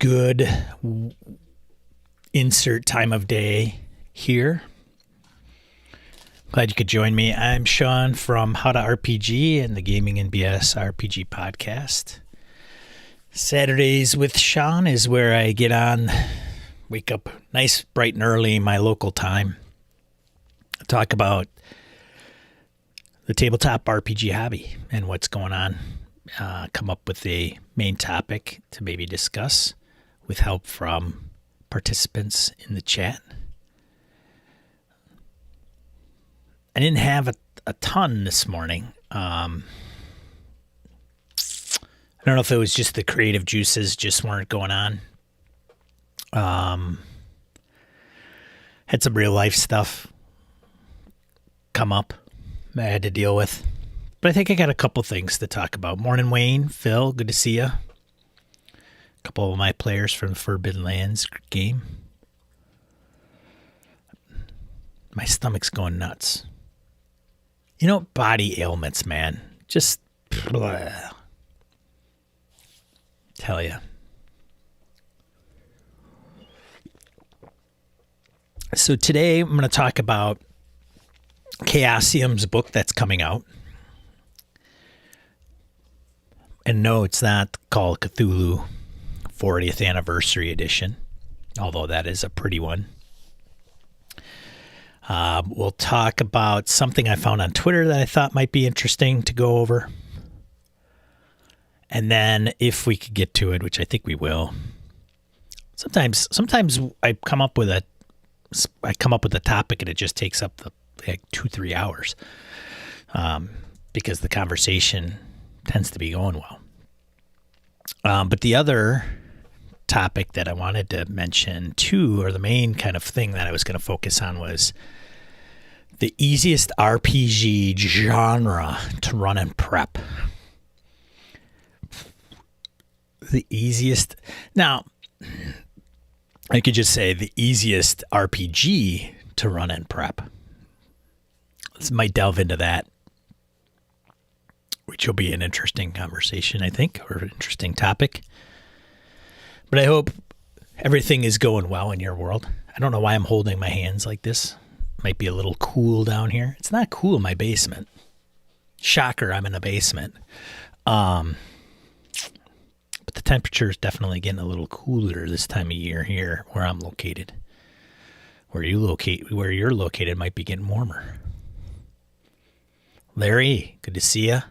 good insert time of day here. Glad you could join me. I'm Sean from How to RPG and the Gaming and BS RPG podcast. Saturdays with Sean is where I get on, wake up nice, bright and early, my local time. Talk about the tabletop RPG hobby and what's going on. Come up with a main topic to maybe discuss with help from participants in the chat. I didn't have a ton this morning. I don't know if it was just the creative juices just weren't going on. Had some real life stuff come up that I had to deal with. But I think I got a couple things to talk about. Morning, Wayne. Phil, good to see you. A couple of my players from the Forbidden Lands game. My stomach's going nuts. You know, body ailments, man. Just, blah. Tell you. So today I'm going to talk about Chaosium's book that's coming out. And no, it's not called Cthulhu 40th Anniversary Edition, although that is a pretty one. We'll talk about something I found on Twitter that I thought might be interesting to go over. And then if we could get to it, which I think we will. Sometimes I come up with a topic and it just takes up like 2-3 hours. Because the conversation tends to be going well. But the other topic that I wanted to mention too, or the main kind of thing that I was going to focus on, was the easiest RPG genre to run and prep. The easiest. Now, I could just say the easiest RPG to run and prep. This might delve into that, which will be an interesting conversation, I think, or an interesting topic. But I hope everything is going well in your world. I don't know why I'm holding my hands like this. Might be a little cool down here. It's not cool in my basement. Shocker, I'm in a basement. But the temperature is definitely getting a little cooler this time of year here where I'm located. Where you're located might be getting warmer. Larry, good to see you.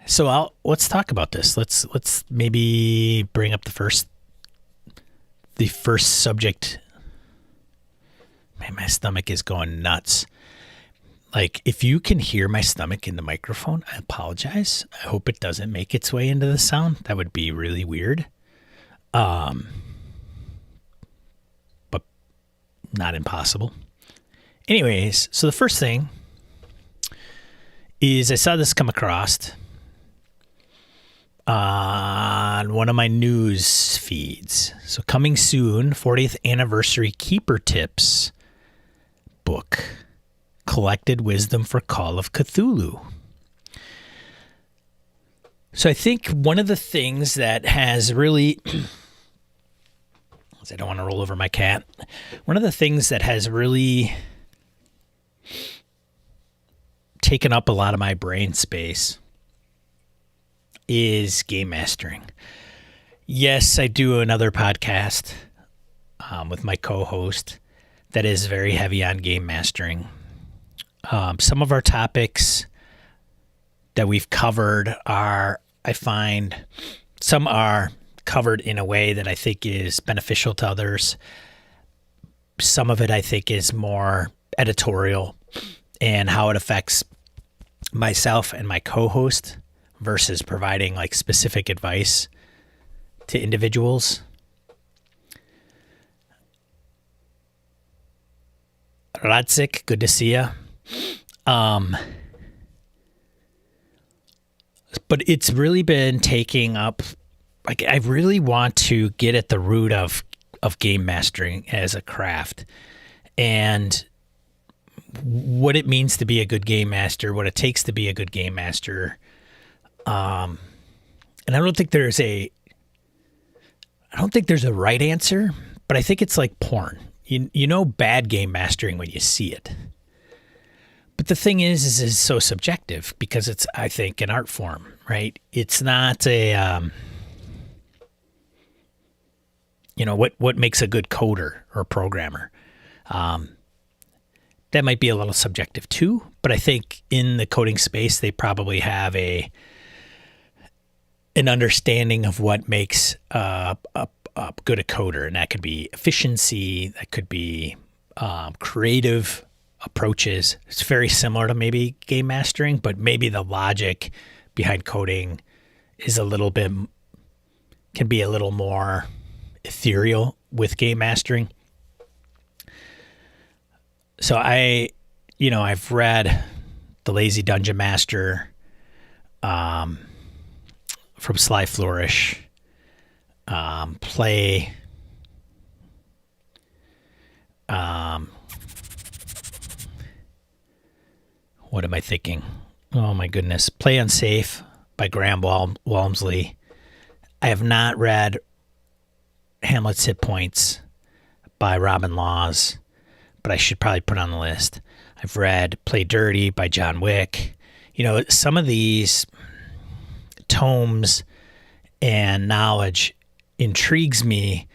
So let's talk about this. Let's maybe bring up the first subject. Man, my stomach is going nuts. Like, if you can hear my stomach in the microphone, I apologize. I hope it doesn't make its way into the sound. That would be really weird. But not impossible. Anyways, so the first thing is I saw this come across on one of my news feeds. So coming soon, 40th Anniversary Keeper Tips book, Collected Wisdom for Call of Cthulhu. So I think one of the things that has really, I don't want to roll over my cat, one of the things that has really taken up a lot of my brain space is game mastering. Yes, I do another podcast with my co-host that is very heavy on game mastering. Some of our topics that we've covered are, I find, some are covered in a way that I think is beneficial to others. Some of it I think is more editorial and how it affects myself and my co-host versus providing like specific advice to individuals. Radzik, good to see you. But it's really been taking up, like, I really want to get at the root of game mastering as a craft and what it means to be a good game master, what it takes to be a good game master, And I don't think there's a right answer, but I think it's like porn. You know bad game mastering when you see it. But the thing is it's so subjective because it's, I think, an art form, right? It's not a, what makes a good coder or programmer. That might be a little subjective too, but I think in the coding space, they probably have an understanding of what makes good a coder, and that could be efficiency, that could be creative approaches. It's very similar to maybe game mastering, but maybe the logic behind coding is can be a little more ethereal with game mastering. So I've read The Lazy Dungeon Master from Sly Flourish. Play what am I thinking? Oh my goodness. Play Unsafe by Graham Walmsley. I have not read Hamlet's Hit Points by Robin Laws, but I should probably put it on the list. I've read Play Dirty by John Wick. Some of these tomes and knowledge intrigues me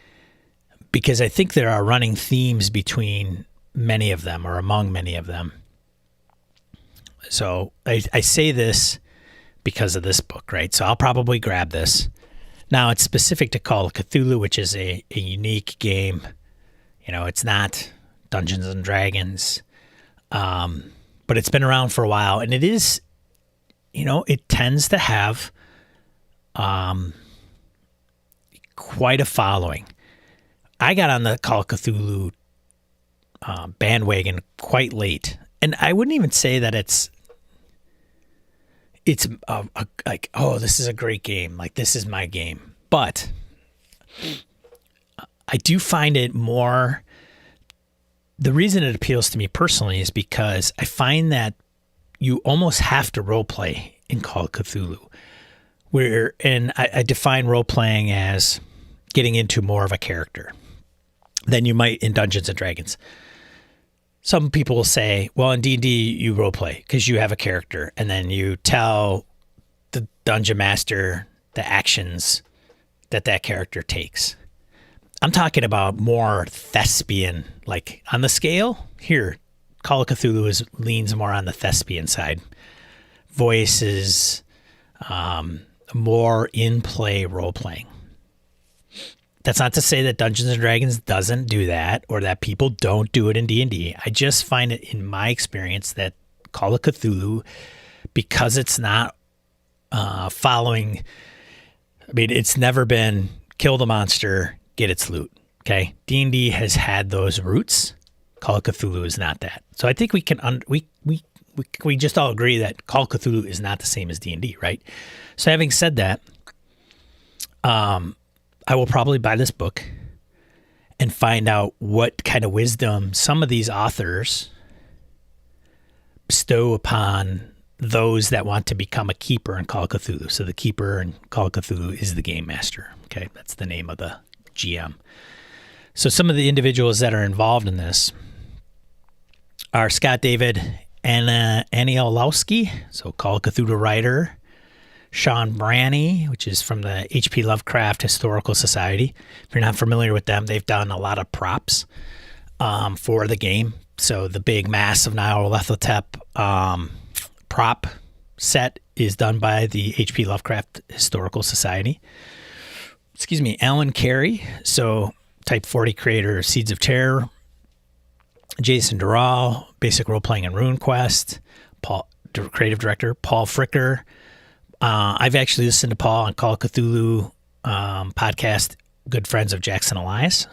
because I think there are running themes between many of them or among many of them. So I say this because of this book, right? So I'll probably grab this. Now it's specific to Call of Cthulhu, which is a unique game. It's not Dungeons and Dragons, but it's been around for a while, and it is, it tends to have quite a following. I got on the Call of Cthulhu bandwagon quite late, and I wouldn't even say that it's like, oh, this is a great game, like this is my game. But I do find it more, the reason it appeals to me personally is because I find that you almost have to role play in Call of Cthulhu. And I define role playing as getting into more of a character than you might in Dungeons and Dragons. Some people will say, well, in D&D, you role play because you have a character, and then you tell the dungeon master the actions that character takes. I'm talking about more thespian, like on the scale here. Call of Cthulhu leans more on the thespian side. Voices, more in-play role-playing. That's not to say that Dungeons and Dragons doesn't do that or that people don't do it in D&D. I just find it, in my experience, that Call of Cthulhu, because it's not following, it's never been kill the monster, get its loot. Okay, D&D has had those roots. Call of Cthulhu is not that. So I think we can we just all agree that Call of Cthulhu is not the same as D&D, right? So having said that, I will probably buy this book and find out what kind of wisdom some of these authors bestow upon those that want to become a keeper in Call of Cthulhu. So the keeper in Call of Cthulhu is the game master. Okay, that's the name of the GM. So some of the individuals that are involved in this are Scott David Anielowski, so Call of Cthulhu writer, Sean Branney, which is from the H.P. Lovecraft Historical Society. If you're not familiar with them, they've done a lot of props for the game. So the big Mass of Nyarlathotep prop set is done by the H.P. Lovecraft Historical Society. Alan Carey, so Type 40 creator of Seeds of Terror. Jason Doral, basic role-playing and RuneQuest. Paul, creative director. Paul Fricker. I've actually listened to Paul on Call of Cthulhu podcast, Good Friends of Jackson Elias.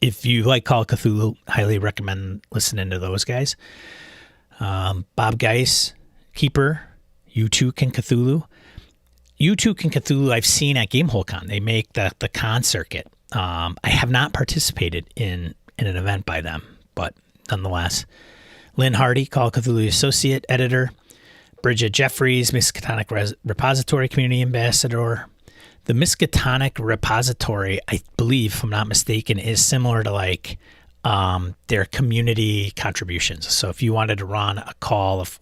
If you like Call of Cthulhu, highly recommend listening to those guys. Bob Geis, Keeper, You Too Can Cthulhu. You Too Can Cthulhu I've seen at GameholeCon. They make the con circuit. I have not participated in an event by them, but nonetheless. Lynn Hardy, Call of Cthulhu Associate Editor. Bridget Jeffries, Miskatonic Repository Community Ambassador. The Miskatonic Repository, I believe, if I'm not mistaken, is similar to like their community contributions. So if you wanted to run a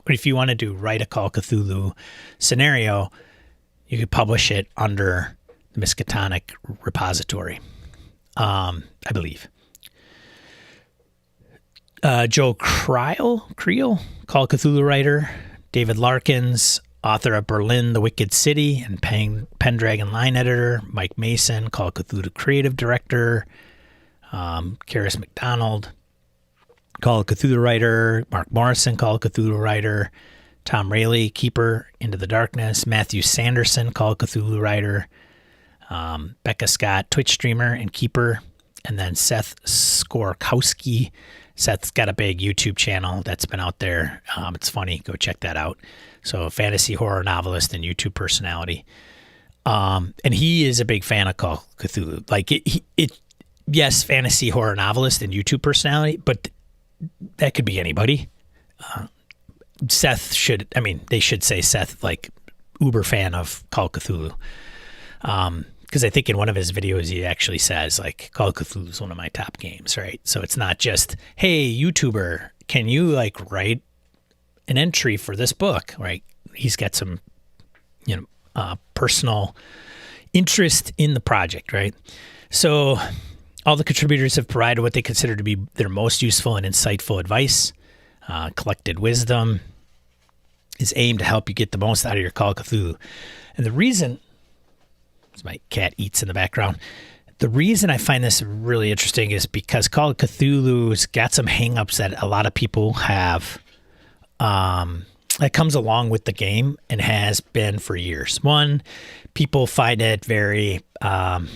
if you wanted to write a Call of Cthulhu scenario, you could publish it under the Miskatonic Repository, I believe. Joe Creel, Call of Cthulhu writer. David Larkins, author of Berlin, The Wicked City, and Pendragon line editor. Mike Mason, Call of Cthulhu creative director. Karis McDonald, Call of Cthulhu writer. Mark Morrison, Call of Cthulhu writer. Tom Rayleigh, Keeper, Into the Darkness. Matthew Sanderson, Call of Cthulhu writer. Becca Scott, Twitch streamer and Keeper. And then Seth Skorkowski. Seth's got a big YouTube channel that's been out there. It's funny. Go check that out. So fantasy horror novelist and YouTube personality. And he is a big fan of Call of Cthulhu. Like yes, fantasy horror novelist and YouTube personality, but that could be anybody. They should say Seth, like, uber fan of Call of Cthulhu. Because I think in one of his videos, he actually says, like, Call of Cthulhu is one of my top games, right? So it's not just, hey, YouTuber, can you, like, write an entry for this book, right? He's got some, personal interest in the project, right? So all the contributors have provided what they consider to be their most useful and insightful advice. Collected wisdom is aimed to help you get the most out of your Call of Cthulhu. And the reason, as my cat eats in the background, the reason I find this really interesting is because Call of Cthulhu's got some hangups that a lot of people have that comes along with the game and has been for years. One, people find it very kind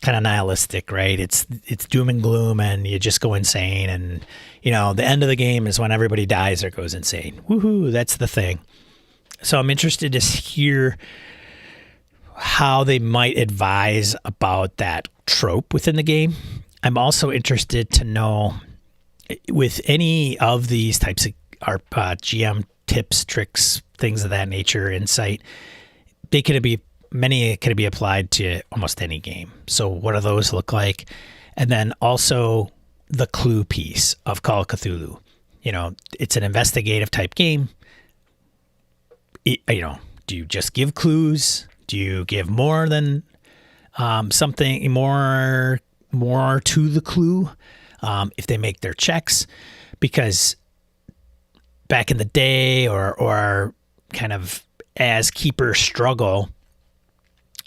of nihilistic, right? It's doom and gloom, and you just go insane. And the end of the game is when everybody dies or goes insane. Woohoo! That's the thing. So I'm interested to hear how they might advise about that trope within the game. I'm also interested to know, with any of these types of GM tips, tricks, things of that nature, insight, many can be applied to almost any game. So what do those look like? And then also the clue piece of Call of Cthulhu. It's an investigative type game. Do you just give clues? Do you give more than something more to the clue if they make their checks? Because back in the day, or kind of as keepers struggle,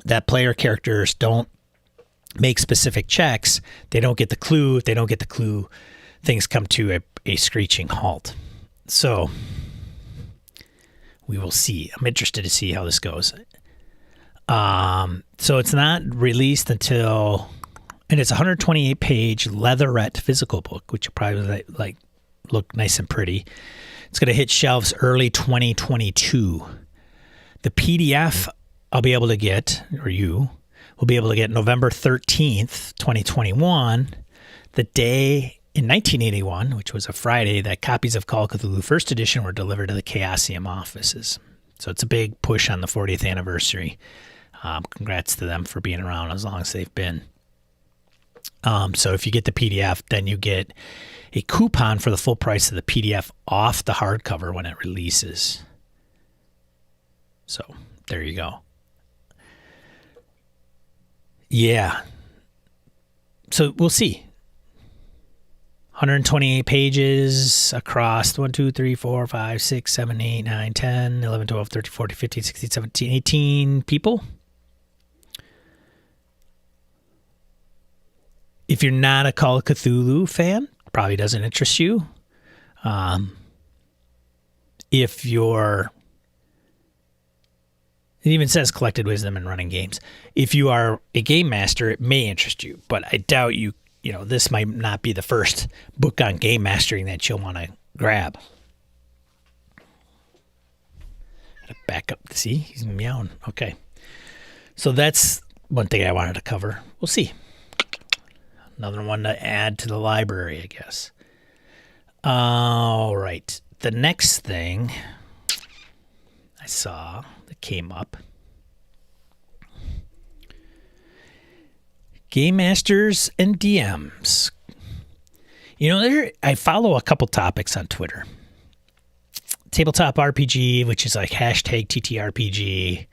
that player characters don't make specific checks. They don't get the clue. If they don't get the clue, things come to a screeching halt. So we will see. I'm interested to see how this goes. So it's not released until, and it's a 128-page leatherette physical book, which will probably like look nice and pretty. It's going to hit shelves early 2022. The PDF I'll be able to get, or you will be able to get, November 13th, 2021, the day in 1981, which was a Friday, that copies of Call of Cthulhu First Edition were delivered to the Chaosium offices. So it's a big push on the 40th anniversary. Congrats to them for being around as long as they've been. So if you get the PDF, then you get a coupon for the full price of the PDF off the hardcover when it releases. So there you go. Yeah. So we'll see. 128 pages across 1, 2, 3, 4, 5, 6, 7, 8, 9, 10, 11, 12, 13, 14, 15, 16, 17, 18 people. If you're not a Call of Cthulhu fan, probably doesn't interest you. If you're, it even says collected wisdom and running games. If you are a game master, it may interest you, but I doubt this might not be the first book on game mastering that you'll want to grab. Gotta back up to see. He's meowing. Okay. So that's one thing I wanted to cover. We'll see. Another one to add to the library, I guess. All right. The next thing saw that came up. Game Masters and DMs. I follow a couple topics on Twitter. Tabletop RPG, which is like hashtag TTRPG.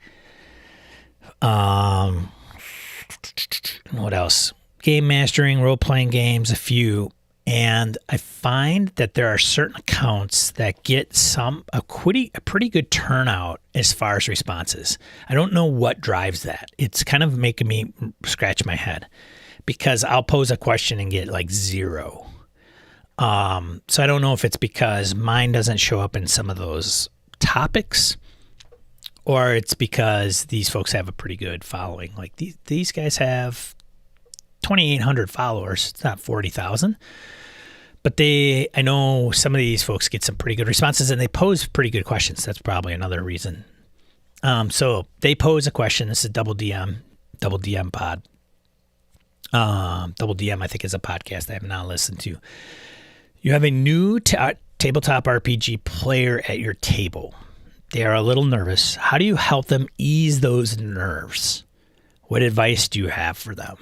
What else? Game mastering, role-playing games, a few. And I find that there are certain accounts that get a pretty good turnout as far as responses. I don't know what drives that. It's kind of making me scratch my head because I'll pose a question and get like 0. So I don't know if it's because mine doesn't show up in some of those topics, or it's because these folks have a pretty good following. Like these guys have 2,800 followers. It's not 40,000. But I know some of these folks get some pretty good responses, and they pose pretty good questions. That's probably another reason. So they pose a question. This is Double DM Pod. Double DM, I think, is a podcast I have not listened to. You have a new tabletop RPG player at your table. They are a little nervous. How do you help them ease those nerves? What advice do you have for them?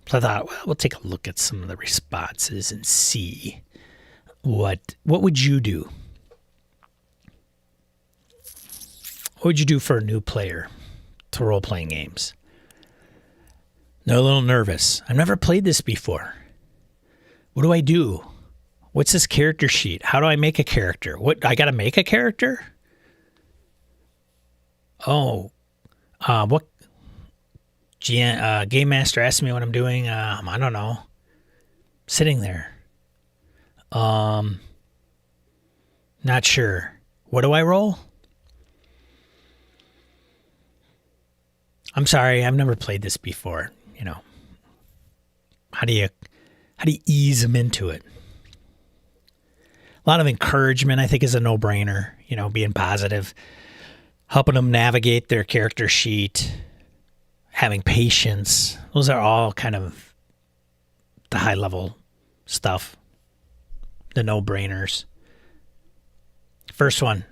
So I thought, well, we'll take a look at some of the responses and see what would you do? What would you do for a new player to role-playing games? They're a little nervous. I've never played this before. What do I do? What's this character sheet? How do I make a character? I got to make a character? What? Game Master asked me what I'm doing. I don't know. Sitting there. Not sure. What do I roll? I'm sorry, I've never played this before. How do you ease them into it? A lot of encouragement, I think, is a no-brainer. Being positive, helping them navigate their character sheet, having patience. Those are all kind of the high-level stuff, the no-brainers. First one,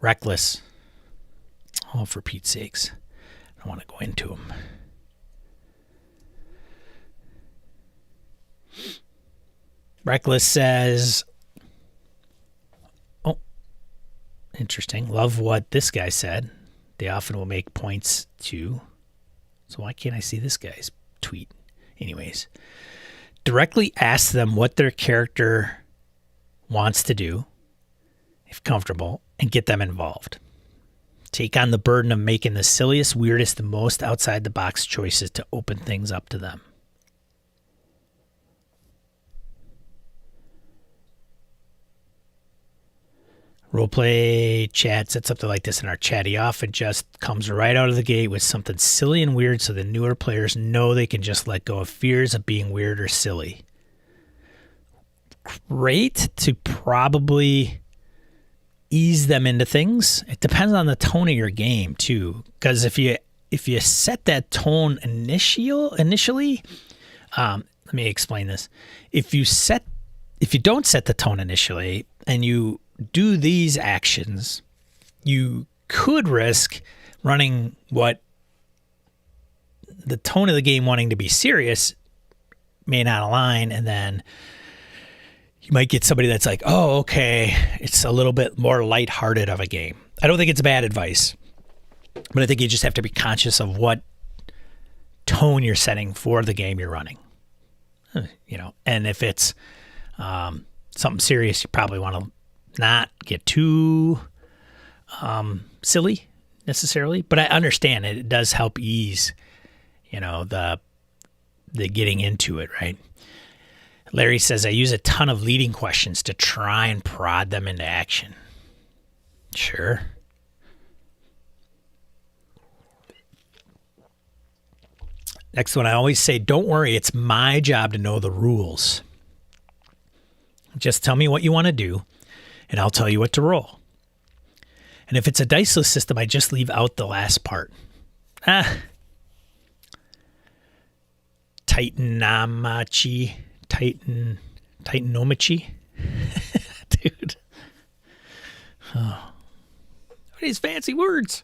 reckless. Oh, for Pete's sakes. I don't want to go into them. Reckless says, oh, interesting. Love what this guy said. They often will make points too. So why can't I see this guy's tweet? Anyways, directly ask them what their character wants to do, if comfortable, and get them involved. Take on the burden of making the silliest, weirdest, and most outside-the-box choices to open things up to them. Roleplay chat said something like this in our chat. He often just comes right out of the gate with something silly and weird so the newer players know they can just let go of fears of being weird or silly. Great to probably ease them into things. It depends on the tone of your game too, because if you set that tone initially, let me explain this. If you don't set the tone initially and you do these actions, you could risk running what the tone of the game wanting to be serious may not align, and then you might get somebody that's like, oh, okay, it's a little bit more lighthearted of a game. I don't think it's bad advice, but I think you just have to be conscious of what tone you're setting for the game you're running. And if it's something serious, you probably want to not get too silly necessarily, but I understand it does help ease, the getting into it, right? Larry says, I use a ton of leading questions to try and prod them into action. Sure. Next one, I always say, don't worry, it's my job to know the rules. Just tell me what you want to do, and I'll tell you what to roll. And if it's a diceless system, I just leave out the last part. Titanomichi. Dude. What are these fancy words?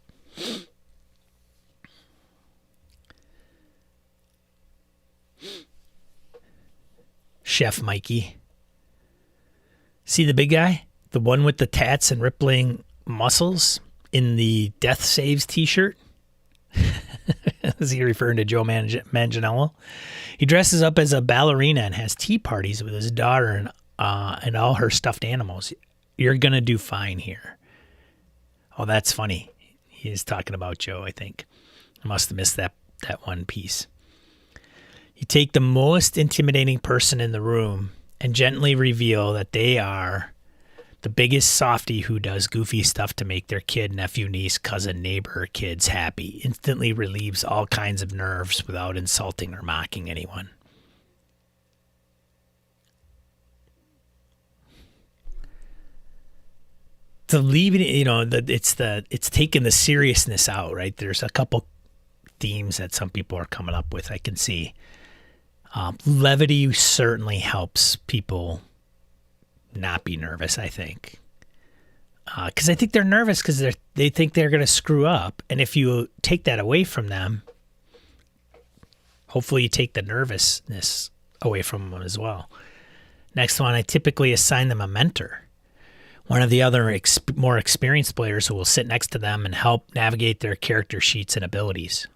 Chef Mikey. See the big guy? The one with the tats and rippling muscles in the Death Saves t-shirt? Is he referring to Joe Manganiello? He dresses up as a ballerina and has tea parties with his daughter and all her stuffed animals. You're going to do fine here. Oh, that's funny. He is talking about Joe, I think. I must have missed that one piece. You take the most intimidating person in the room and gently reveal that they are the biggest softy who does goofy stuff to make their kid, nephew, niece, cousin, neighbor, or kids happy. Instantly relieves all kinds of nerves without insulting or mocking anyone. To leave it, it's taking the seriousness out, right? There's a couple themes that some people are coming up with, I can see. Levity certainly helps people not be nervous, I think. Because I think they're nervous because they think they're going to screw up. And if you take that away from them, hopefully you take the nervousness away from them as well. Next one, I typically assign them a mentor. One of the other more experienced players who will sit next to them and help navigate their character sheets and abilities.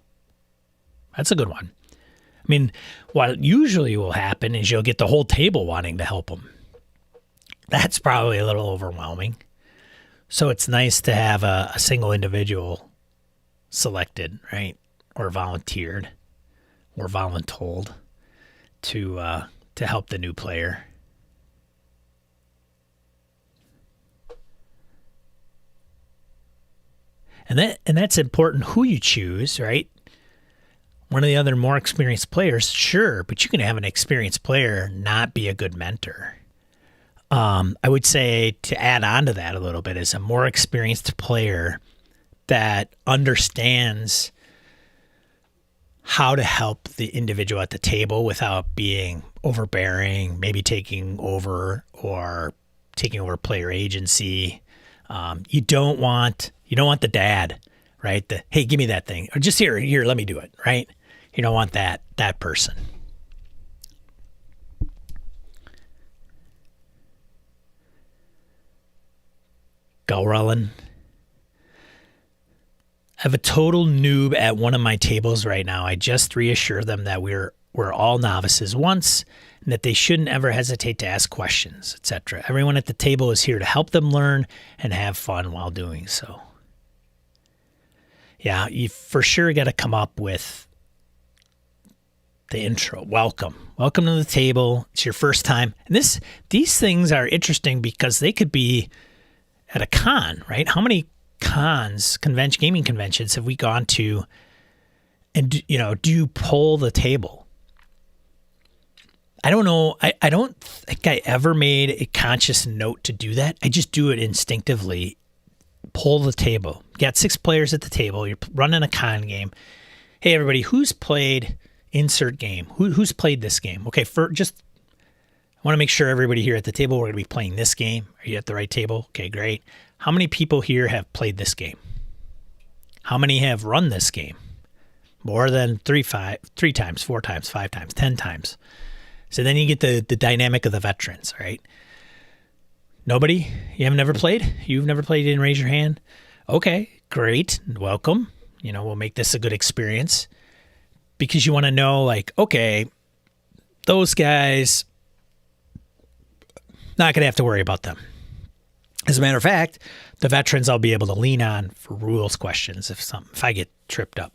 That's a good one. I mean, what usually will happen is you'll get the whole table wanting to help them. That's probably a little overwhelming. So it's nice to have a single individual selected, right? Or volunteered or voluntold to help the new player. And that's important who you choose, right? One of the other more experienced players, sure, but you can have an experienced player not be a good mentor. I would say to add on to that a little bit is a more experienced player that understands how to help the individual at the table without being overbearing, maybe taking over player agency. You don't want the dad, right? Hey, give me that thing. Or just here, let me do it, right? You don't want that person. Galrullen. I have a total noob at one of my tables right now. I just reassure them that we're all novices once and that they shouldn't ever hesitate to ask questions, etc. Everyone at the table is here to help them learn and have fun while doing so. Yeah, you for sure got to come up with the intro. Welcome to the table. It's your first time. And these things are interesting because they could be at a con, right? How many gaming conventions have we gone to? And do you poll the table? I don't know. I don't think I ever made a conscious note to do that. I just do it instinctively. Poll the table. You got 6 players at the table. You're running a con game. Hey, everybody, who's played insert game? Who's played this game? Okay, I want to make sure everybody here at the table, we're going to be playing this game. Are you at the right table? Okay, great. How many people here have played this game? How many have run this game? More than 3 times, 4 times, 5 times, 10 times. So then you get the dynamic of the veterans, right? Nobody? You have never played? You've never played? You didn't raise your hand? Okay, great. Welcome. We'll make this a good experience because you want to know, like, okay, those guys, not going to have to worry about them. As a matter of fact, the veterans I'll be able to lean on for rules questions if I get tripped up.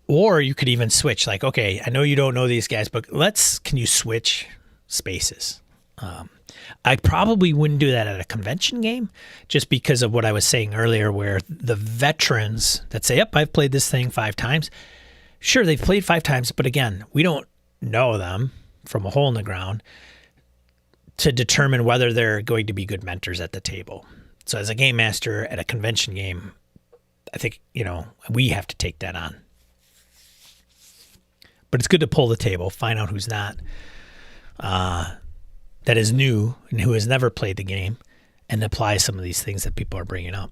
Or you could even switch, like, okay, I know you don't know these guys, but can you switch spaces? I probably wouldn't do that at a convention game just because of what I was saying earlier, where the veterans that say, yep, I've played this thing 5 times. Sure, they've played 5 times, but again, we don't know them from a hole in the ground to determine whether they're going to be good mentors at the table. So as a game master at a convention game, I think, we have to take that on. But it's good to pull the table, find out who's not, that is new and who has never played the game, and apply some of these things that people are bringing up.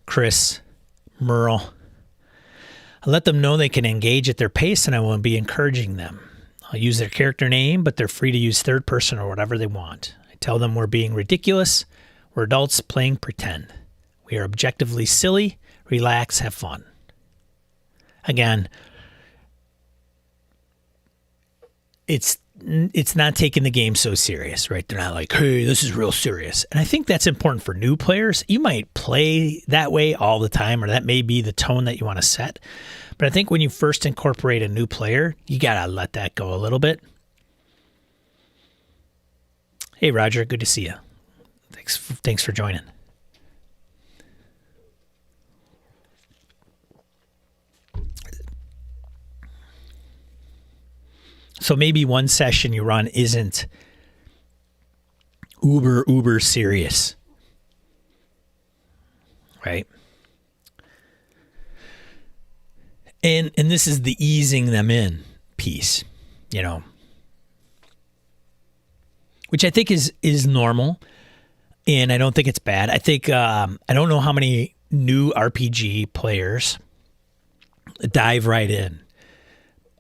Chris, Merle, I let them know they can engage at their pace, and I will be encouraging them. I'll use their character name, but they're free to use third person or whatever they want. I tell them we're being ridiculous. We're adults playing pretend. We are objectively silly. Relax, have fun. Again, it's not taking the game so serious, right? They're not like, hey, this is real serious. And I think that's important for new players. You might play that way all the time, or that may be the tone that you want to set. But I think when you first incorporate a new player, you got to let that go a little bit. Hey, Roger, good to see you. Thanks for joining. So maybe one session you run isn't uber serious, right? And this is the easing them in piece, which I think is normal, and I don't think it's bad. I think I don't know how many new RPG players dive right in.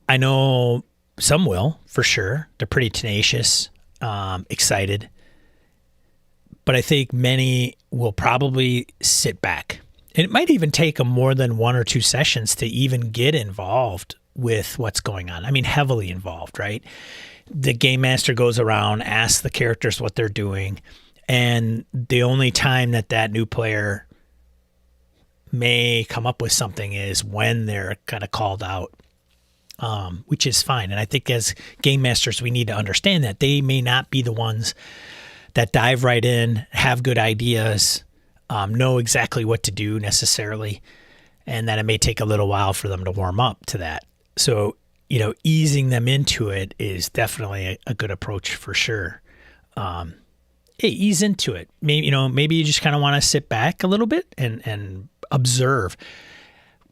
I know some will, for sure. They're pretty tenacious, excited. But I think many will probably sit back. And it might even take them more than 1 or 2 sessions to even get involved with what's going on. I mean, heavily involved, right? The game master goes around, asks the characters what they're doing, and the only time that new player may come up with something is when they're kind of called out. Which is fine. And I think as game masters, we need to understand that they may not be the ones that dive right in, have good ideas, know exactly what to do necessarily, and that it may take a little while for them to warm up to that. So, easing them into it is definitely a good approach for sure. Hey, ease into it. Maybe you just kind of want to sit back a little bit and observe.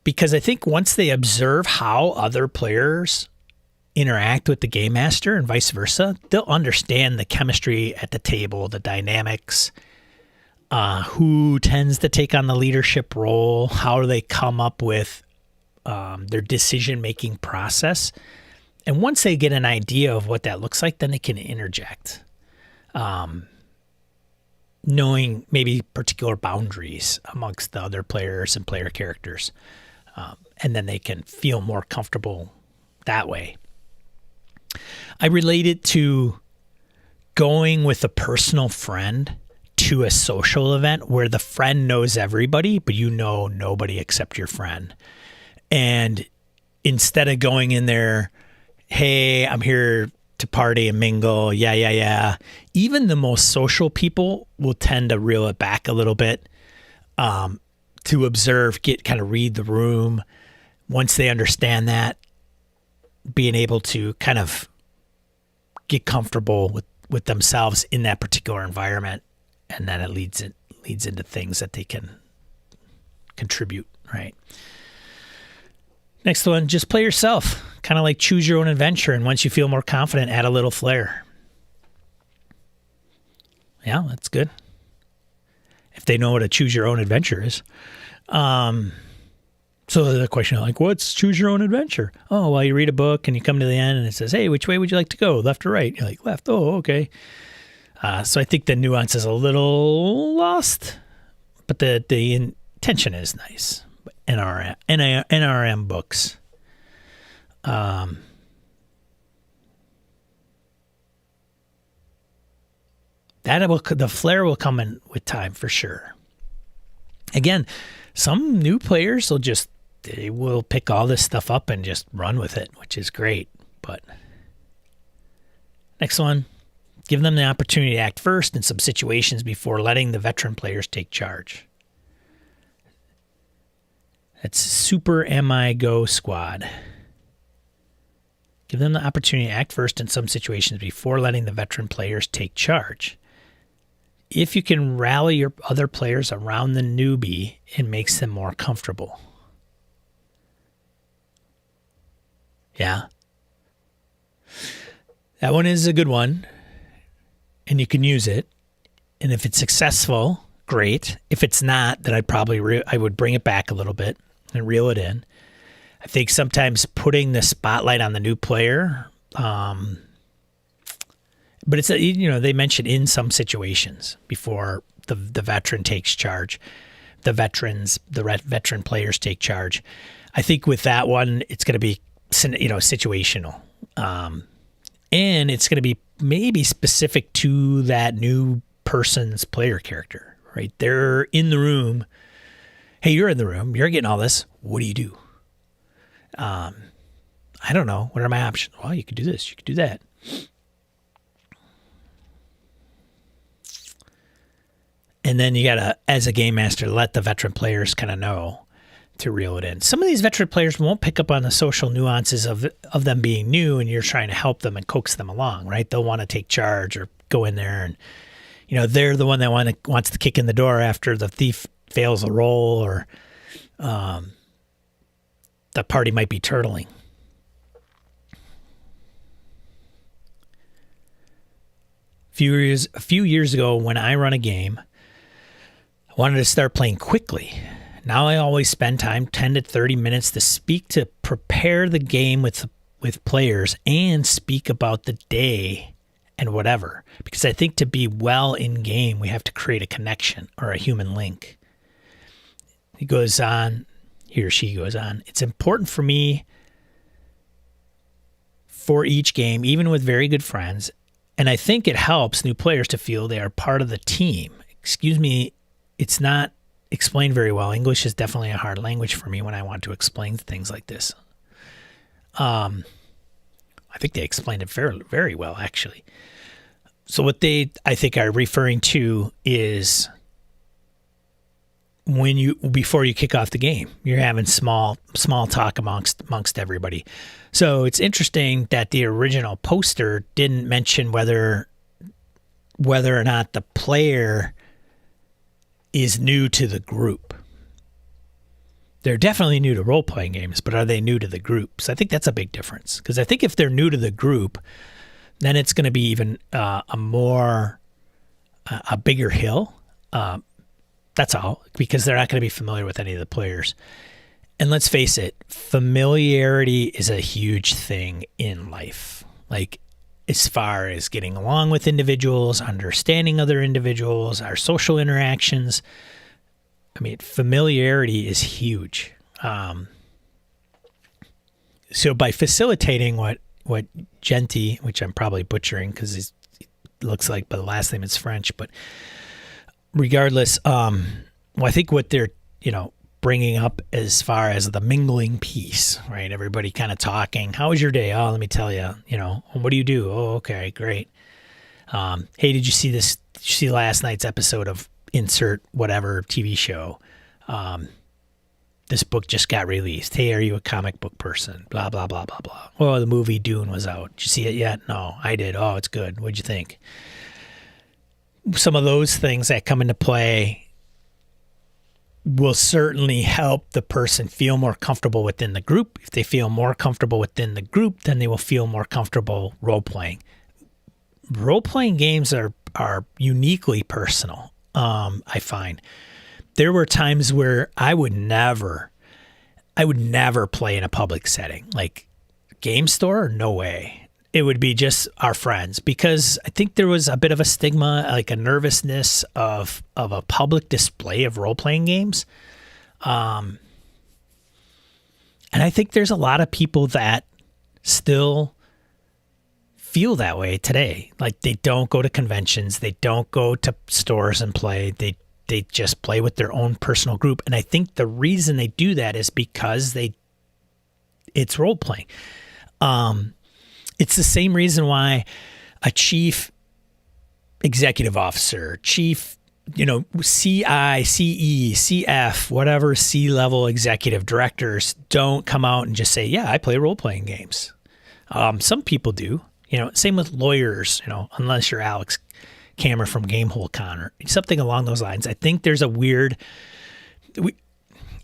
Because I think once they observe how other players interact with the game master and vice versa, they'll understand the chemistry at the table, the dynamics, who tends to take on the leadership role, how do they come up with their decision-making process. And once they get an idea of what that looks like, then they can interject, knowing maybe particular boundaries amongst the other players and player characters. And then they can feel more comfortable that way. I relate it to going with a personal friend to a social event where the friend knows everybody, but nobody except your friend. And instead of going in there, hey, I'm here to party and mingle, yeah. Even the most social people will tend to reel it back a little bit. To observe, kind of read the room. Once they understand that, being able to kind of get comfortable with themselves in that particular environment, and then it leads into things that they can contribute, right? Next one, just play yourself. Kind of like choose your own adventure, and once you feel more confident, add a little flair. Yeah, that's good. If they know what a choose your own adventure is. So the question, what's choose your own adventure? Oh, well, you read a book and you come to the end and it says, hey, which way would you like to go? Left or right? You're like, left. Oh, okay. So I think the nuance is a little lost, but the intention is nice. NRM books. The flair will come in with time for sure. Again, some new players they will pick all this stuff up and just run with it, which is great. But next one, give them the opportunity to act first in some situations before letting the veteran players take charge. That's Super MI Go Squad. Give them the opportunity to act first in some situations before letting the veteran players take charge. If you can rally your other players around the newbie, it makes them more comfortable. Yeah. That one is a good one, and you can use it. And if it's successful, great. If it's not, then I'd probably I would bring it back a little bit and reel it in. I think sometimes putting the spotlight on the new player, but it's they mention in some situations before the veteran takes charge, the veteran players take charge. I think with that one, it's going to be situational. And it's going to be maybe specific to that new person's player character, right? They're in the room. Hey, you're in the room. You're getting all this. What do you do? I don't know. What are my options? Well, you could do this. You could do that. And then you got to, as a game master, let the veteran players kind of know to reel it in. Some of these veteran players won't pick up on the social nuances of them being new, and you're trying to help them and coax them along, right? They'll want to take charge or go in there, and they're the one that wants to kick in the door after the thief fails a roll, or the party might be turtling. A few years ago, when I run a game, I wanted to start playing quickly. Now I always spend time, 10 to 30 minutes, to prepare the game with players and speak about the day and whatever. Because I think to be well in game, we have to create a connection or a human link. He or she goes on. It's important for me for each game, even with very good friends. And I think it helps new players to feel they are part of the team. Excuse me, it's not explained very well. English is definitely a hard language for me when I want to explain things like this. I think they explained it very, very well, actually. So what I think are referring to is before you kick off the game, you're having small talk amongst everybody. So it's interesting that the original poster didn't mention whether or not the player is new to the group. They're definitely new to role-playing games, but are they new to the group? So I think that's a big difference. Because I think if they're new to the group, then it's going to be even a bigger hill. That's all. Because they're not going to be familiar with any of the players. And let's face it, familiarity is a huge thing in life. Like, as far as getting along with individuals, understanding other individuals, our social interactions. I mean, familiarity is huge. So by facilitating what Genti, which I'm probably butchering because it looks like, but the last name is French, but regardless, I think what they're, bringing up as far as the mingling piece, right? Everybody kind of talking. How was your day? Oh, let me tell you, what do you do? Oh, okay, great. Hey, did you see this? Did you see last night's episode of insert whatever TV show? This book just got released. Hey, are you a comic book person? Blah, blah, blah, blah, blah. Oh, the movie Dune was out. Did you see it yet? No, I did. Oh, it's good. What'd you think? Some of those things that come into play will certainly help the person feel more comfortable within the group. If they feel more comfortable within the group, then they will feel more comfortable role-playing. Role-playing games are uniquely personal, I find. There were times where I would never play in a public setting. Like game store, no way. It would be just our friends, because I think there was a bit of a stigma, like a nervousness of a public display of role-playing games. And I think there's a lot of people that still feel that way today. Like they don't go to conventions. They don't go to stores and play. They just play with their own personal group. And I think the reason they do that is because it's role-playing. It's the same reason why a chief executive officer, chief, CI, CE, CF, whatever C-level executive directors don't come out and just say, yeah, I play role-playing games. Some people do, same with lawyers, unless you're Alex Kammer from GameholeCon or something along those lines. I think there's a weird,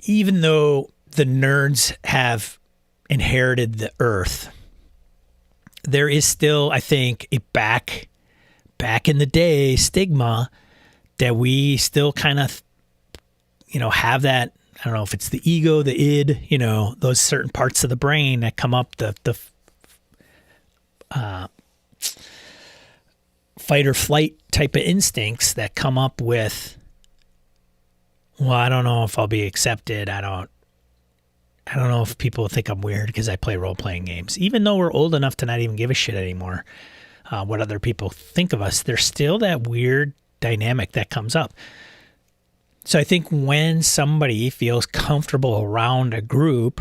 even though the nerds have inherited the earth, there is still, I think, a back in the day stigma that we still kind of, have that. I don't know if it's the ego, the id, those certain parts of the brain that come up, the fight or flight type of instincts that come up with, well, I don't know if I'll be accepted. I don't know if people think I'm weird because I play role-playing games. Even though we're old enough to not even give a shit anymore what other people think of us, there's still that weird dynamic that comes up. So I think when somebody feels comfortable around a group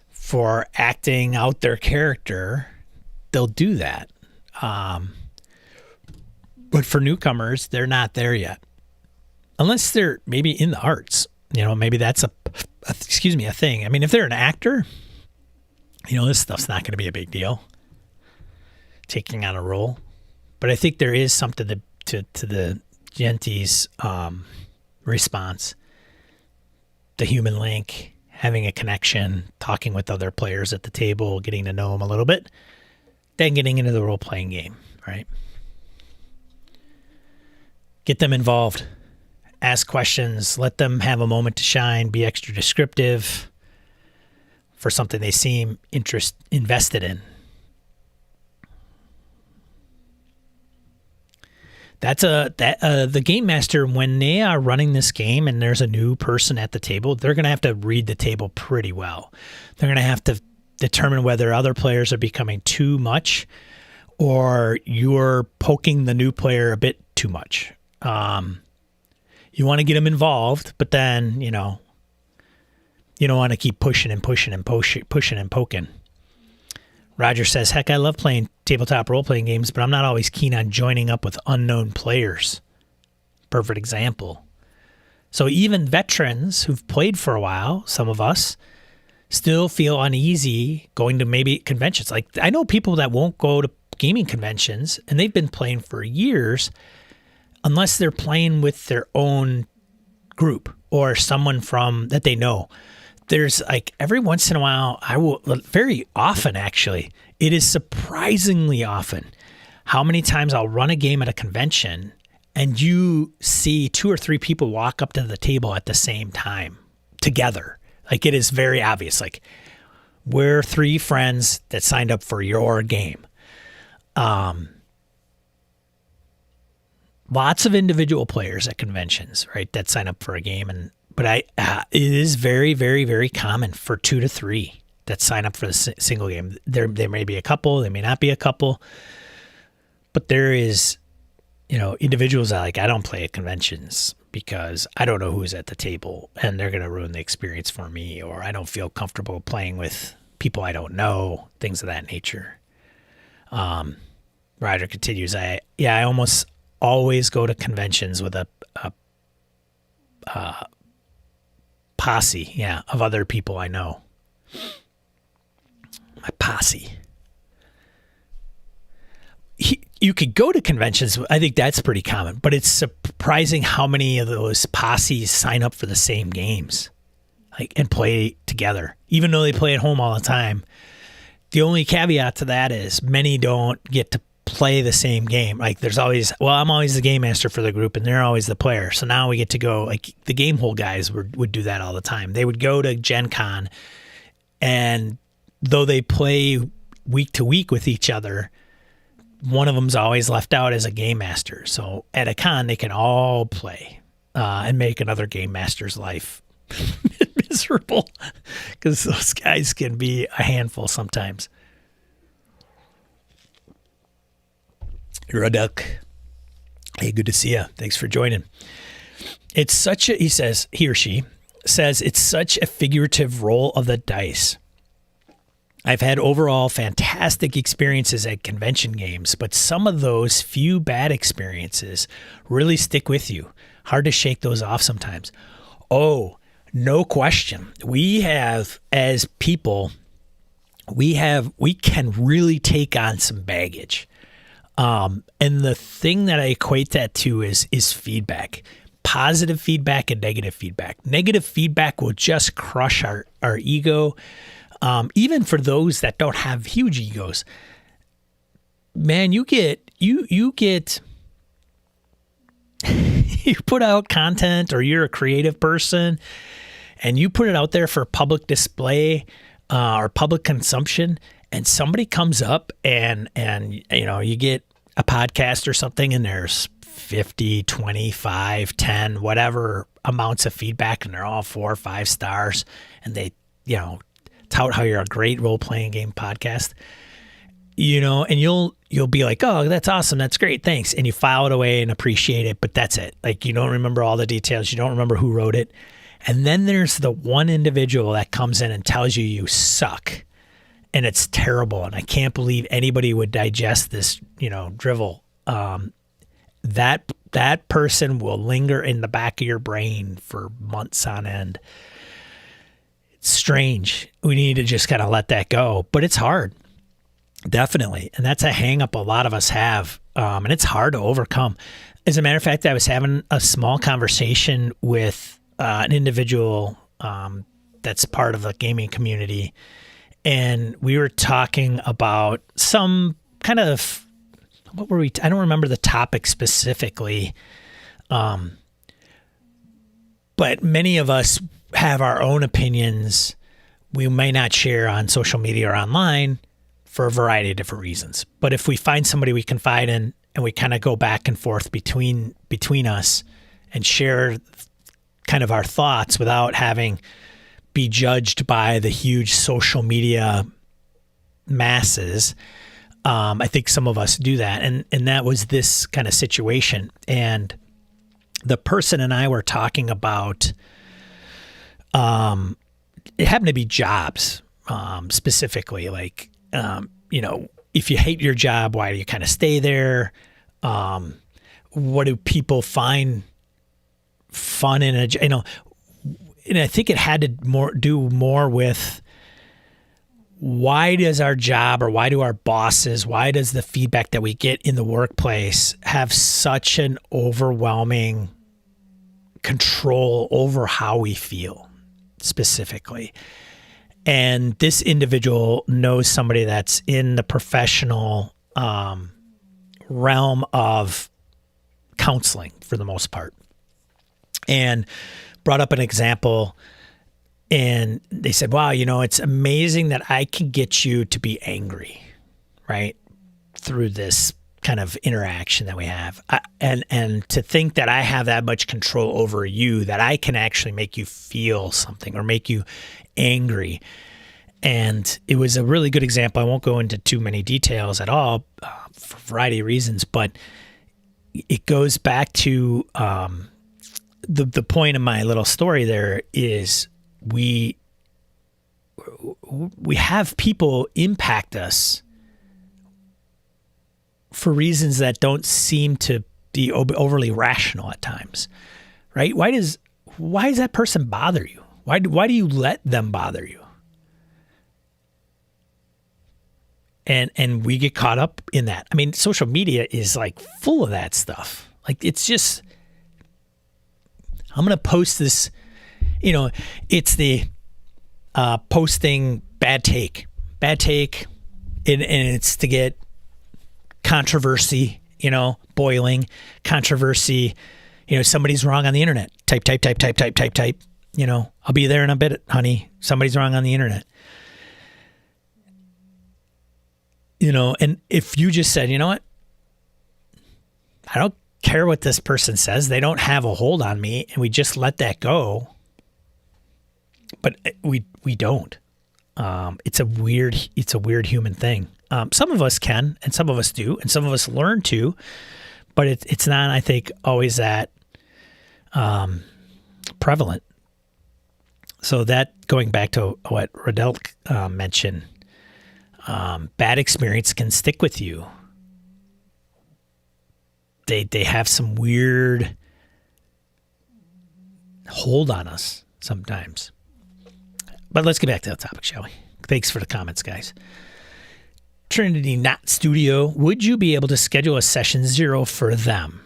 for acting out their character, they'll do that. But for newcomers, they're not there yet. Unless they're maybe in the arts. Maybe that's a thing. I mean, if they're an actor, this stuff's not going to be a big deal. Taking on a role. But I think there is something to the Gentee's response. The human link, having a connection, talking with other players at the table, getting to know them a little bit, then getting into the role-playing game, right? Get them involved. Ask questions. Let them have a moment to shine. Be extra descriptive for something they seem invested in. The game master, when they are running this game and there's a new person at the table, they're going to have to read the table pretty well. They're going to have to determine whether other players are becoming too much or you're poking the new player a bit too much. You want to get them involved, but then, you don't want to keep pushing and poking. Roger says, heck, I love playing tabletop role-playing games, but I'm not always keen on joining up with unknown players. Perfect example. So even veterans who've played for a while, some of us, still feel uneasy going to maybe conventions. Like, I know people that won't go to gaming conventions, and they've been playing for years, unless they're playing with their own group or someone that they know. There's every once in a while, very often actually, it is surprisingly often how many times I'll run a game at a convention and you see 2 or 3 people walk up to the table at the same time together. It is very obvious. We're 3 friends that signed up for your game. Lots of individual players at conventions, right, that sign up for a game, but it is very, very, very common for 2 to 3 that sign up for the single game. There may be a couple, there may not be a couple, but there is, individuals that I don't play at conventions because I don't know who's at the table and they're going to ruin the experience for me, or I don't feel comfortable playing with people I don't know, things of that nature. Ryder continues, I almost always go to conventions with a posse, of other people I know. My posse. You could go to conventions. I think that's pretty common, but it's surprising how many of those posses sign up for the same games, and play together, even though they play at home all the time. The only caveat to that is many don't get to play the same game. There's always, I'm always the game master for the group and they're always the player. So now we get to go, the game hole guys would do that all the time. They would go to Gen Con, and though they play week to week with each other, one of them's always left out as a game master. So at a con, they can all play and make another game master's life miserable, because those guys can be a handful sometimes. You're a duck. Hey, good to see you. Thanks for joining. It's such a, he or she says, it's such a figurative roll of the dice. I've had overall fantastic experiences at convention games, but some of those few bad experiences really stick with you. Hard to shake those off sometimes. Oh, no question. We have, as people, we can really take on some baggage. And the thing that I equate that to is feedback. Positive feedback and negative feedback. Negative feedback will just crush our ego. Even for those that don't have huge egos, man, you get you put out content, or you're a creative person and you put it out there for public display or public consumption, and somebody comes up and you get a podcast or something, and there's 50, 25, 10, whatever amounts of feedback, and they're all 4 or 5 stars, and they, tout how you're a great role-playing game podcast, and you'll be like, oh, that's awesome, that's great, thanks, and you file it away and appreciate it, but that's it. Like, you don't remember all the details, you don't remember who wrote it. And then there's the one individual that comes in and tells you suck, and it's terrible, and I can't believe anybody would digest this, drivel. That person will linger in the back of your brain for months on end. It's strange. We need to just kind of let that go, but it's hard, definitely, and that's a hang up a lot of us have, and it's hard to overcome. As a matter of fact, I was having a small conversation with an individual that's part of the gaming community, and we were talking about some kind of, what were we? I don't remember the topic specifically, but many of us have our own opinions we may not share on social media or online for a variety of different reasons. But if we find somebody we confide in and we kind of go back and forth between us and share kind of our thoughts without having be judged by the huge social media masses, I think some of us do that. And that was this kind of situation. And the person and I were talking about, it happened to be jobs, specifically, like, if you hate your job, why do you kind of stay there? What do people find fun in and I think it had to do more with, why does our job, or why do our bosses, why does the feedback that we get in the workplace have such an overwhelming control over how we feel specifically? And this individual knows somebody that's in the professional realm of counseling for the most part, and brought up an example. And they said, wow, it's amazing that I can get you to be angry, right, through this kind of interaction that we have. And to think that I have that much control over you, that I can actually make you feel something or make you angry. And it was a really good example. I won't go into too many details at all for a variety of reasons, but it goes back to the point of my little story there is, we have people impact us for reasons that don't seem to be overly rational at times, right? Why does that person bother you? Why do you let them bother you? And we get caught up in that. I mean, social media is like full of that stuff. Like, it's just, I'm going to post this. It's the posting bad take, and it's to get controversy, boiling controversy. Somebody's wrong on the internet. Type. I'll be there in a bit, honey. Somebody's wrong on the internet. And if you just said, you know what, I don't care what this person says. They don't have a hold on me, and we just let that go. But we don't. It's a weird human thing. Some of us can, and some of us do, and some of us learn to, but it's not, I think, always that prevalent. So that, going back to what Riddell mentioned, bad experience can stick with you. They have some weird hold on us sometimes. But let's get back to the topic, shall we? Thanks for the comments, guys. Trinity Knot Studio, would you be able to schedule a session 0 for them?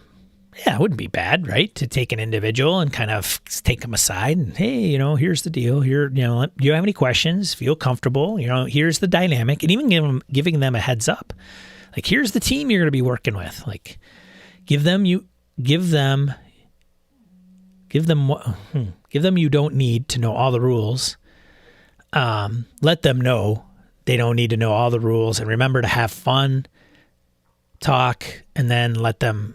Yeah, it wouldn't be bad, right? To take an individual and kind of take them aside and, hey, here's the deal. Here, do you have any questions? Feel comfortable. Here's the dynamic, and even giving them a heads up. Like, here's the team you're going to be working with. Like, give them you don't need to know all the rules. Let them know they don't need to know all the rules, and remember to have fun, talk, and then let them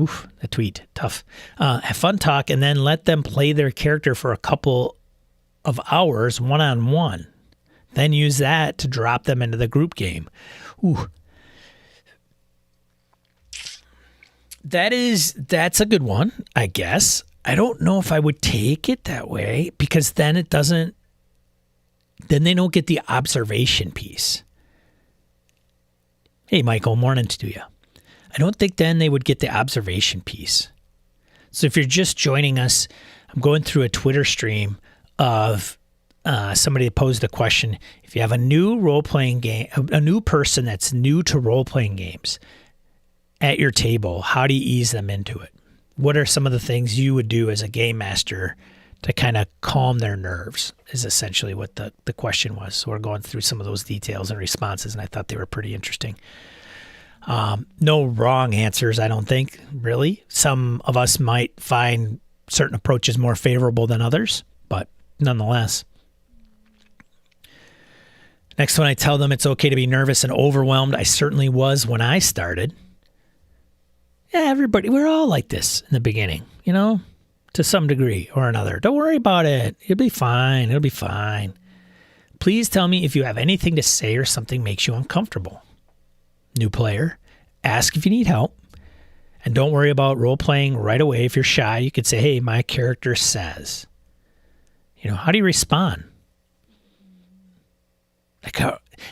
oof, a tweet, tough. Have fun, talk, and then let them play their character for a couple of hours one-on-one. Then use that to drop them into the group game. Ooh. That's a good one, I guess. I don't know if I would take it that way, because then they don't get the observation piece. Hey, Michael, morning to you. I don't think then they would get the observation piece. So if you're just joining us, I'm going through a Twitter stream of somebody posed a question. If you have a new role-playing game, a new person that's new to role-playing games at your table, how do you ease them into it? What are some of the things you would do as a game master to kind of calm their nerves, is essentially what the question was. So we're going through some of those details and responses, and I thought they were pretty interesting. No wrong answers, I don't think, really. Some of us might find certain approaches more favorable than others, but nonetheless. Next one, I tell them it's okay to be nervous and overwhelmed. I certainly was when I started. Yeah, everybody, we're all like this in the beginning, to some degree or another. Don't worry about it. It'll be fine. It'll be fine. Please tell me if you have anything to say or something makes you uncomfortable. New player, ask if you need help. And don't worry about role-playing right away. If you're shy, you could say, hey, my character says. How do you respond?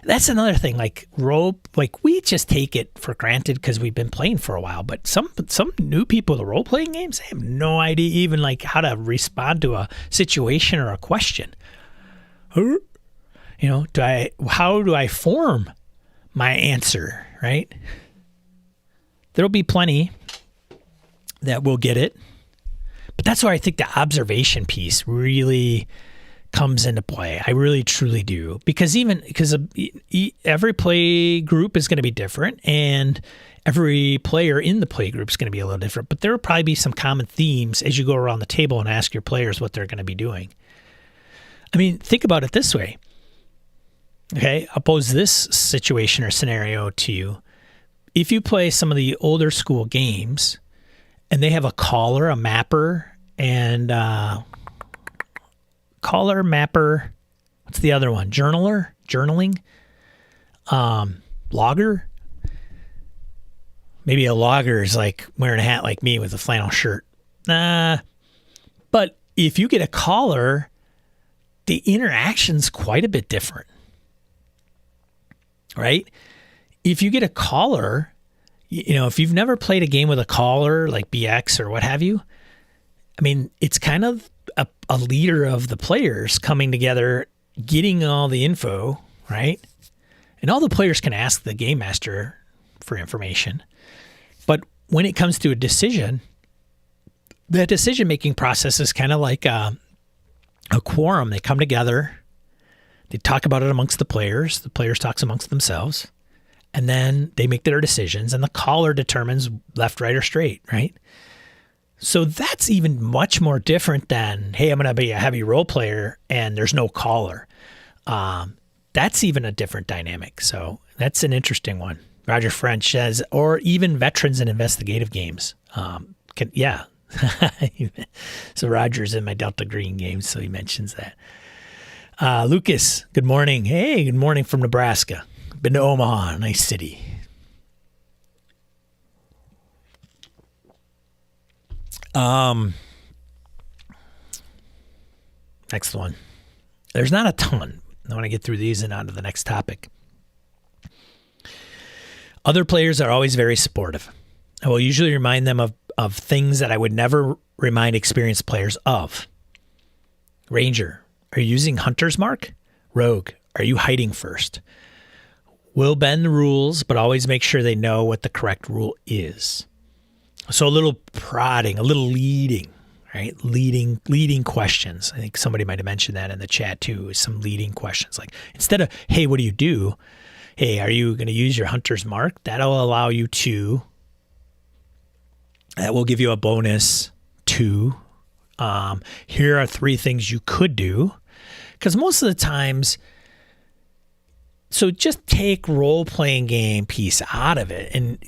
That's another thing, we just take it for granted because we've been playing for a while, but some new people to role-playing games, they have no idea even how to respond to a situation or a question. How do I form my answer, right? There'll be plenty that will get it, but that's where I think the observation piece really comes into play. I really truly do, because every play group is going to be different, and every player in the play group is going to be a little different, but there will probably be some common themes as you go around the table and ask your players what they're going to be doing. I mean, think about it this way. Okay, I'll pose this situation or scenario to you. If you play some of the older school games and they have a caller, a mapper, and what's the other one? Journaling, logger. Maybe a logger is like wearing a hat like me with a flannel shirt. But if you get a caller, the interaction's quite a bit different, right? If you get a caller, if you've never played a game with a caller like BX or what have you, I mean, it's kind of a leader of the players coming together, getting all the info, right? And all the players can ask the game master for information. But when it comes to a decision, the decision-making process is kind of like a quorum. They come together, they talk about it amongst the players talk amongst themselves, and then they make their decisions, and the caller determines left, right, or straight, right? So that's even much more different than, hey, I'm going to be a heavy role player and there's no caller. That's even a different dynamic. So that's an interesting one. Roger French says, or even veterans in investigative games. Yeah. So Roger's in my Delta Green games, so he mentions that. Lucas, good morning. Hey, good morning from Nebraska. Been to Omaha, nice city. Next one. There's not a ton. I want to get through these and on to the next topic. Other players are always very supportive. I will usually remind them of things that I would never remind experienced players of. Ranger, are you using Hunter's Mark? Rogue, are you hiding first? Will bend the rules, but always make sure they know what the correct rule is. So a little prodding, a little leading, right? Leading questions. I think somebody might have mentioned that in the chat too, is some leading questions. Like, instead of, hey, what do? hey, are you going to use your hunter's mark? That will give you a bonus to, here are 3 things you could do. Because most of the times, so just take role-playing game piece out of it. And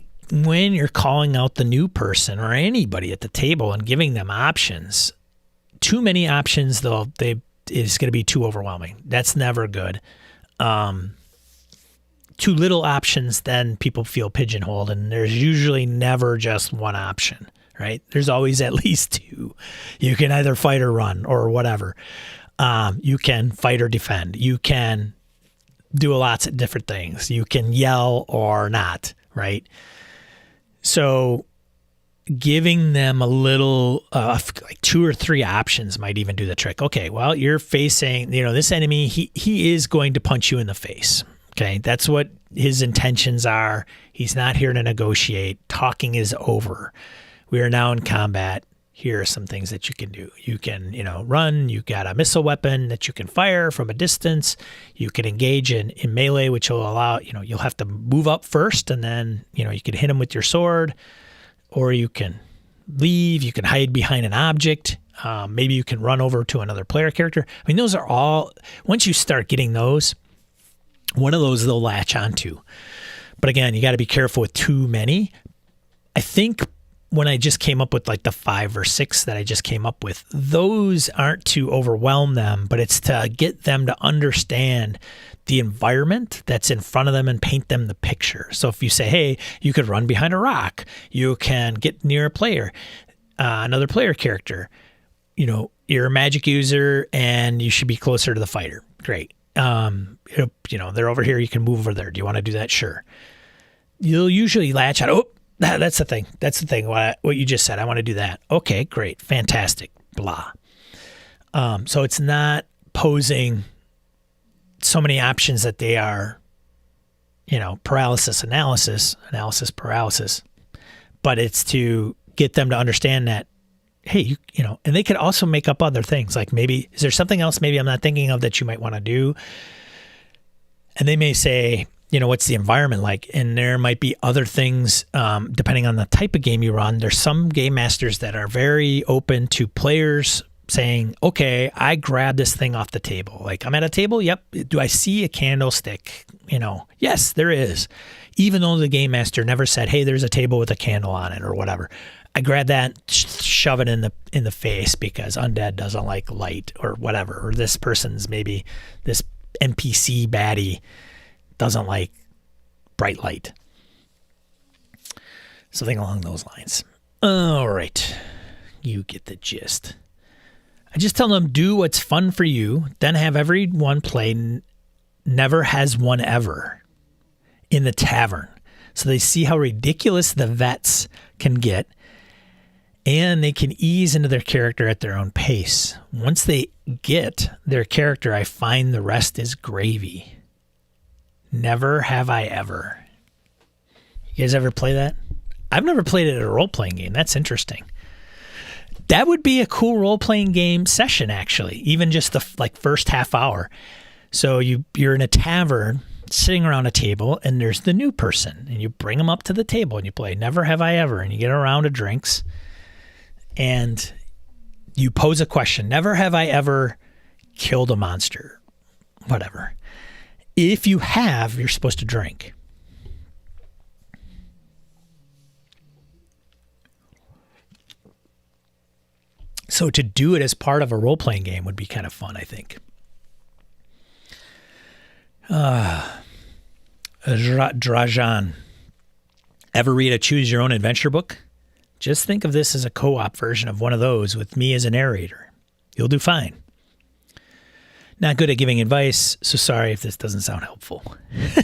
when you're calling out the new person or anybody at the table and giving them options, too many options, though, is going to be too overwhelming. That's never good. Too little options, then people feel pigeonholed, and there's usually never just one option, right? There's always at least 2. You can either fight or run or whatever. You can fight or defend. You can do lots of different things. You can yell or not, right? So giving them a little, like 2 or 3 options might even do the trick. Okay, well, you're facing, this enemy, he is going to punch you in the face. Okay, that's what his intentions are. He's not here to negotiate. Talking is over. We are now in combat. Here are some things that you can do. You can, run. You got a missile weapon that you can fire from a distance. You can engage in melee, which will allow, you'll have to move up first, and then, you can hit him with your sword, or you can leave. You can hide behind an object. Maybe you can run over to another player character. I mean, those are all, once you start getting those, one of those they'll latch onto. But again, you got to be careful with too many. I think when I just came up with like the 5 or 6 that I just came up with, those aren't to overwhelm them, but it's to get them to understand the environment that's in front of them and paint them the picture. So if you say, hey, you could run behind a rock, you can get near a player, another player character, you're a magic user and you should be closer to the fighter. Great. They're over here. You can move over there. Do you want to do that? Sure. You'll usually latch on. Oh, that's the thing. That's the thing. What you just said. I want to do that. Okay, great. Fantastic. Blah. So it's not posing so many options that they are, paralysis paralysis, but it's to get them to understand that, hey, and they could also make up other things. Like maybe, is there something else maybe I'm not thinking of that you might want to do? And they may say, what's the environment like? And there might be other things, depending on the type of game you run. There's some game masters that are very open to players saying, okay, I grab this thing off the table. Like I'm at a table. Yep. Do I see a candlestick? Yes, there is. Even though the game master never said, hey, there's a table with a candle on it or whatever. I grab that, shove it in the face because undead doesn't like light or whatever. Or this person's maybe this NPC baddie doesn't like bright light. Something along those lines. All right. You get the gist. I just tell them, do what's fun for you, then have everyone play Never Has One Ever in the tavern. So they see how ridiculous the vets can get, and they can ease into their character at their own pace. Once they get their character, I find the rest is gravy. Never have I ever. You guys ever play that? I've never played it at a role-playing game. That's interesting. That would be a cool role-playing game session, actually, even just the first half hour. So you're in a tavern, sitting around a table, and there's the new person, and you bring them up to the table, and you play Never Have I Ever, and you get a round of drinks, and you pose a question. Never have I ever killed a monster, whatever. If you have, you're supposed to drink. So to do it as part of a role-playing game would be kind of fun, I think. Drajan. Ever read a Choose Your Own Adventure book? Just think of this as a co-op version of one of those with me as a narrator. You'll do fine. Not good at giving advice, so sorry if this doesn't sound helpful. I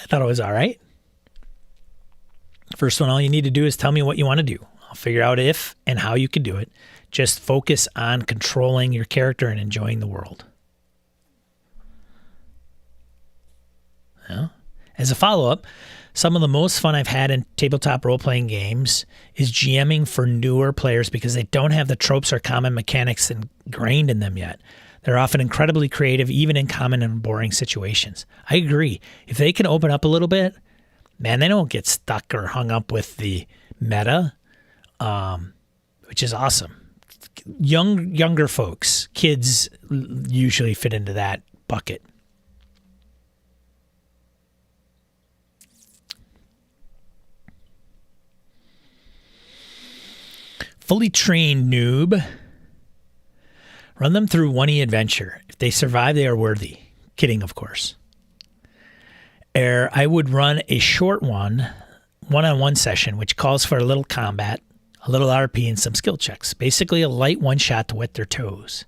thought it was all right. First one, all you need to do is tell me what you want to do. I'll figure out if and how you can do it. Just focus on controlling your character and enjoying the world. Well, as a follow-up, some of the most fun I've had in tabletop role-playing games is GMing for newer players because they don't have the tropes or common mechanics ingrained in them yet. They're often incredibly creative, even in common and boring situations. I agree. If they can open up a little bit, man, they don't get stuck or hung up with the meta, which is awesome. Younger folks, kids usually fit into that bucket. Fully trained noob. Run them through 1E adventure. If they survive, they are worthy. Kidding, of course. I would run a short one-on-one session, which calls for a little combat, a little RP, and some skill checks. Basically, a light one-shot to wet their toes.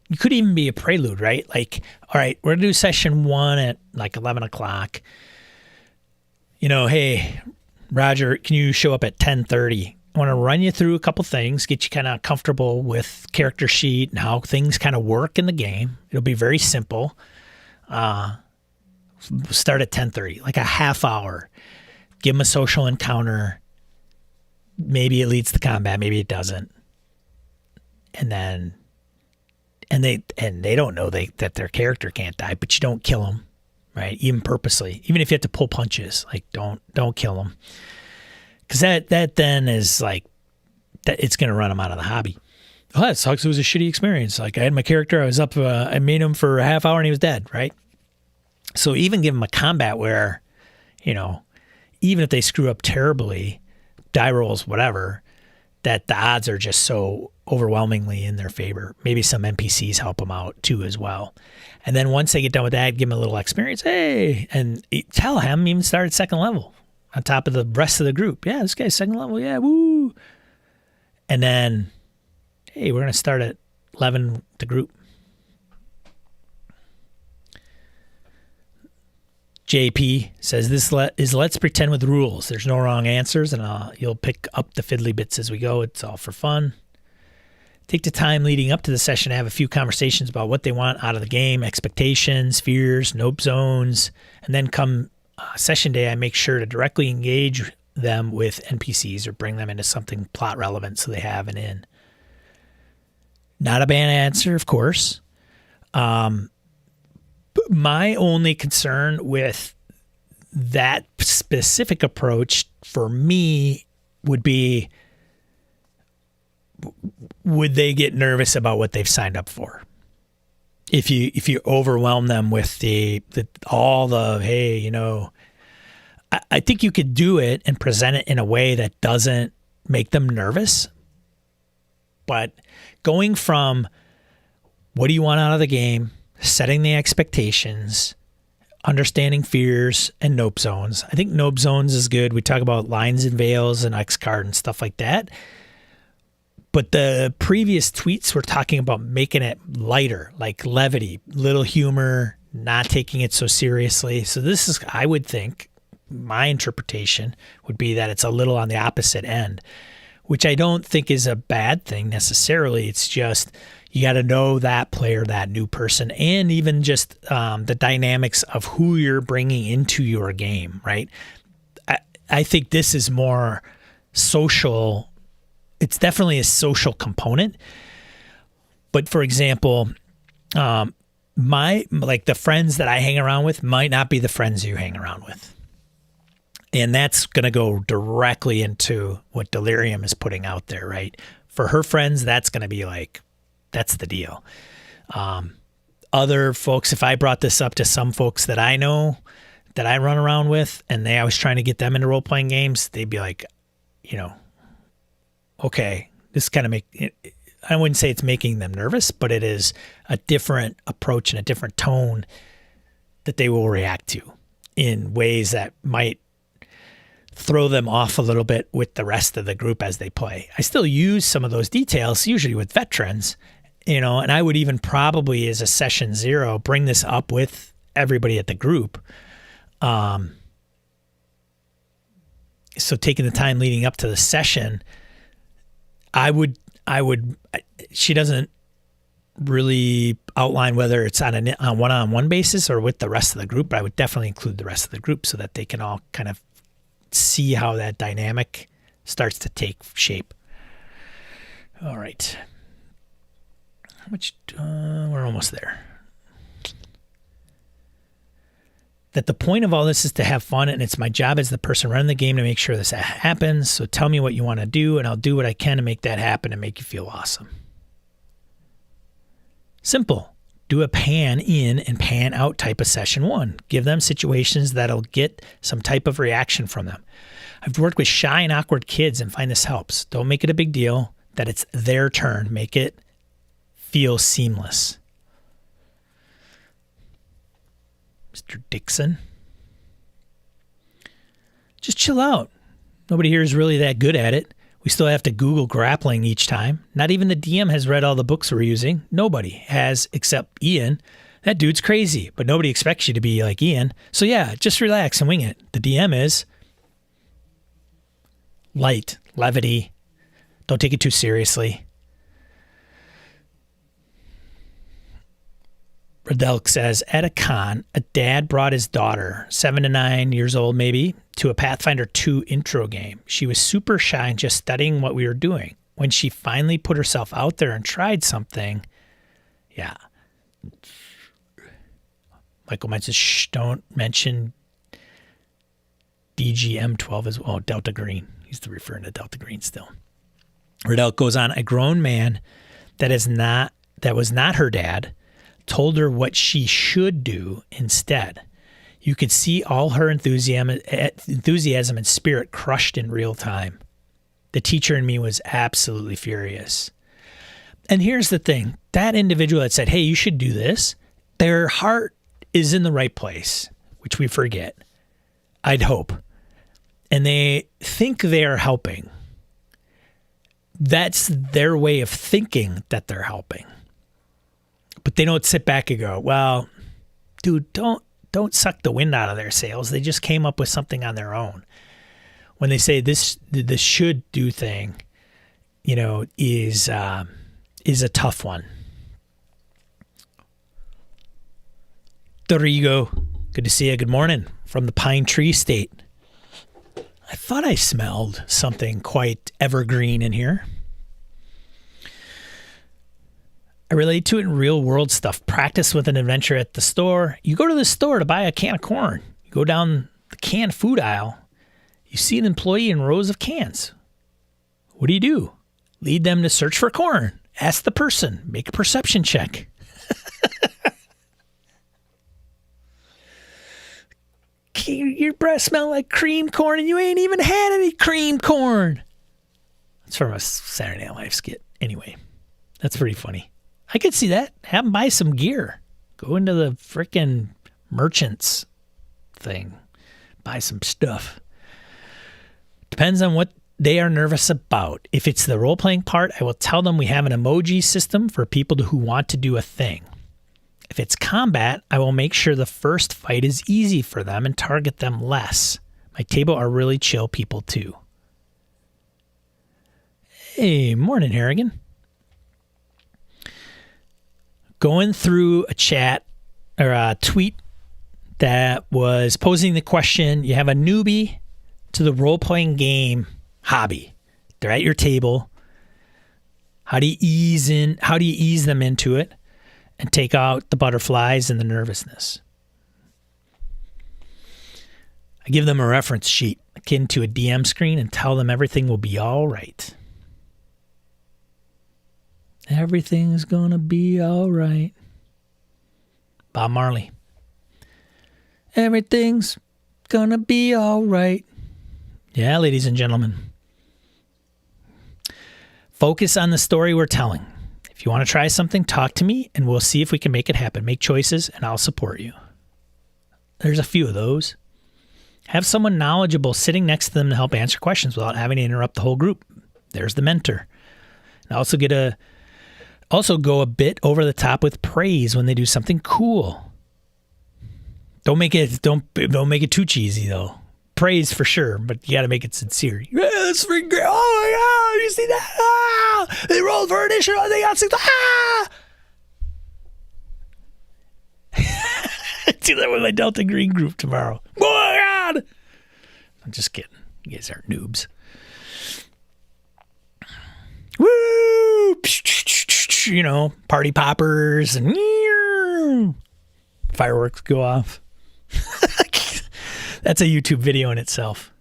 You could even be a prelude, right? Like, all right, we're going to do session 1 at like 11 o'clock. Hey, Roger, can you show up at 10:30? I want to run you through a couple things, get you kind of comfortable with character sheet and how things kind of work in the game. It'll be very simple. Start at 10:30, like a half hour. Give them a social encounter. Maybe it leads to combat, maybe it doesn't. And then, they don't know that their character can't die, but you don't kill them, right? Even purposely, even if you have to pull punches, like don't kill them. Because that then is like, that it's going to run them out of the hobby. Oh, that sucks. It was a shitty experience. Like I had my character, I was up, I made him for a half hour and he was dead, right? So even give them a combat where, even if they screw up terribly, die rolls, whatever, that the odds are just so overwhelmingly in their favor. Maybe some NPCs help them out too as well. And then once they get done with that, give them a little experience. Hey, and tell him even start at second level. On top of the rest of the group. Yeah, this guy's second level. Yeah, woo. And then, hey, we're going to start at 11, the group. JP says, this is let's pretend with rules. There's no wrong answers, and you'll pick up the fiddly bits as we go. It's all for fun. Take the time leading up to the session to have a few conversations about what they want out of the game, expectations, fears, nope zones, and then come session day, I make sure to directly engage them with NPCs or bring them into something plot relevant so they have an in. Not a bad answer, of course. But my only concern with that specific approach for me would be, would they get nervous about what they've signed up for? If you overwhelm them with hey, I think you could do it and present it in a way that doesn't make them nervous. But going from what do you want out of the game, setting the expectations, understanding fears and nope zones. I think nope zones is good. We talk about lines and veils and X card and stuff like that. But the previous tweets were talking about making it lighter, like levity, little humor, not taking it so seriously. So this is, I would think, my interpretation would be that it's a little on the opposite end, which I don't think is a bad thing necessarily. It's just you got to know that player, that new person, and even just the dynamics of who you're bringing into your game, right? I think this is more social. It's definitely a social component. But for example, the friends that I hang around with might not be the friends you hang around with. And that's going to go directly into what Delirium is putting out there, right? For her friends, that's going to be like, that's the deal. Other folks, if I brought this up to some folks that I know, that I run around with, and I was trying to get them into role-playing games, they'd be like, okay, this kind of I wouldn't say it's making them nervous, but it is a different approach and a different tone that they will react to in ways that might throw them off a little bit with the rest of the group as they play. I still use some of those details, usually with veterans, and I would even probably as a session 0, bring this up with everybody at the group. So taking the time leading up to the session, she doesn't really outline whether it's on a one-on-one basis or with the rest of the group, but I would definitely include the rest of the group so that they can all kind of see how that dynamic starts to take shape. All right. We're almost there. That the point of all this is to have fun, and it's my job as the person running the game to make sure this happens. So tell me what you want to do, and I'll do what I can to make that happen and make you feel awesome. Simple. Do a pan in and pan out type of session 1. Give them situations that'll get some type of reaction from them. I've worked with shy and awkward kids and find this helps. Don't make it a big deal that it's their turn. Make it feel seamless. Mr. Dixon. Just chill out. Nobody here is really that good at it. We still have to Google grappling each time. Not even the DM has read all the books we're using. Nobody has except Ian. That dude's crazy, but nobody expects you to be like Ian. So yeah, just relax and wing it. The DM is light, levity. Don't take it too seriously. Radelk says, at a con, a dad brought his daughter, 7 to 9 years old maybe, to a Pathfinder 2 intro game. She was super shy and just studying what we were doing. When she finally put herself out there and tried something, yeah. Michael mentions, shh, don't mention DGM12 as well. Oh, Delta Green. He's referring to Delta Green still. Radelk goes on, a grown man that was not her dad told her what she should do instead. You could see all her enthusiasm and spirit crushed in real time. The teacher in me was absolutely furious. And here's the thing. That individual that said, hey, you should do this, their heart is in the right place, which we forget, I'd hope. And they think they're helping. That's their way of thinking that they're helping. But they don't sit back and go, well, dude, don't suck the wind out of their sails. They just came up with something on their own. When they say this should do thing, is a tough one. Dorigo, good to see you. Good morning from the Pine Tree State. I thought I smelled something quite evergreen in here. I relate to it in real world stuff. Practice with an adventure at the store. You go to the store to buy a can of corn. You go down the canned food aisle. You see an employee in rows of cans. What do? Lead them to search for corn. Ask the person. Make a perception check. Your breath smells like cream corn and you ain't even had any cream corn. That's from a Saturday Night Live skit. Anyway, that's pretty funny. I could see that. Have them buy some gear. Go into the frickin' merchants thing. Buy some stuff. Depends on what they are nervous about. If it's the role-playing part, I will tell them we have an emoji system for people who want to do a thing. If it's combat, I will make sure the first fight is easy for them and target them less. My table are really chill people too. Hey, morning, Harrigan. Going through a chat or a tweet that was posing the question, you have a newbie to the role-playing game hobby. They're at your table. How do you ease them into it and take out the butterflies and the nervousness? I give them a reference sheet akin to a DM screen and tell them everything will be all right. Everything's gonna be all right. Bob Marley. Everything's gonna be all right. Yeah, ladies and gentlemen. Focus on the story we're telling. If you want to try something, talk to me and we'll see if we can make it happen. Make choices and I'll support you. There's a few of those. Have someone knowledgeable sitting next to them to help answer questions without having to interrupt the whole group. There's the mentor. And also go a bit over the top with praise when they do something cool. Don't make it too cheesy though. Praise for sure, but you got to make it sincere. Yeah, that's freaking great. Oh my God, you see that? Ah, they rolled for initiative. They got 6. Ah! Do that with my Delta Green group tomorrow. Oh my God! I'm just kidding. You guys aren't noobs. Woo! party poppers and fireworks go off. That's a YouTube video in itself.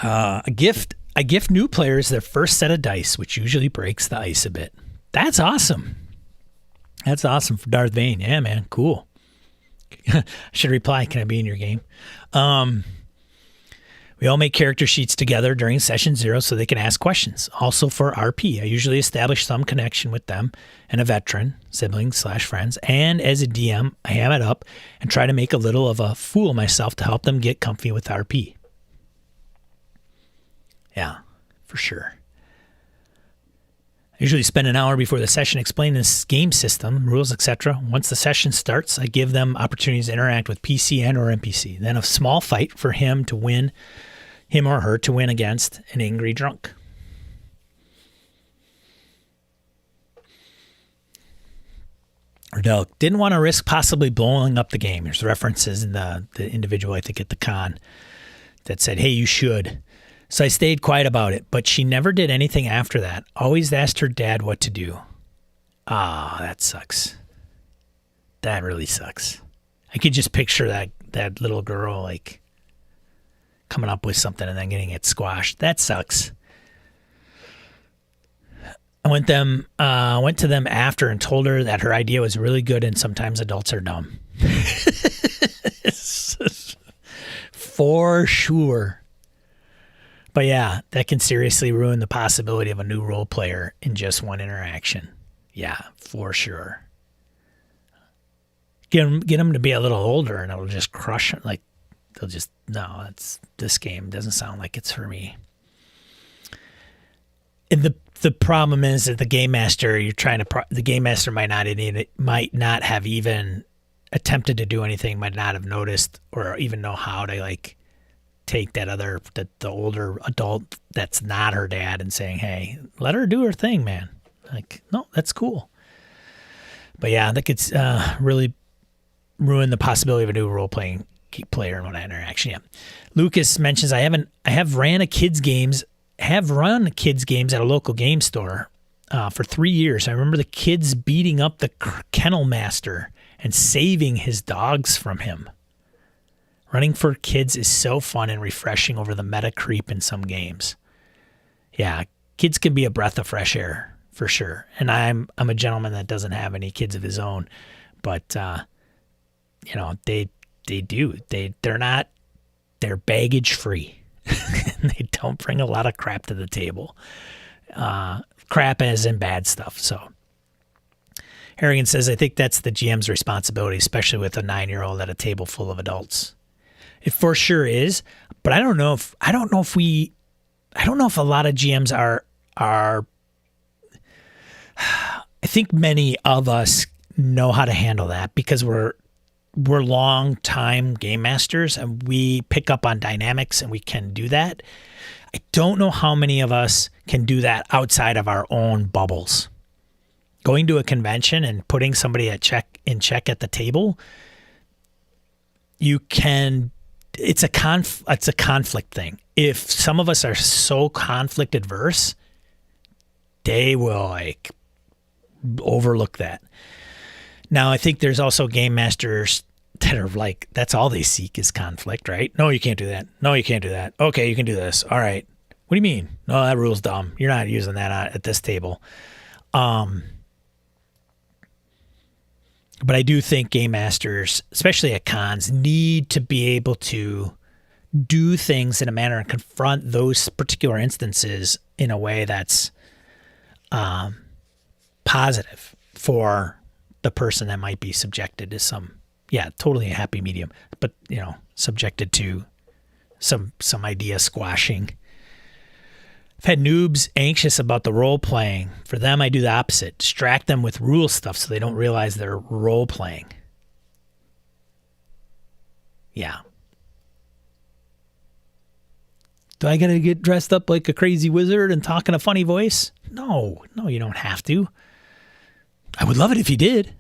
I gift new players their first set of dice, which usually breaks the ice a bit. That's awesome. That's awesome for Darth Vane. Yeah, man. Cool. I should reply, can I be in your game? We all make character sheets together during session 0 so they can ask questions. Also for RP, I usually establish some connection with them and a veteran, siblings/friends, and as a DM, I ham it up and try to make a little of a fool myself to help them get comfy with RP. Yeah, for sure. I usually spend an hour before the session explaining this game system, rules, etc. Once the session starts, I give them opportunities to interact with PC and or NPC. Then a small fight for him or her to win against an angry drunk. Erdell didn't want to risk possibly blowing up the game. There's references in the individual, I think, at the con that said, hey, you should. So I stayed quiet about it, but she never did anything after that. Always asked her dad what to do. Ah, that sucks. That really sucks. I could just picture that little girl like coming up with something and then getting it squashed. That sucks. I went to them after and told her that her idea was really good and sometimes adults are dumb. For sure. But yeah, that can seriously ruin the possibility of a new role player in just one interaction. Yeah, for sure. Get them to be a little older and it'll just crush it. Like, they'll just, no, this game doesn't sound like it's for me. And the problem is that the game master might not have even attempted to do anything, might not have noticed or even know how to like take the older adult that's not her dad and saying, hey, let her do her thing, man. Like, no, that's cool. But yeah, that could really ruin the possibility of a new role-playing player in one interaction. Yeah. Lucas mentions, I have run kids games at a local game store for 3 years. I remember the kids beating up the kennel master and saving his dogs from him. Running for kids is so fun and refreshing over the meta creep in some games. Yeah, kids can be a breath of fresh air for sure. And I'm a gentleman that doesn't have any kids of his own, but they do. They're baggage free. They don't bring a lot of crap to the table. Crap as in bad stuff. So Harrigan says, I think that's the GM's responsibility, especially with a 9-year-old at a table full of adults. It for sure is, but I don't know if a lot of GMs are I think many of us know how to handle that because we're long time game masters and we pick up on dynamics and we can do that. I don't know how many of us can do that outside of our own bubbles. Going to a convention and putting somebody in check at the table, it's a conflict thing. If some of us are so conflict adverse, they will like overlook that. Now, I think there's also game masters that are like, that's all they seek is conflict, right? No, you can't do that. No, you can't do that. Okay, you can do this. All right. What do you mean? No, that rule's dumb. You're not using that at this table. But I do think game masters, especially at cons, need to be able to do things in a manner and confront those particular instances in a way that's positive for the person that might be subjected to totally a happy medium, but subjected to some idea squashing. I've had noobs anxious about the role playing. For them, I do the opposite. Distract them with rule stuff so they don't realize they're role playing. Yeah. Do I gotta get dressed up like a crazy wizard and talk in a funny voice? No, you don't have to. I would love it if you did.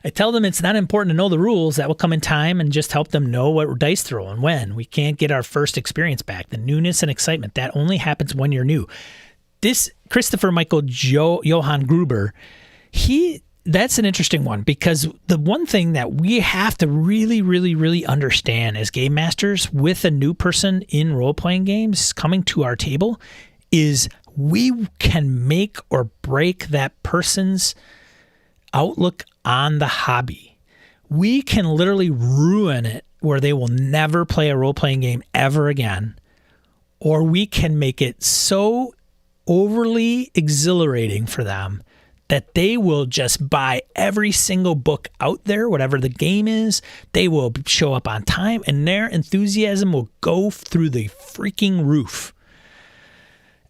I tell them it's not important to know the rules. That will come in time, and just help them know what dice throw and when. We can't get our first experience back. The newness and excitement, that only happens when you're new. This Christopher Michael Johann Gruber, that's an interesting one, because the one thing that we have to really, really, really understand as game masters with a new person in role-playing games coming to our table is we can make or break that person's outlook on the hobby. We can literally ruin it where they will never play a role-playing game ever again, or we can make it so overly exhilarating for them that they will just buy every single book out there, whatever the game is. They will show up on time, and their enthusiasm will go through the freaking roof.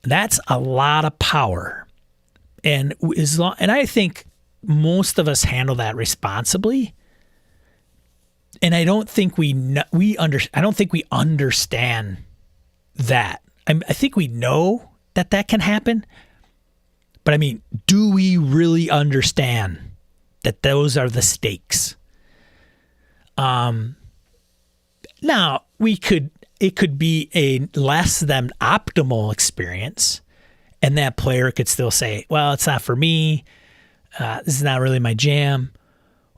That's a lot of power. And I think most of us handle that responsibly. And I don't think we understand that. I think we know that can happen. But I mean, do we really understand that those are the stakes? Now, it could be a less than optimal experience, and that player could still say, well, it's not for me. This is not really my jam.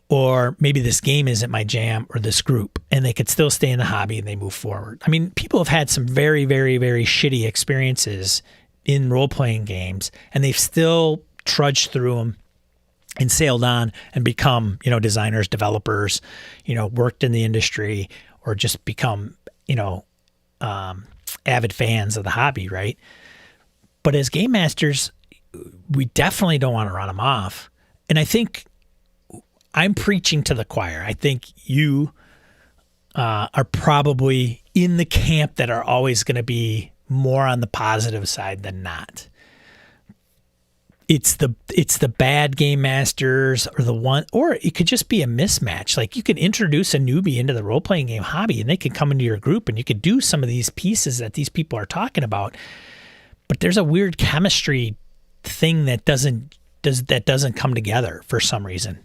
Or maybe this game isn't my jam, or this group, and they could still stay in the hobby and they move forward. I mean, people have had some very, very, very shitty experiences in role-playing games, and they've still trudged through them and sailed on and become, designers, developers, worked in the industry, or just become, avid fans of the hobby, right? But as game masters, we definitely don't want to run them off. And I think I'm preaching to the choir. I think you are probably in the camp that are always going to be more on the positive side than not. It's the bad game masters, or it could just be a mismatch. Like, you could introduce a newbie into the role-playing game hobby, and they could come into your group, and you could do some of these pieces that these people are talking about. But there's a weird chemistry thing that doesn't come together for some reason.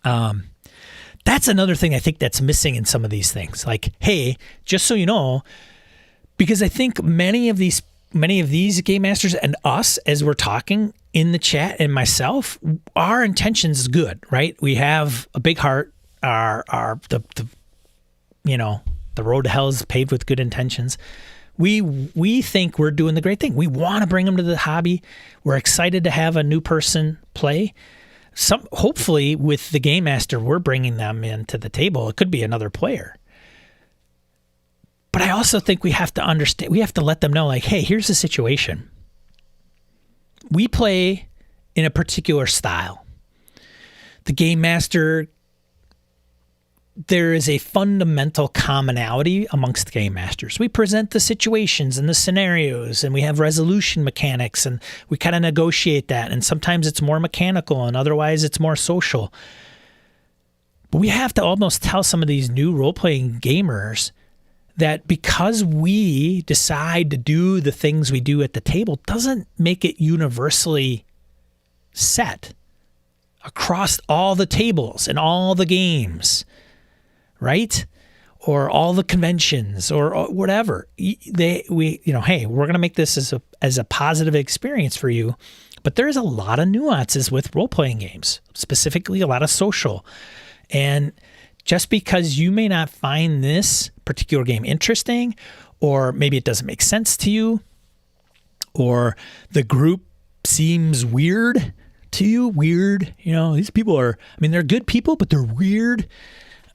That's another thing I think that's missing in some of these things. Like, hey, just so you know, because I think many of these game masters and us, as we're talking in the chat, and myself, our intentions is good, right? We have a big heart. The road to hell is paved with good intentions. We think we're doing the great thing. We want to bring them to the hobby. We're excited to have a new person play. Hopefully with the game master, we're bringing them into the table. It could be another player. But I also think we have to understand, we have to let them know, like, hey, here's the situation. We play in a particular style. The game master, there is a fundamental commonality amongst game masters. We present the situations and the scenarios, and we have resolution mechanics, and we kind of negotiate that. And sometimes it's more mechanical, and otherwise it's more social. But we have to almost tell some of these new role-playing gamers that because we decide to do the things we do at the table doesn't make it universally set across all the tables and all the games, right? Or all the conventions, or whatever. Hey, we're going to make this as a positive experience for you. But there's a lot of nuances with role-playing games, specifically a lot of social. And just because you may not find this particular game interesting, or maybe it doesn't make sense to you, or the group seems weird to you, these people they're good people, but they're weird.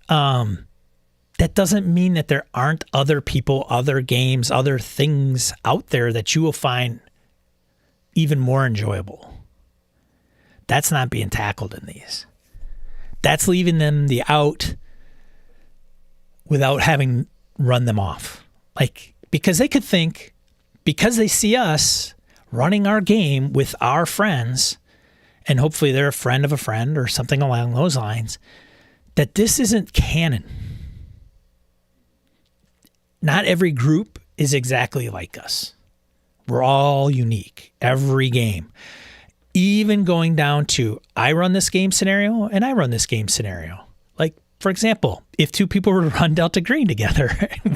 That doesn't mean that there aren't other people, other games, other things out there that you will find even more enjoyable. That's not being tackled in these. That's leaving them the out without having run them off. Like, because they could think, because they see us running our game with our friends, and hopefully they're a friend of a friend or something along those lines, that this isn't canon. Not every group is exactly like us. We're all unique, every game. even going down to I run this game scenario and I run this game scenario. Like, for example, if two people were to run Delta Green together,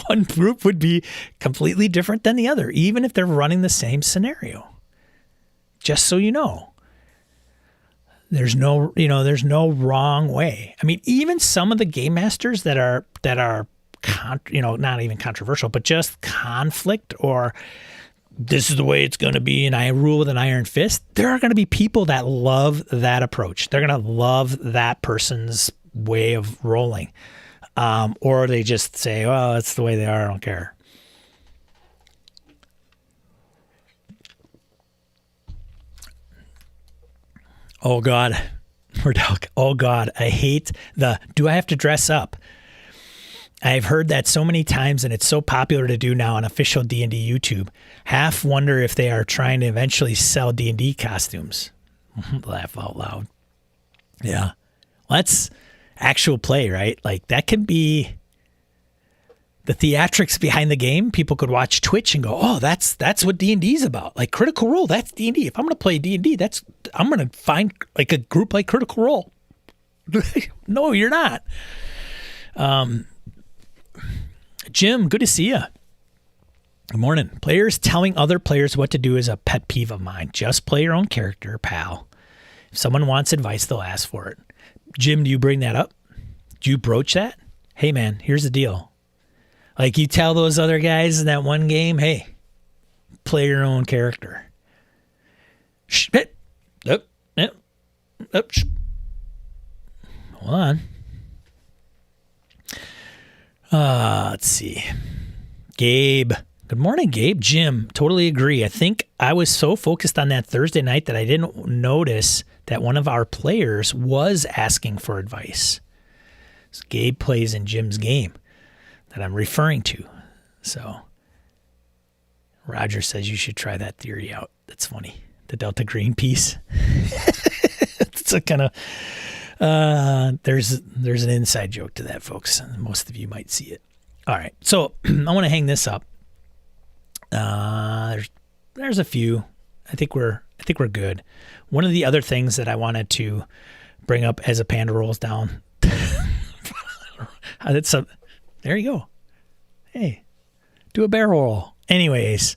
one group would be completely different than the other, even if they're running the same scenario. Just so you know. There's no wrong way. I mean, even some of the game masters that are not even controversial, but just conflict or this is the way it's going to be and I rule with an iron fist, there are going to be people that love that approach. They're going to love that person's way of rolling. Or they just say, well, that's the way they are. I don't care. Oh, God. Oh, God. I hate do I have to dress up? I've heard that so many times, and it's so popular to do now on official D&D YouTube. Half wonder if they are trying to eventually sell D&D costumes. Laugh out loud. Yeah. Well, that's actual play, right? Like, that can be the theatrics behind the game. People could watch Twitch and go, oh, that's what D&D is about. Like, Critical Role, that's D&D. If I'm going to play D&D, I'm going to find like a group like Critical Role. No, you're not. Jim, good to see you. Good morning. Players telling other players what to do is a pet peeve of mine. Just play your own character, pal. If someone wants advice, they'll ask for it. Jim, do you bring that up? Do you broach that? Hey, man, here's the deal. Like you tell those other guys in that one game, hey, play your own character. Hold on. Let's see. Gabe. Good morning, Gabe. Jim, totally agree. I think I was so focused on that Thursday night that I didn't notice that one of our players was asking for advice. So Gabe plays in Jim's game that I'm referring to. So Roger says you should try that theory out. That's funny. The Delta Green piece. It's a kind of... there's an inside joke to that, folks. Most of you might see it. All right, so I want to hang this up. There's a few. I think we're good. One of the other things that I wanted to bring up as a panda rolls down. There you go. Hey, do a barrel roll. Anyways,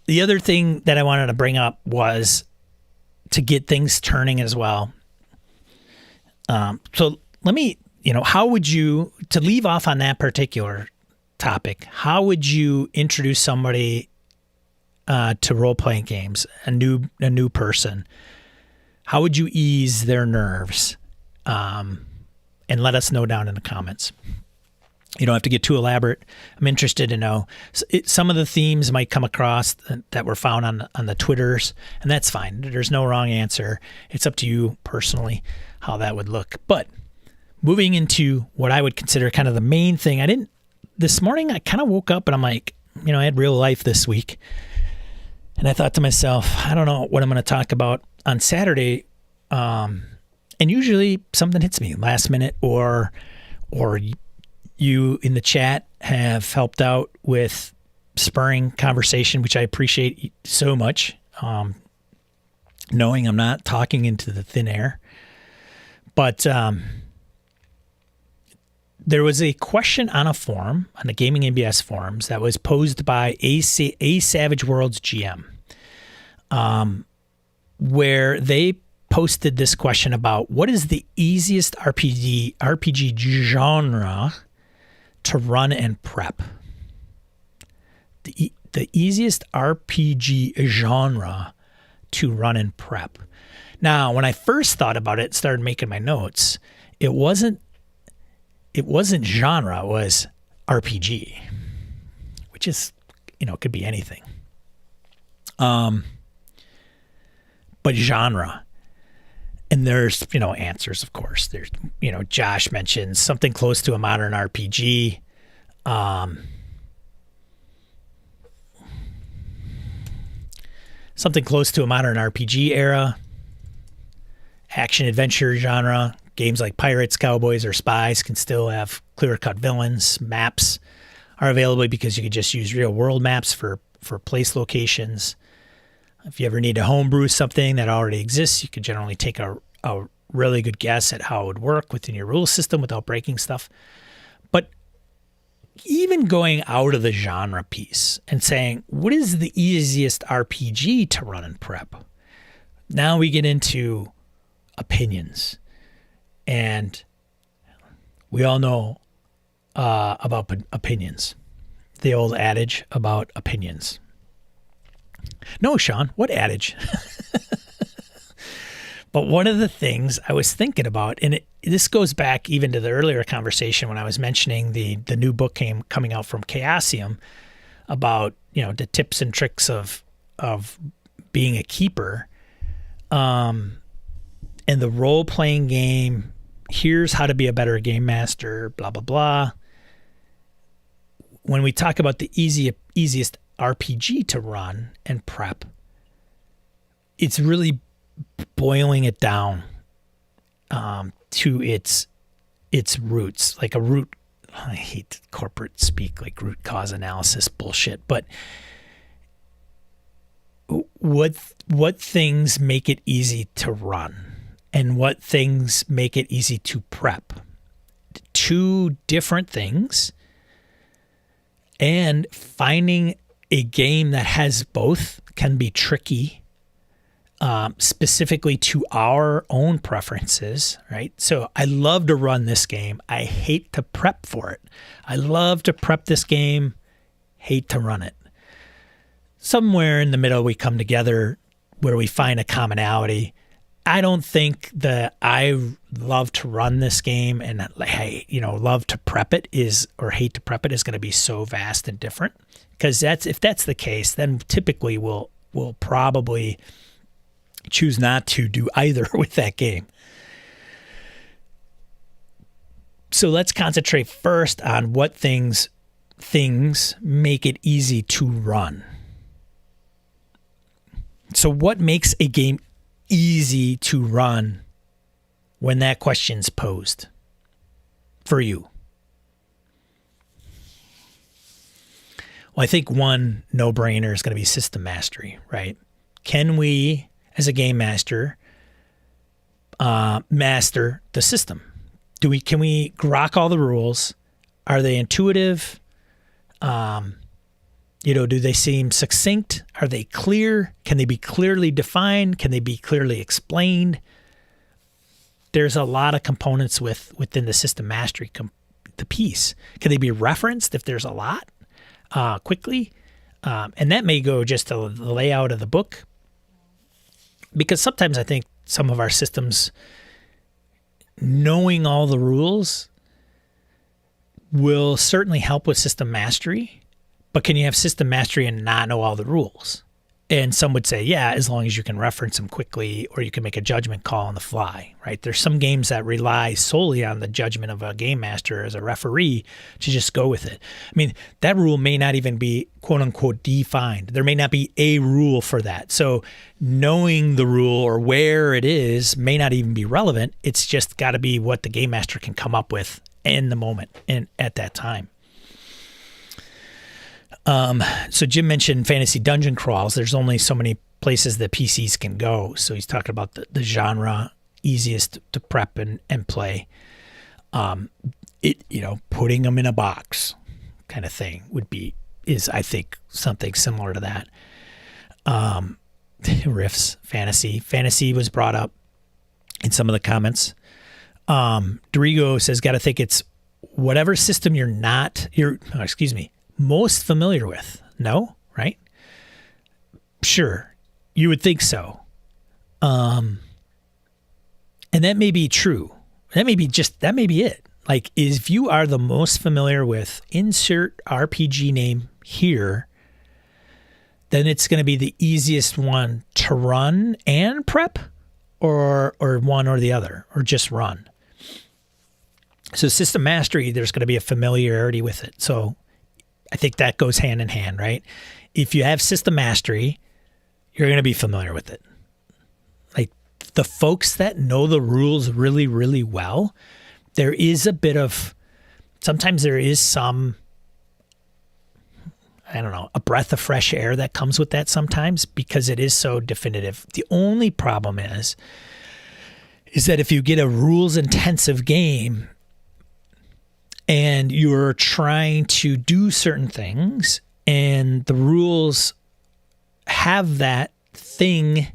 the other thing that I wanted to bring up was to get things turning as well. So let me, how would you, to leave off on that particular topic, how would you introduce somebody to role-playing games, a new person? How would you ease their nerves? And let us know down in the comments. You don't have to get too elaborate. I'm interested to know. Some of the themes might come across that were found on the Twitters, and that's fine. There's no wrong answer. It's up to you personally how that would look. But moving into what I would consider kind of the main thing, this morning I kind of woke up and I'm like, I had real life this week. And I thought to myself, I don't know what I'm going to talk about on Saturday. And usually something hits me last minute or you in the chat have helped out with spurring conversation, which I appreciate so much. Knowing I'm not talking into the thin air. But there was a question on a forum, on the Gaming ABS forums, that was posed by A Savage Worlds GM, where they posted this question about what is the easiest RPG genre to run and prep. The easiest RPG genre to run and prep. Now, when I first thought about it, started making my notes, it wasn't genre, it was RPG, which is, could be anything. But genre. And there's, answers, of course. There's, Josh mentions something close to a modern RPG. Something close to a modern RPG era. Action-adventure genre. Games like Pirates, Cowboys, or Spies can still have clear-cut villains. Maps are available because you could just use real-world maps for place locations. If you ever need to homebrew something that already exists, you can generally take a really good guess at how it would work within your rule system without breaking stuff. But even going out of the genre piece and saying, what is the easiest RPG to run and prep? Now we get into opinions. And we all know about opinions. The old adage about opinions. No, Sean, what adage? But one of the things I was thinking about, and this goes back even to the earlier conversation when I was mentioning the new book coming out from Chaosium about, the tips and tricks of being a keeper, and the role-playing game. Here's how to be a better game master, blah, blah, blah. When we talk about the easiest RPG to run and prep, it's really boiling it down to its roots, like a root. I hate corporate speak, like root cause analysis bullshit, but what things make it easy to run and what things make it easy to prep? Two different things. And finding a game that has both can be tricky, specifically to our own preferences, right? So I love to run this game. I hate to prep for it. I love to prep this game, hate to run it. Somewhere in the middle, we come together where we find a commonality. I don't think that I love to run this game and love to prep it or hate to prep it is going to be so vast and different. Because if that's the case, then typically we'll probably choose not to do either with that game. So let's concentrate first on what things make it easy to run. So what makes a game easy to run when that question's posed for you? Well, I think one no-brainer is going to be system mastery, right? Can we, as a game master, master the system? Can we grok all the rules? Are they intuitive? Do they seem succinct? Are they clear? Can they be clearly defined? Can they be clearly explained? There's a lot of components within the system mastery the piece. Can they be referenced if there's a lot quickly? And that may go just to the layout of the book. Because sometimes I think some of our systems, knowing all the rules will certainly help with system mastery. But can you have system mastery and not know all the rules? And some would say, yeah, as long as you can reference them quickly or you can make a judgment call on the fly, right? There's some games that rely solely on the judgment of a game master as a referee to just go with it. I mean, that rule may not even be quote unquote defined. There may not be a rule for that. So knowing the rule or where it is may not even be relevant. It's just got to be what the game master can come up with in the moment and at that time. So Jim mentioned fantasy dungeon crawls. There's only so many places that PCs can go. So he's talking about the genre easiest to prep and play. Putting them in a box kind of thing is I think something similar to that. Riffs, fantasy was brought up in some of the comments. Dorigo says, got to think it's whatever system you're most familiar with. No, right? Sure, you would think so. And that may be true. That may be it. Like, if you are the most familiar with insert RPG name here, then it's going to be the easiest one to run and prep, or one or the other, or just run. So system mastery, there's going to be a familiarity with it. So I think that goes hand in hand, right? If you have system mastery, you're going to be familiar with it. Like the folks that know the rules really, really well, sometimes there is some, I don't know, a breath of fresh air that comes with that sometimes because it is so definitive. The only problem is that if you get a rules intensive game and you're trying to do certain things and the rules have that thing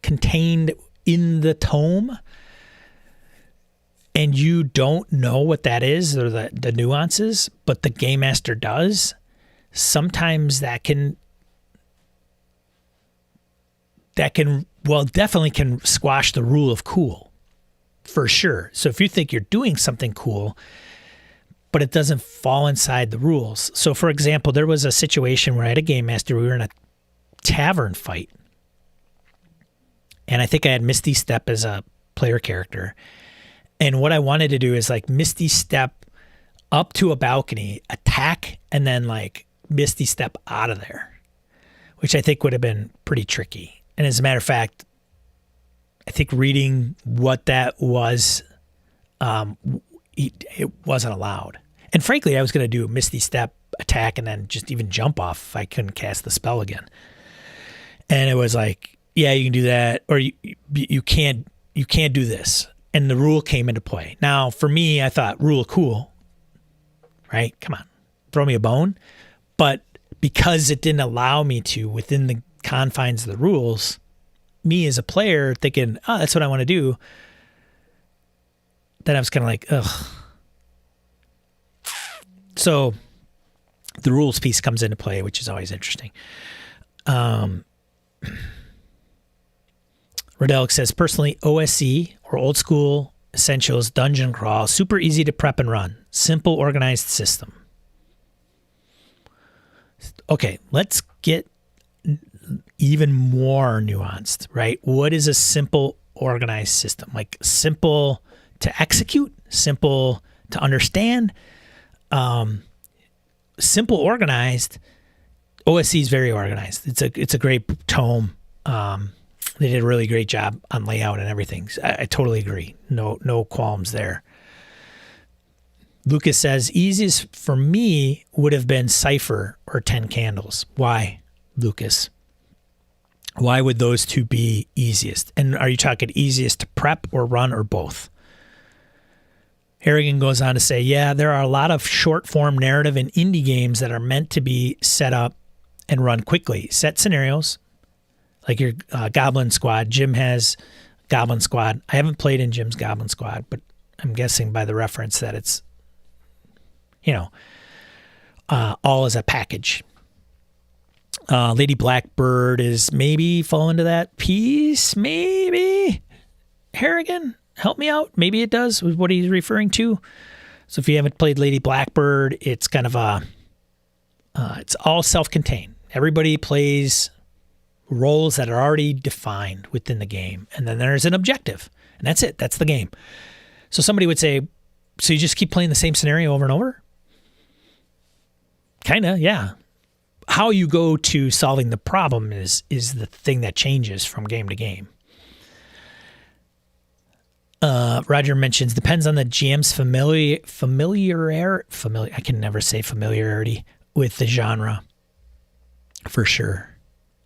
contained in the tome and you don't know what that is or the nuances, but the game master does, sometimes that can definitely can squash the rule of cool, for sure. So if you think you're doing something cool, but it doesn't fall inside the rules. So for example, there was a situation where I had a game master, we were in a tavern fight. And I think I had Misty Step as a player character. And what I wanted to do is like Misty Step up to a balcony, attack, and then like Misty Step out of there, which I think would have been pretty tricky. And as a matter of fact, I think reading what that was, it wasn't allowed. And frankly, I was going to do a Misty Step attack and then just even jump off if I couldn't cast the spell again. And it was like, yeah, you can do that, or you can't do this. And the rule came into play. Now, for me, I thought rule cool, right? Come on, throw me a bone. But because it didn't allow me to within the confines of the rules, me as a player thinking, oh, that's what I want to do. Then I was kind of like, ugh. So the rules piece comes into play, which is always interesting. Rodelic says, personally, OSE or old school essentials dungeon crawl, super easy to prep and run. Simple, organized system. Okay, let's get even more nuanced, right? What is a simple, organized system? Like simple to execute, simple to understand, simple, organized. OSE is very organized. It's a great tome. They did a really great job on layout and everything. I totally agree. No qualms there. Lucas says, easiest for me would have been Cypher or 10 Candles. Why, Lucas? Why would those two be easiest? And are you talking easiest to prep or run or both? Harrigan goes on to say, yeah, there are a lot of short form narrative and indie games that are meant to be set up and run quickly. Set scenarios, like your Goblin Squad. Jim has Goblin Squad. I haven't played in Jim's Goblin Squad, but I'm guessing by the reference that it's, all as a package. Lady Blackbird is maybe fall into that piece. Maybe. Harrigan, help me out. Maybe it does with what he's referring to. So if you haven't played Lady Blackbird, it's kind of it's all self-contained. Everybody plays roles that are already defined within the game. And then there's an objective. And that's it. That's the game. So somebody would say, so you just keep playing the same scenario over and over? Kind of, yeah. How you go to solving the problem is the thing that changes from game to game. Roger mentions, depends on the GM's familiarity. I can never say familiarity with the genre, for sure.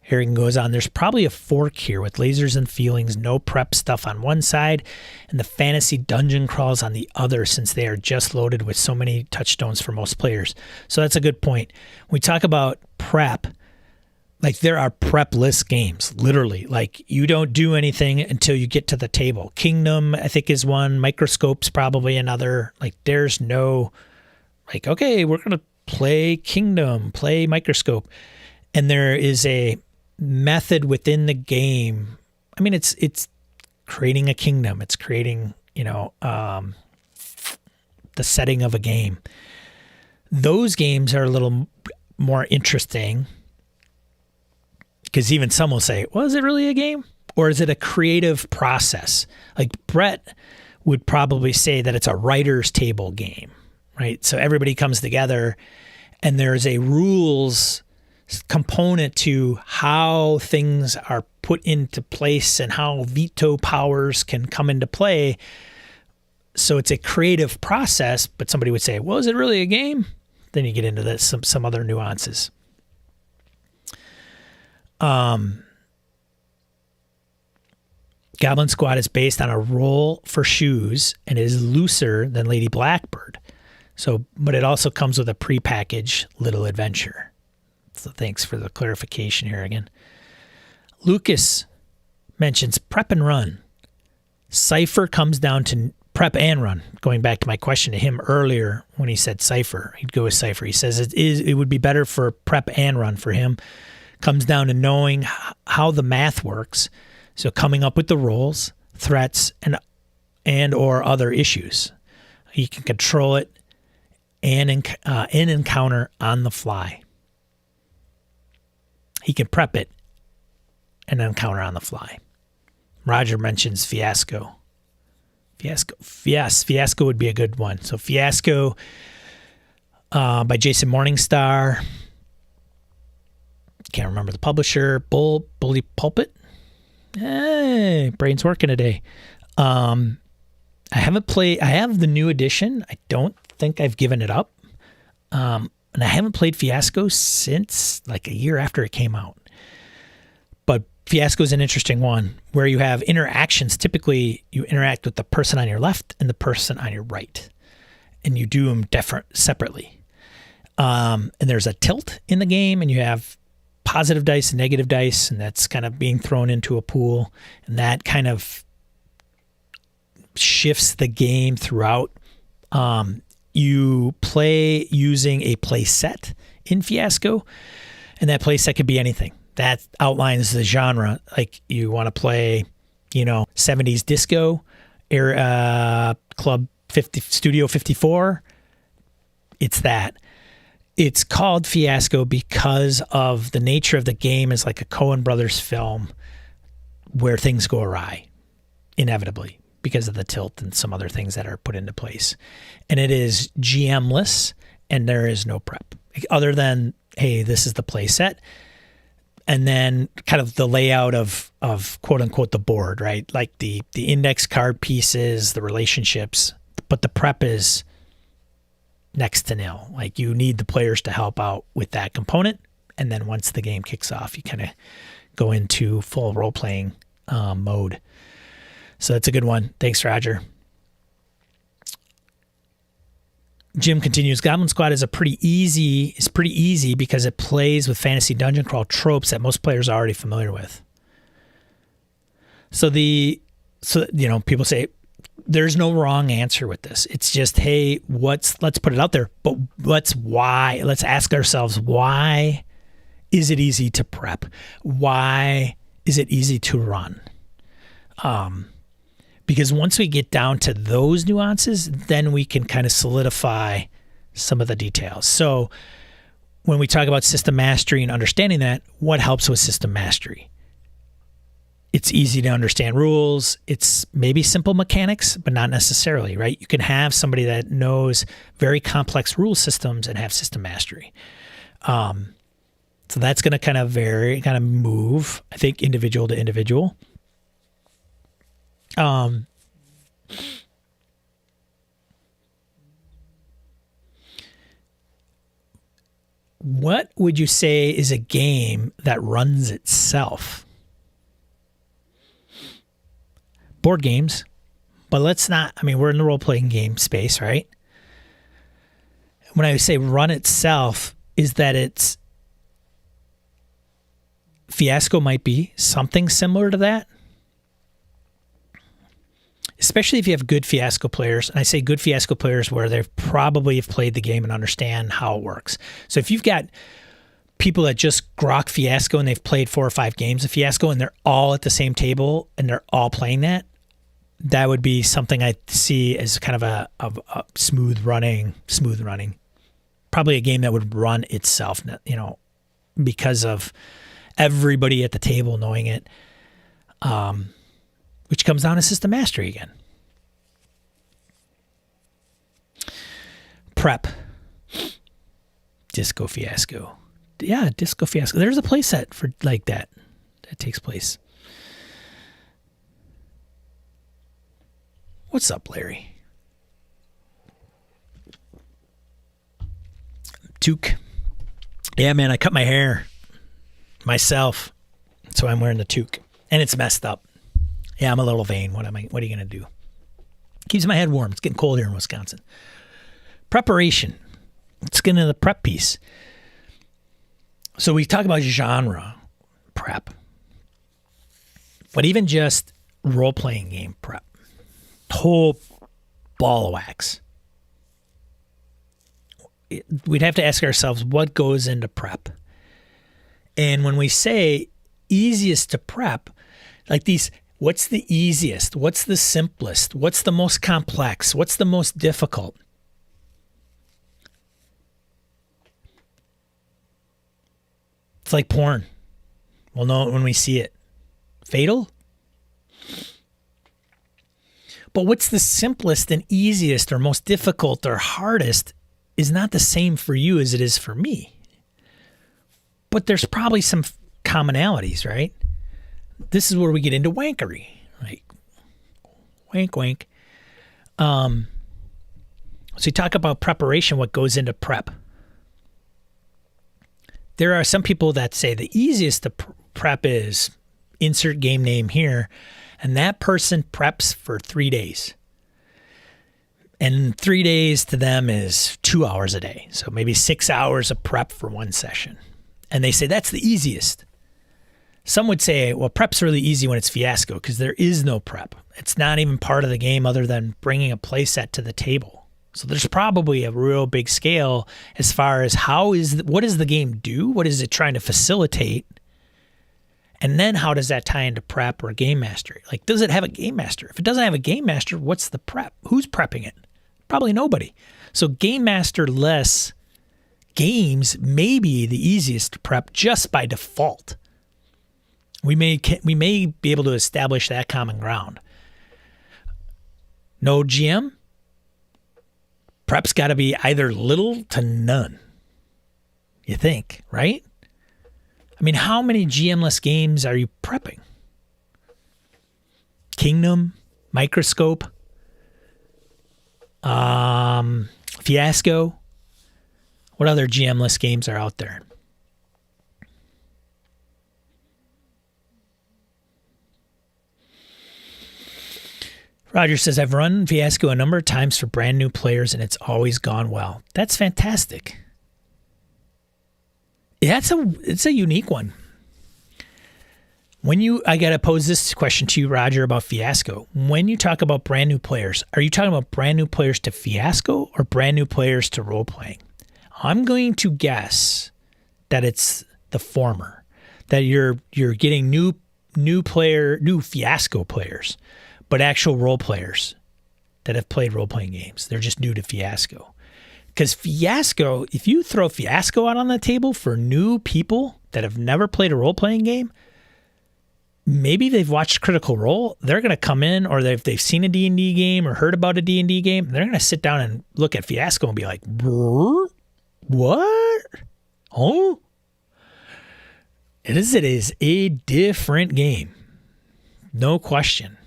Harrigan goes on, there's probably a fork here with lasers and feelings, no prep stuff on one side, and the fantasy dungeon crawls on the other, since they are just loaded with so many touchstones for most players. So that's a good point. When we talk about prep, like there are prep list games, literally. Like you don't do anything until you get to the table. Kingdom, I think, is one. Microscope's probably another. Like there's no, like, okay, we're going to play Kingdom, play Microscope. And there is a method within the game. I mean, it's creating a kingdom. It's creating, the setting of a game. Those games are a little more interesting because even some will say, well, is it really a game? Or is it a creative process? Like Brett would probably say that it's a writer's table game, right? So everybody comes together and there's a rules component to how things are put into place and how veto powers can come into play. So it's a creative process, but somebody would say, well, is it really a game? Then you get into this, some other nuances. Goblin Squad is based on a roll for shoes and is looser than Lady Blackbird. So, but it also comes with a prepackaged little adventure. So thanks for the clarification here again. Lucas mentions prep and run. Cypher comes down to prep and run. Going back to my question to him earlier when he said Cypher, he'd go with Cypher. He says it would be better for prep and run for him. Comes down to knowing how the math works. So coming up with the rolls, threats, and or other issues. You can control it and encounter on the fly. He can prep it and encounter on the fly. Roger mentions Fiasco. Fiasco would be a good one. So Fiasco by Jason Morningstar. Can't remember the publisher. Bully Pulpit. Hey, brain's working today. I haven't played. I have the new edition. I don't think I've given it up. And I haven't played Fiasco since like a year after it came out. But Fiasco is an interesting one where you have interactions. Typically, you interact with the person on your left and the person on your right, and you do them separately. And there's a tilt in the game, and you have positive dice and negative dice, and that's kind of being thrown into a pool, and that kind of shifts the game throughout. You play using a play set in Fiasco, and that play set could be anything. That outlines the genre. Like you want to play, 70s disco, Club 50, Studio 54. It's that. It's called Fiasco because of the nature of the game is like a Coen Brothers film where things go awry, inevitably, because of the tilt and some other things that are put into place. And it is GM-less, and there is no prep. Other than, hey, this is the play set, and then kind of the layout of quote-unquote the board, right? Like the index card pieces, the relationships, but the prep is next to nil. Like you need the players to help out with that component. And then once the game kicks off, you kind of go into full role-playing mode. So that's a good one. Thanks, Roger. Jim continues, Goblin Squad is pretty easy because it plays with fantasy dungeon crawl tropes that most players are already familiar with. So people say, there's no wrong answer with this. It's just, hey, let's put it out there. But let's ask ourselves, why is it easy to prep? Why is it easy to run? Because once we get down to those nuances, then we can kind of solidify some of the details. So when we talk about system mastery and understanding that, what helps with system mastery? It's easy to understand rules. It's maybe simple mechanics, but not necessarily, right? You can have somebody that knows very complex rule systems and have system mastery. So that's going to kind of vary, kind of move, I think, individual to individual. What would you say is a game that runs itself? Board games, but let's not, we're in the role-playing game space, right? When I say run itself, is that it's Fiasco might be something similar to that. Especially if you have good Fiasco players. And I say good Fiasco players where they've probably have played the game and understand how it works. So if you've got people that just grok Fiasco and they've played 4 or 5 games of Fiasco and they're all at the same table and they're all playing that would be something I see as kind of a smooth running, probably a game that would run itself, because of everybody at the table knowing it, which comes down to system mastery again. Prep. Disco Fiasco. Yeah, Disco Fiasco. There's a play set for like that takes place. What's up, Larry? Took. Yeah, man, I cut my hair myself. So I'm wearing the toque, and it's messed up. Yeah, I'm a little vain. What are you going to do? Keeps my head warm. It's getting cold here in Wisconsin. Preparation. Let's get into the prep piece. So we talk about genre prep, but even just role-playing game prep, whole ball of wax. We'd have to ask ourselves what goes into prep. And when we say easiest to prep, like these, what's the easiest? What's the simplest? What's the most complex? What's the most difficult? It's like porn. We'll know it when we see it. Fatal? But what's the simplest and easiest or most difficult or hardest is not the same for you as it is for me. But there's probably some commonalities, right? This is where we get into wankery. Like, wink, wink. So you talk about preparation, what goes into prep. There are some people that say the easiest to prep is insert game name here, and that person preps for 3 days. And 3 days to them is 2 hours a day. So maybe 6 hours of prep for one session. And they say that's the easiest. Some would say, well, prep's really easy when it's Fiasco because there is no prep. It's not even part of the game other than bringing a play set to the table. So there's probably a real big scale as far as what does the game do? What is it trying to facilitate? And then how does that tie into prep or game mastery? Like, does it have a game master? If it doesn't have a game master, what's the prep? Who's prepping it? Probably nobody. So game master-less games may be the easiest to prep just by default. We may be able to establish that common ground. No GM? Prep's got to be either little to none. You think, right? I mean, how many GM-less games are you prepping? Kingdom, Microscope, Fiasco. What other GM-less games are out there? Roger says, I've run Fiasco a number of times for brand new players, and it's always gone well. That's fantastic. It's a unique one. I got to pose this question to you, Roger, about Fiasco. When you talk about brand new players, are you talking about brand new players to Fiasco or brand new players to role-playing? I'm going to guess that it's the former, that you're getting new Fiasco players, but actual role players that have played role-playing games. They're just new to Fiasco. Because Fiasco, if you throw Fiasco out on the table for new people that have never played a role-playing game, maybe they've watched Critical Role. They're going to come in, or they've seen a D&D game or heard about a D&D game. They're going to sit down and look at Fiasco and be like, what? Oh? It is a different game. No question.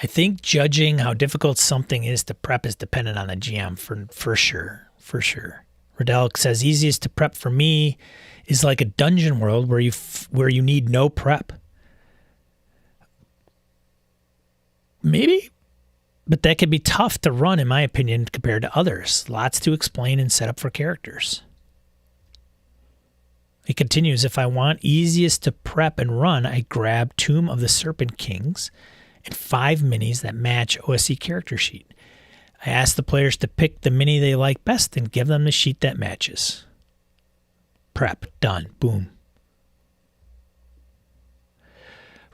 I think judging how difficult something is to prep is dependent on the GM for sure. For sure. Rodelic says easiest to prep for me is like a dungeon world where you need no prep. Maybe, but that could be tough to run in my opinion compared to others. Lots to explain and set up for characters. It continues, if I want easiest to prep and run, I grab Tomb of the Serpent Kings and 5 minis that match OSC character sheet. I ask the players to pick the mini they like best and give them the sheet that matches. Prep. Done. Boom.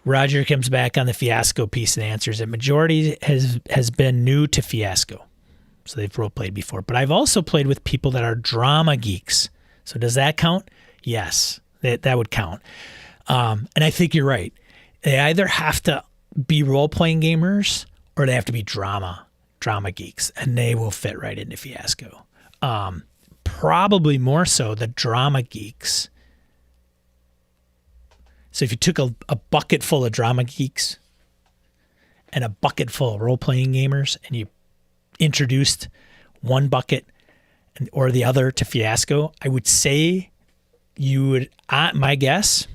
Roger comes back on the Fiasco piece and answers that majority has been new to Fiasco. So they've role-played before. But I've also played with people that are drama geeks. So does that count? Yes, that would count. And I think you're right. They either have to be role-playing gamers or they have to be drama geeks, and they will fit right into Fiasco. Probably more so the drama geeks. So if you took a bucket full of drama geeks and a bucket full of role-playing gamers and you introduced one bucket or the other to Fiasco, I would say my guess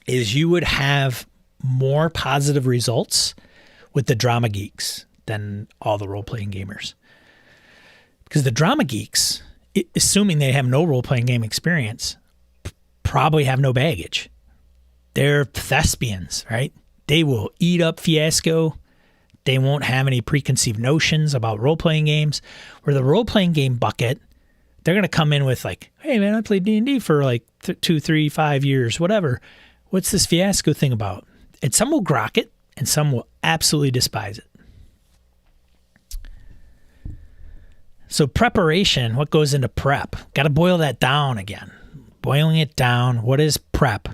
is you would have more positive results with the drama geeks than all the role-playing gamers. Because the drama geeks, assuming they have no role-playing game experience, probably have no baggage. They're thespians, right? They will eat up Fiasco. They won't have any preconceived notions about role-playing games. Where the role-playing game bucket, they're going to come in with like, hey man, I played D&D for like 2, 3, 5 years, whatever. What's this Fiasco thing about? And some will grok it, and some will absolutely despise it. So preparation, what goes into prep? Got to boil that down again. Boiling it down, what is prep?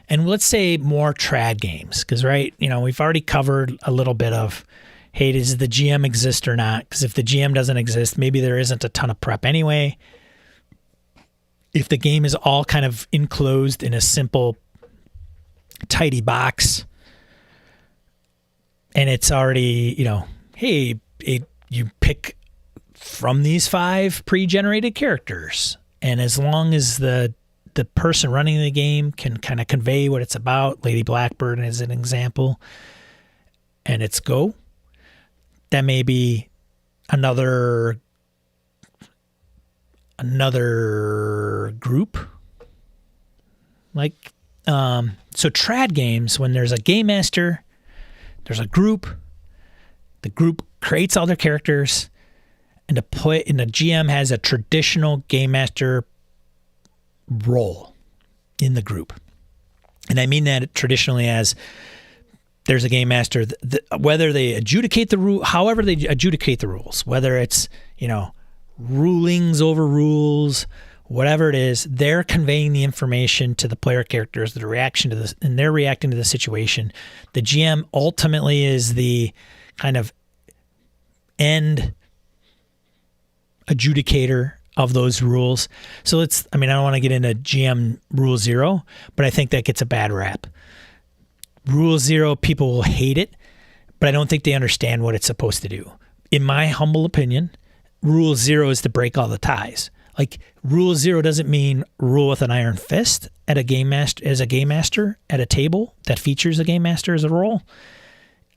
And let's say more trad games, because, right, we've already covered a little bit of, hey, does the GM exist or not? Because if the GM doesn't exist, maybe there isn't a ton of prep anyway. If the game is all kind of enclosed in a simple, tidy box, and it's already, hey, you pick from these 5 pre-generated characters, and as long as the person running the game can kind of convey what it's about, Lady Blackbird as an example, and it's go, that may be another group. Like, so trad games, when there's a game master, there's a group, the group creates all their characters, and the GM has a traditional game master role in the group. And I mean that traditionally as there's a game master, whether they adjudicate the rule, however they adjudicate the rules, whether it's, rulings over rules, whatever it is, they're conveying the information to the player characters, the reaction to this, and they're reacting to the situation. The GM ultimately is the kind of end adjudicator of those rules. So I don't want to get into GM Rule 0, but I think that gets a bad rap. Rule 0, people will hate it, but I don't think they understand what it's supposed to do. In my humble opinion, Rule 0 is to break all the ties. Like, Rule 0 doesn't mean rule with an iron fist as a game master at a table that features a game master as a role.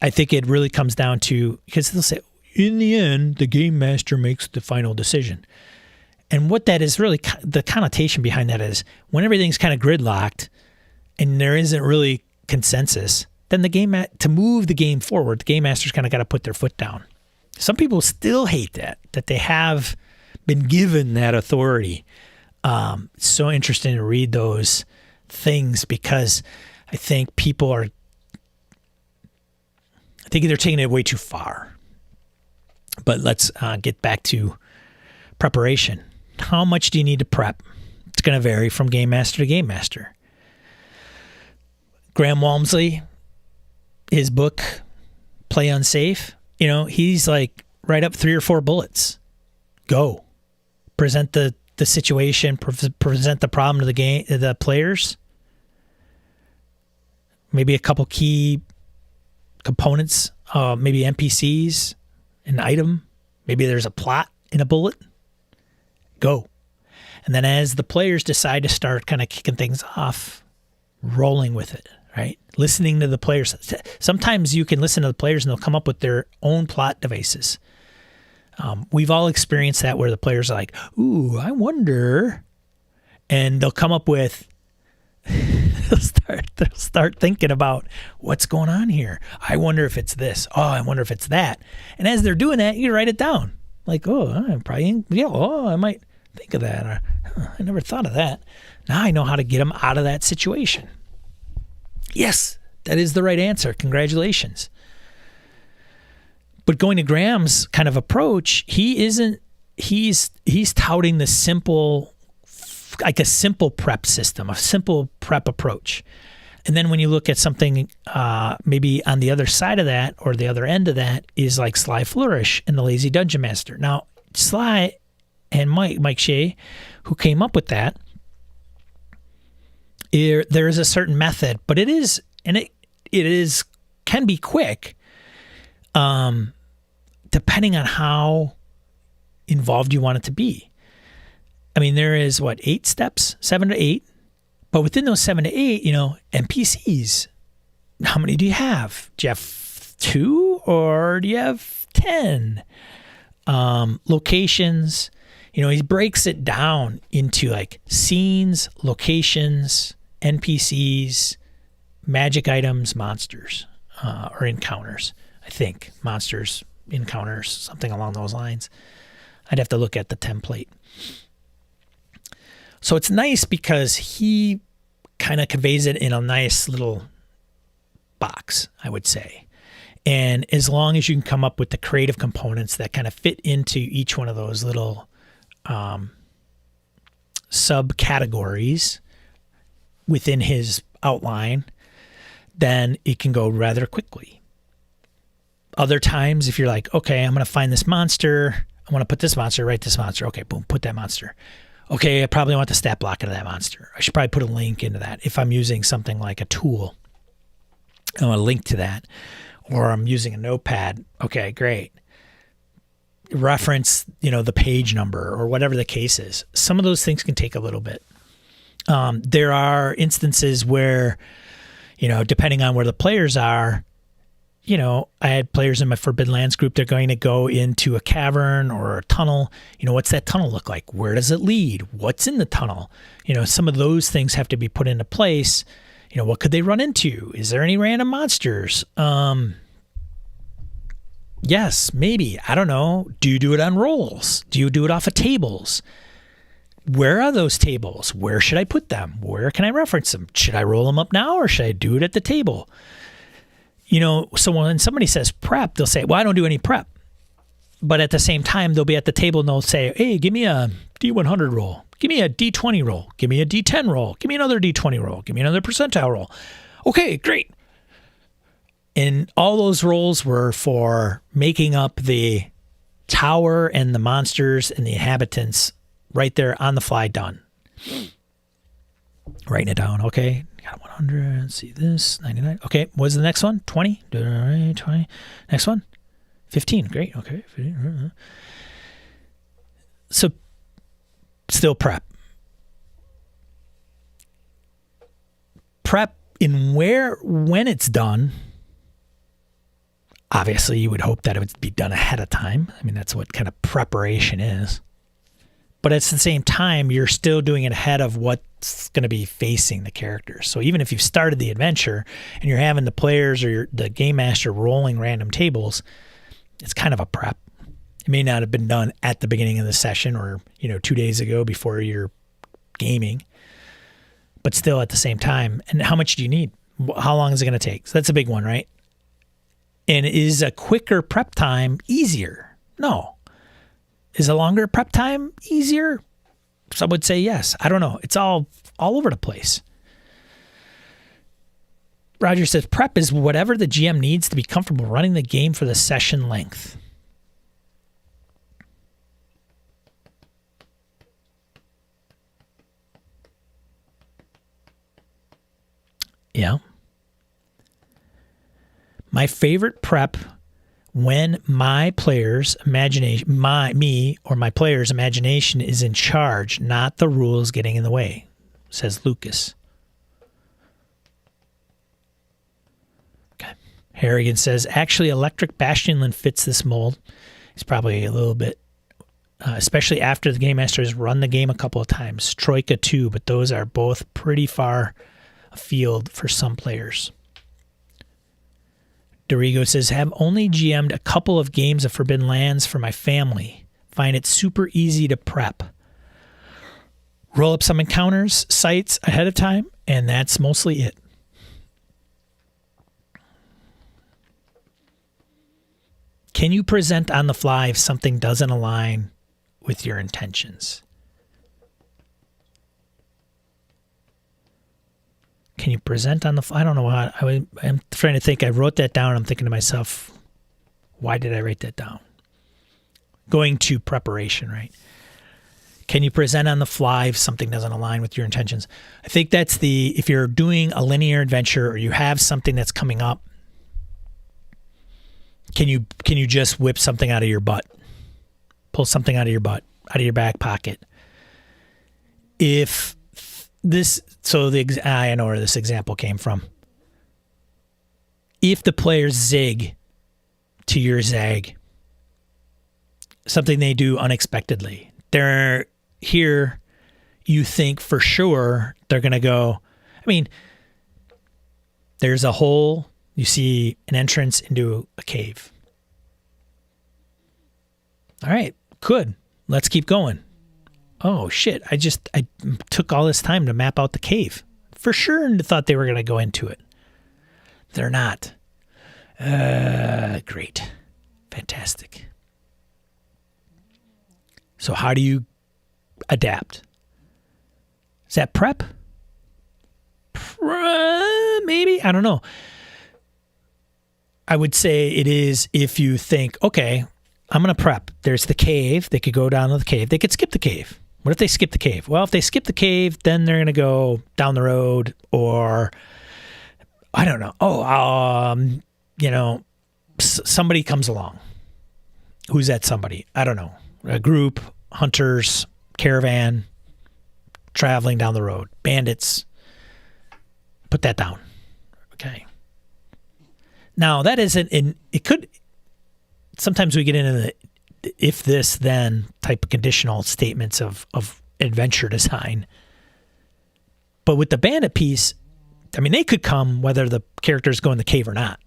I think it really comes down to, because they'll say, in the end, the game master makes the final decision. And what that is really, the connotation behind that is, when everything's kind of gridlocked and there isn't really consensus, then to move the game forward, the game master's kind of got to put their foot down. Some people still hate that they have been given that authority. It's so interesting to read those things, because I think they're taking it way too far. But let's get back to preparation. How much do you need to prep? It's going to vary from game master to game master. Graham Walmsley, his book, Play Unsafe, he's like, write up 3 or 4 bullets. Go. Present the situation, present the problem to the players. Maybe a couple key components, maybe NPCs, an item. Maybe there's a plot in a bullet. Go. And then as the players decide to start kind of kicking things off, rolling with it, right? Listening to the players. Sometimes you can listen to the players and they'll come up with their own plot devices. We've all experienced that, where the players are like, ooh, I wonder. And they'll come up with, they'll start thinking about what's going on here. I wonder if it's this. Oh, I wonder if it's that. And as they're doing that, you write it down. Like, oh, I might think of that. Or, I never thought of that. Now I know how to get them out of that situation. Yes, that is the right answer. Congratulations. But going to Graham's kind of approach, he's touting the simple, like a simple prep system, a simple prep approach. And then when you look at something maybe on the other side of that, or the other end of that, is like Sly Flourish and the Lazy Dungeon Master. Now, Sly and Mike Shea, who came up with that, there is a certain method, but it can be quick, depending on how involved you want it to be. I mean, there is 8 steps, 7 to 8, but within those 7 to 8, NPCs, how many do you have? Do you have 2 or do you have 10? Locations, he breaks it down into like scenes, locations, NPCs, magic items, monsters, or encounters. I think monsters, encounters, something along those lines. I'd have to look at the template. So it's nice because he kind of conveys it in a nice little box, I would say. And as long as you can come up with the creative components that kind of fit into each one of those little subcategories within his outline, then it can go rather quickly. Other times, if you're like, okay, I'm going to find this monster. I want to put this monster, write this monster. Okay, boom, put that monster. Okay, I probably want the stat block into that monster. I should probably put a link into that. If I'm using something like a tool, I want a link to that. Or I'm using a notepad. Okay, great. Reference, the page number or whatever the case is. Some of those things can take a little bit. There are instances where, depending on where the players are, I had players in my Forbidden Lands group. They're going to go into a cavern or a tunnel. What's that tunnel look like? Where does it lead? What's in the tunnel? Some of those things have to be put into place. What could they run into? Is there any random monsters? Yes, maybe. I don't know. Do you do it on rolls? Do you do it off of tables? Where are those tables? Where should I put them? Where can I reference them? Should I roll them up now or should I do it at the table? So when somebody says prep, they'll say, well, I don't do any prep. But at the same time, they'll be at the table and they'll say, hey, give me a D100 roll. Give me a D20 roll. Give me a D10 roll. Give me another D20 roll. Give me another percentile roll. Okay, great. And all those rolls were for making up the tower and the monsters and the inhabitants right there on the fly done. Writing it down. Okay. Got 100. Let's see this. 99. Okay. What's the next one? 20. 20. Next one? 15. Great. Okay. So still prep. Prep in when it's done, obviously you would hope that it would be done ahead of time. I mean, that's what kind of preparation is. But at the same time, you're still doing it ahead of what's going to be facing the characters. So even if you've started the adventure and you're having the players or the game master rolling random tables, it's kind of a prep. It may not have been done at the beginning of the session or, 2 days ago before you're gaming, but still at the same time. And how much do you need? How long is it going to take? So that's a big one, right? And is a quicker prep time easier? No. Is a longer prep time easier? Some would say yes. I don't know. It's all over the place. Roger says, prep is whatever the GM needs to be comfortable running the game for the session length. Yeah. My favorite prep when my players' imagination, my players' imagination is in charge, not the rules getting in the way, says Lucas. Okay. Harrigan says, actually, Electric Bastionland fits this mold. He's probably a little bit, especially after the Game Master has run the game a couple of times. Troika too, but those are both pretty far afield for some players. Dorigo says, have only GM'd a couple of games of Forbidden Lands for my family. Find it super easy to prep. Roll up some encounters, sites ahead of time, and that's mostly it. Can you present on the fly if something doesn't align with your intentions? Can you present on the fly? I don't know how. I'm trying to think. I wrote that down. I'm thinking to myself, why did I write that down? Going to preparation, right? Can you present on the fly if something doesn't align with your intentions? I think that's if you're doing a linear adventure or you have something that's coming up, can you just whip something out of your butt pull something out of your butt, out of your back pocket. If this, I know where this example came from. If the players zig to your zag, something they do unexpectedly, they're here, you think for sure they're going to go, I mean, there's a hole, you see an entrance into a cave. All right, good. Let's keep going. Oh shit, I took all this time to map out the cave. For sure and thought they were going to go into it. They're not. Great. Fantastic. So how do you adapt? Is that prep? Maybe? I don't know. I would say it is if you think, okay, I'm going to prep. There's the cave. They could go down to the cave. They could skip the cave. What if they skip the cave? Well, if they skip the cave, then they're going to go down the road, or I don't know. Somebody comes along. Who's that somebody? I don't know. A group, hunters, caravan, traveling down the road, bandits. Put that down. Okay. Now, that isn't it could, sometimes we get into the if this then type of conditional statements of adventure design. But with the bandit piece, I mean, they could come whether the characters go in the cave or not.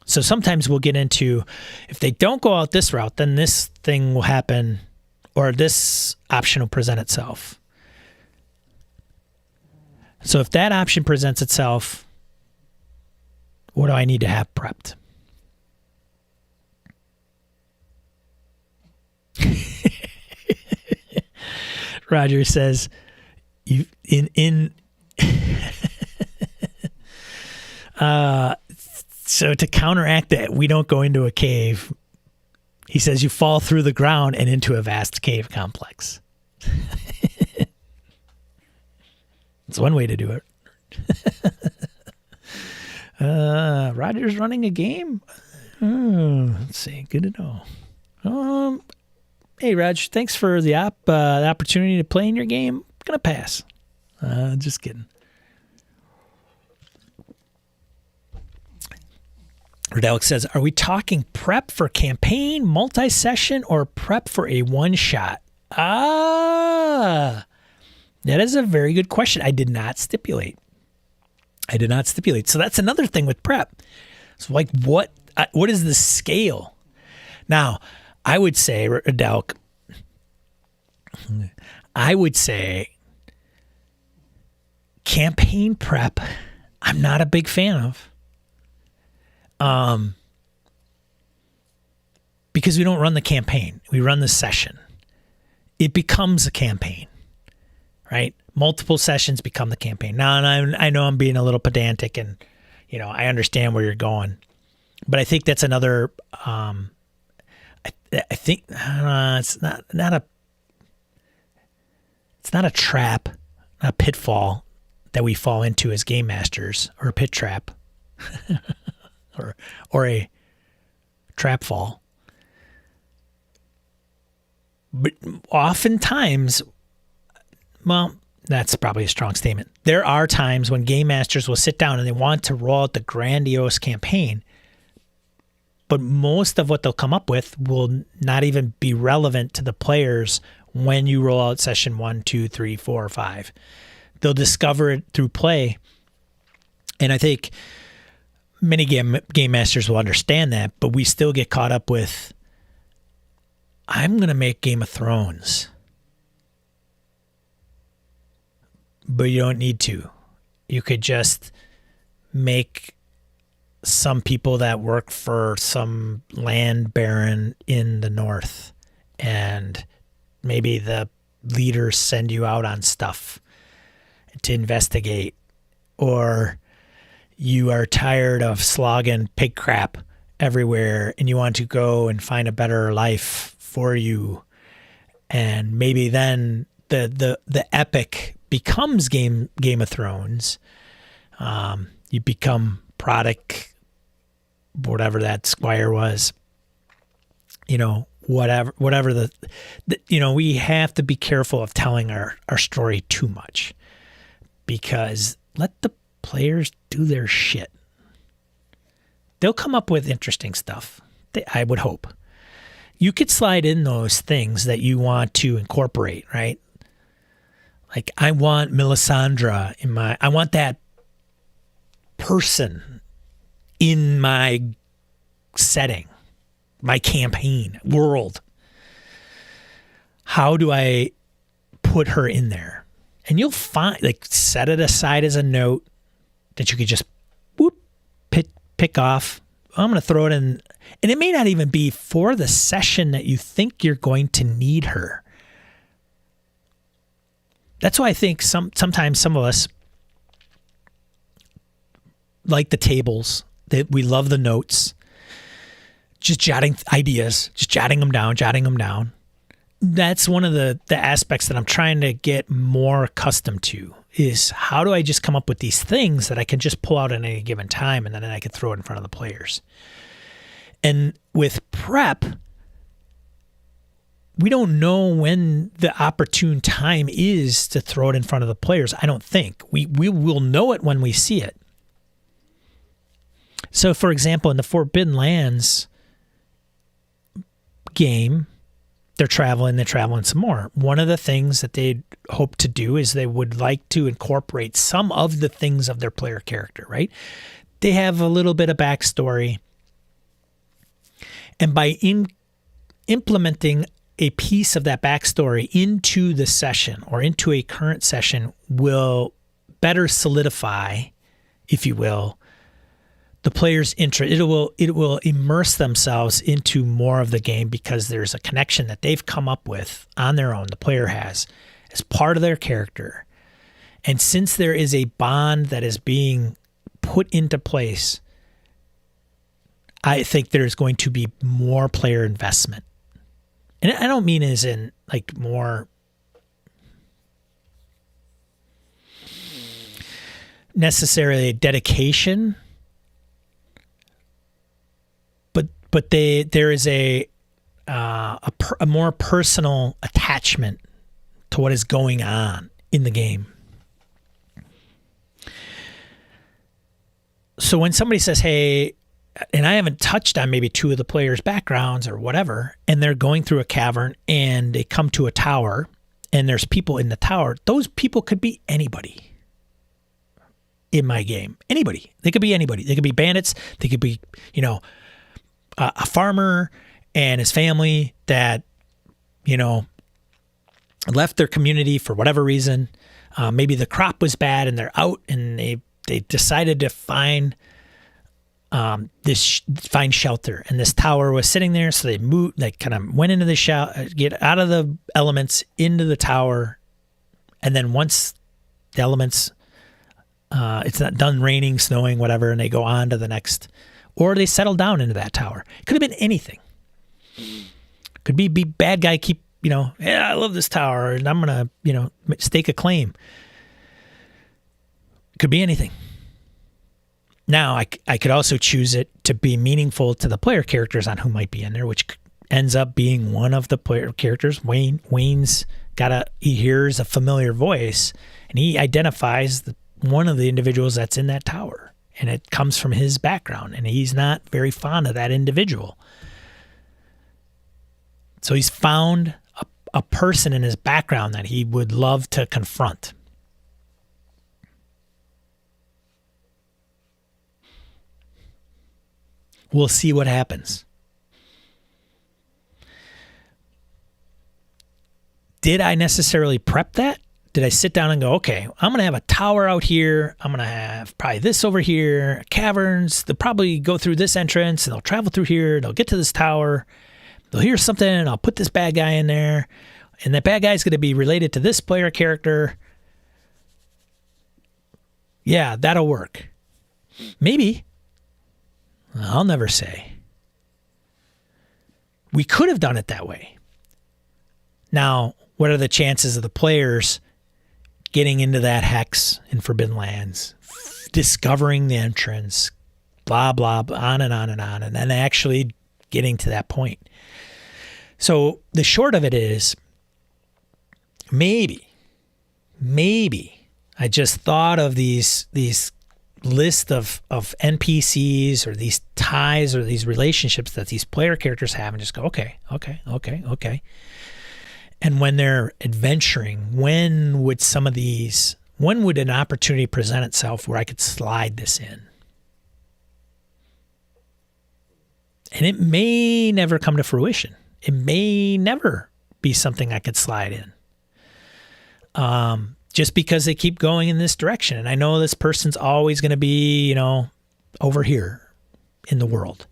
So sometimes we'll get into, if they don't go out this route, then this thing will happen, or this option will present itself. So if that option presents itself, what do I need to have prepped? Roger says, so to counteract that, we don't go into a cave. He says you fall through the ground and into a vast cave complex. It's one way to do it. Roger's running a game? Let's see. Good to know. Hey, Raj, thanks for the opportunity to play in your game. I'm going to pass. Just kidding. Rodelic says, are we talking prep for campaign, multi-session, or prep for a one-shot? That is a very good question. I did not stipulate. So that's another thing with prep. So like, what is the scale? Now, I would say, Rodelic, campaign prep, I'm not a big fan of. Because we don't run the campaign. We run the session. It becomes a campaign, right? Multiple sessions become the campaign. Now, and I know I'm being a little pedantic, and, I understand where you're going, but I think that's another, I think it's not a trap, a pitfall that we fall into as game masters, or a pit trap. or a trap fall. But oftentimes, well, that's probably a strong statement. There are times when game masters will sit down and they want to roll out the grandiose campaign, but most of what they'll come up with will not even be relevant to the players when you roll out session 1, 2, 3, 4, or 5. They'll discover it through play. And I think many game masters will understand that, but we still get caught up with, I'm going to make Game of Thrones. But you don't need to. You could just make some people that work for some land baron in the north, and maybe the leaders send you out on stuff to investigate, or you are tired of slogging pig crap everywhere and you want to go and find a better life for you. And maybe then the epic becomes Game of Thrones. You become product whatever that squire was, whatever the we have to be careful of telling our story too much, because let the players do their shit. They'll come up with interesting stuff, I would hope. You could slide in those things that you want to incorporate, right? Like, I want Melisandre I want that person in my setting, my campaign, world. How do I put her in there? And you'll find, set it aside as a note that you could just pick off. I'm going to throw it in. And it may not even be for the session that you think you're going to need her. That's why I think sometimes some of us like the tables, that we love the notes, just jotting ideas, just jotting them down. That's one of the aspects that I'm trying to get more accustomed to, is how do I just come up with these things that I can just pull out at any given time, and then I can throw it in front of the players. And with prep, we don't know when the opportune time is to throw it in front of the players. I don't think. We will know it when we see it. So, for example, in the Forbidden Lands game, they're traveling some more. One of the things that they hope to do is they would like to incorporate some of the things of their player character, right? They have a little bit of backstory. And by implementing a piece of that backstory into the session or into a current session will better solidify, if you will, the player's interest. It will immerse themselves into more of the game because there's a connection that they've come up with on their own, the player has, as part of their character. And since there is a bond that is being put into place, I think there's going to be more player investment. And I don't mean as in more necessarily dedication, but there is a more personal attachment to what is going on in the game. So when somebody says, hey, and I haven't touched on maybe two of the players' backgrounds or whatever, and they're going through a cavern and they come to a tower and there's people in the tower, those people could be anybody in my game. Anybody. They could be anybody. They could be bandits. They could be, a farmer and his family that, left their community for whatever reason. Maybe the crop was bad and they're out and they decided to find shelter, and this tower was sitting there. So they moved, they kind of went into the get out of the elements into the tower. And then once the elements, it's not done raining, snowing, whatever, and they go on to the next, or they settle down into that tower. Could have been anything. Could be bad guy keep, yeah, I love this tower and I'm going to, stake a claim. Could be anything. Now, I could also choose it to be meaningful to the player characters on who might be in there, which ends up being one of the player characters. Wayne's he hears a familiar voice, and he identifies one of the individuals that's in that tower, and it comes from his background, and he's not very fond of that individual. So he's found a person in his background that he would love to confront. We'll see what happens. Did I necessarily prep that? Did I sit down and go, okay, I'm going to have a tower out here. I'm going to have probably this over here, caverns. They'll probably go through this entrance and they'll travel through here. They'll get to this tower. They'll hear something and I'll put this bad guy in there. And that bad guy is going to be related to this player character. Yeah, that'll work. Maybe. I'll never say. We could have done it that way. Now, what are the chances of the players getting into that hex in Forbidden Lands, discovering the entrance, blah, blah, on and on and on, and then actually getting to that point. So the short of it is, maybe I just thought of these list of NPCs or these ties or these relationships that these player characters have and just go, okay. And when they're adventuring, when would an opportunity present itself where I could slide this in? And it may never come to fruition. It may never be something I could slide in. Just because they keep going in this direction. And I know this person's always going to be, over here in the world.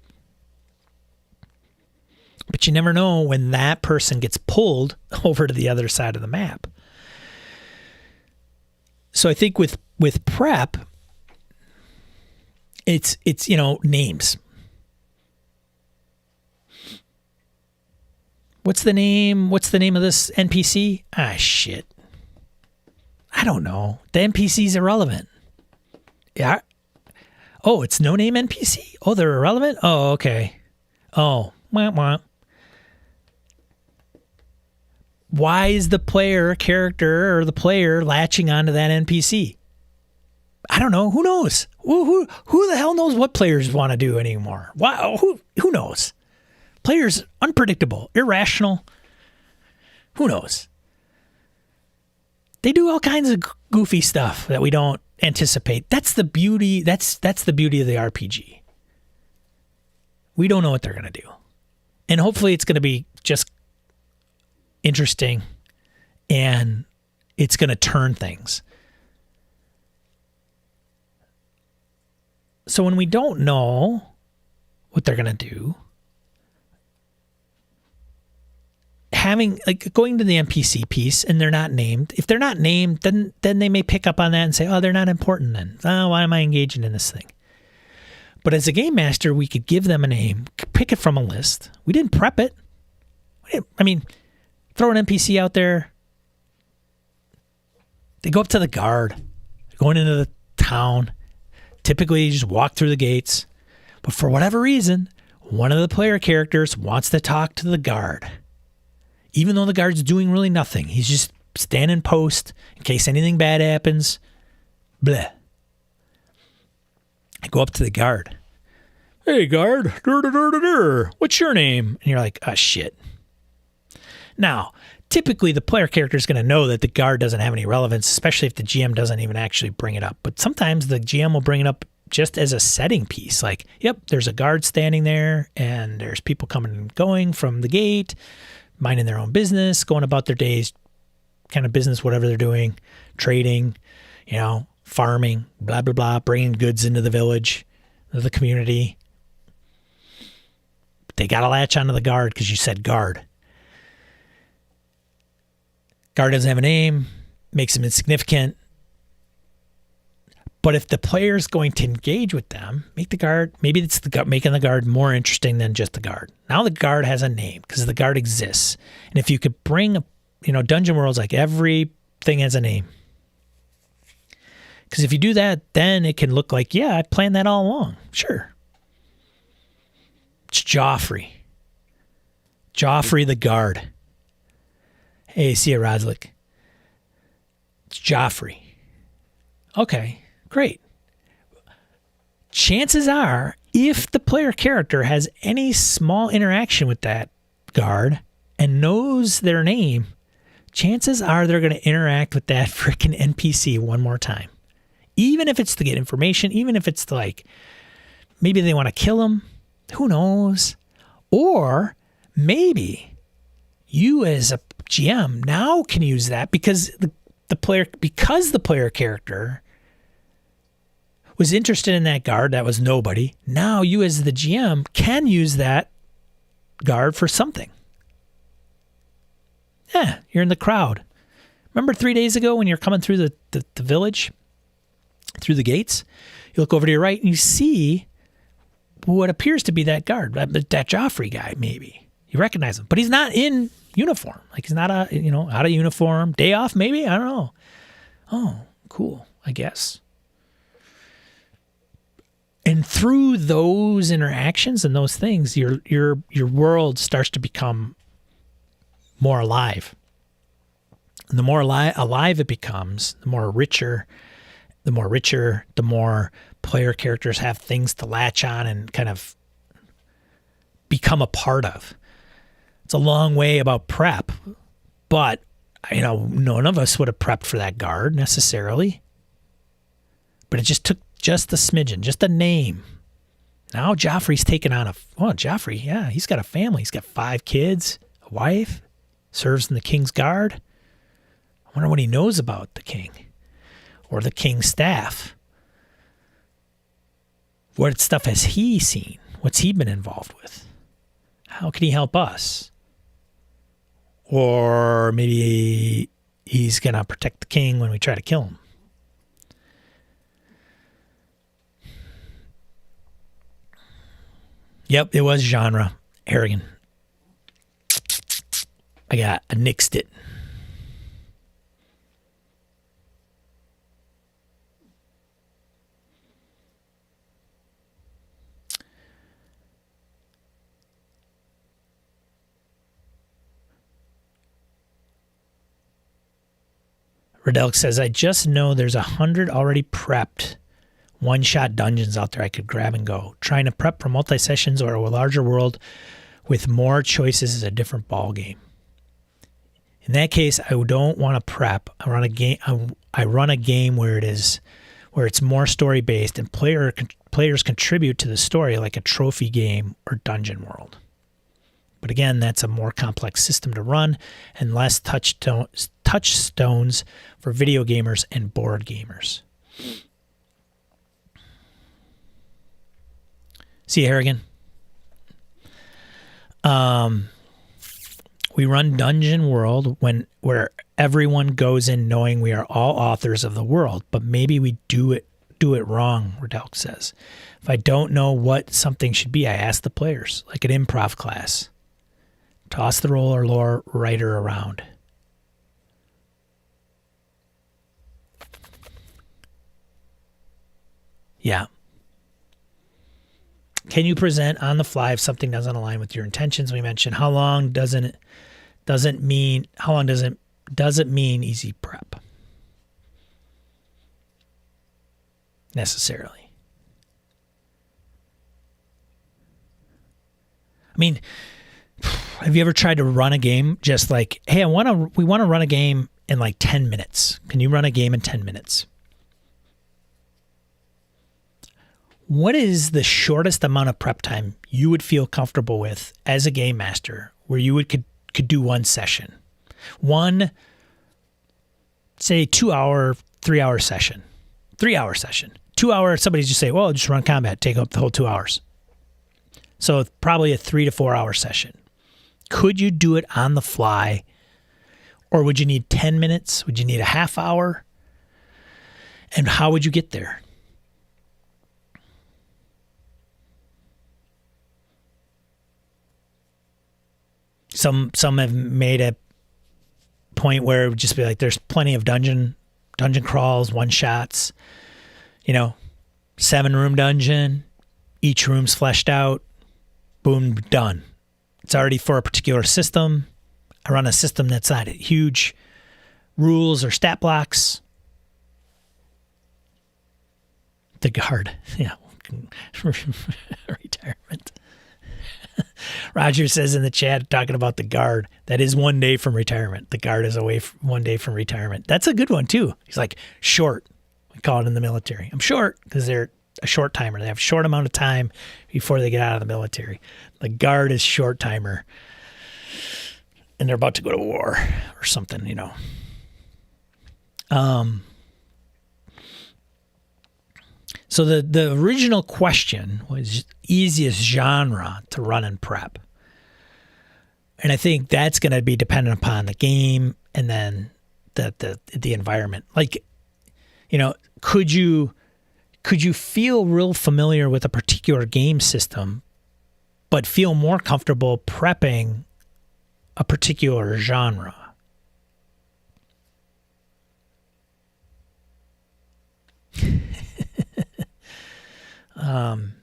But you never know when that person gets pulled over to the other side of the map. So I think with prep, it's names. What's the name of this NPC? Ah, shit. I don't know. The NPC's irrelevant. Yeah. Oh, it's no name NPC? Oh, they're irrelevant? Oh, okay. Oh, wah, wah. Why is the player character or the player latching onto that NPC? I don't know. Who knows? Who the hell knows what players want to do anymore? Wow. Who knows? Players unpredictable, irrational. Who knows? They do all kinds of goofy stuff that we don't anticipate. That's the beauty. That's the beauty of the RPG. We don't know what they're going to do. And hopefully it's going to be just interesting and it's going to turn things. So when we don't know what they're going to do, going to the NPC piece and they're not named. If they're not named, then they may pick up on that and say, oh, they're not important then. Oh, why am I engaging in this thing? But as a game master, we could give them a name, pick it from a list. We didn't prep it. Throw an NPC out there. They go up to the guard, going into the town. Typically, you just walk through the gates. But for whatever reason, one of the player characters wants to talk to the guard. Even though the guard's doing really nothing. He's just standing post in case anything bad happens. Bleh. I go up to the guard. Hey, guard. What's your name? And you're like, oh, shit. Now, typically the player character is going to know that the guard doesn't have any relevance, especially if the GM doesn't even actually bring it up. But sometimes the GM will bring it up just as a setting piece. Like, yep, there's a guard standing there and there's people coming and going from the gate, minding their own business, going about their days, kind of business, whatever they're doing, trading, farming, blah, blah, blah, bringing goods into the village, the community. They got to latch onto the guard because you said guard. Guard doesn't have a name, makes him insignificant. But if the player's going to engage with them, maybe it's making the guard more interesting than just the guard. Now the guard has a name because the guard exists. And if you could bring, Dungeon World's like everything has a name. Because if you do that, then it can look like, yeah, I planned that all along. Sure. It's Joffrey. Joffrey the guard. Hey, see ya, Rodlick. It's Joffrey. Okay. Great. Chances are, if the player character has any small interaction with that guard and knows their name, chances are they're going to interact with that freaking NPC one more time. Even if it's to get information, even if it's to maybe they want to kill him, who knows? Or maybe you as a GM now can use that because the player character was interested in that guard that was nobody. Now you as the GM can use that guard for something. Yeah, you're in the crowd. Remember 3 days ago when you're coming through the village, through the gates? You look over to your right and you see what appears to be that guard, that Joffrey guy maybe. You recognize him, but he's not in uniform. He's not out of uniform. Day off maybe? I don't know. Oh, cool, I guess. And through those interactions and those things, your world starts to become more alive. And the more alive it becomes, the more richer, the more player characters have things to latch on and kind of become a part of. It's a long way about prep, but none of us would have prepped for that guard necessarily. But it just took just a smidgen, just a name. Now Joffrey's taken on Joffrey, yeah, he's got a family. He's got 5 kids, a wife, serves in the king's guard. I wonder what he knows about the king or the king's staff. What stuff has he seen? What's he been involved with? How can he help us? Or maybe he's going to protect the king when we try to kill him. Yep, it was genre. Harrigan. I nixed it. Redelic says, I just know there's 100 already prepped one-shot dungeons out there I could grab and go. Trying to prep for multi-sessions or a larger world with more choices is a different ball game. In that case, I don't want to prep. I run a game where it's more story-based and players contribute to the story like a trophy game or dungeon world. But again, that's a more complex system to run and less touchstones for video gamers and board gamers. See you, Harrigan. We run Dungeon World where everyone goes in knowing we are all authors of the world, but maybe we do it wrong, Redelic says. If I don't know what something should be, I ask the players, like an improv class. Toss the role or lore writer around. Yeah. Can you present on the fly if something doesn't align with your intentions? We mentioned how long doesn't mean easy prep necessarily. I mean, have you ever tried to run a game just like, hey, we want to run a game in like 10 minutes. Can you run a game in 10 minutes? What is the shortest amount of prep time you would feel comfortable with as a game master where you could do one session? One, say 2 hour, 3 hour session. 3 hour session. 2 hour, somebody just say, well, just run combat, take up the whole 2 hours. So probably a 3 to 4 hour session. Could you do it on the fly? Or would you need 10 minutes? Would you need a half hour? And how would you get there? Some have made a point where it would just be like there's plenty of dungeon crawls, one shots, 7-room dungeon, each room's fleshed out, boom, done. It's already for a particular system. I run a system that's not huge rules or stat blocks. The guard, yeah, retirement. Roger says in the chat, talking about the guard, that is 1 day from retirement. The guard is away 1 day from retirement. That's a good one, too. He's like, short. We call it in the military. I'm short because they're a short timer. They have a short amount of time before they get out of the military. The guard is short timer. And they're about to go to war or something, So the original question was easiest genre to run and prep. And I think that's going to be dependent upon the game and then the environment. Like, could you feel real familiar with a particular game system, but feel more comfortable prepping a particular genre? And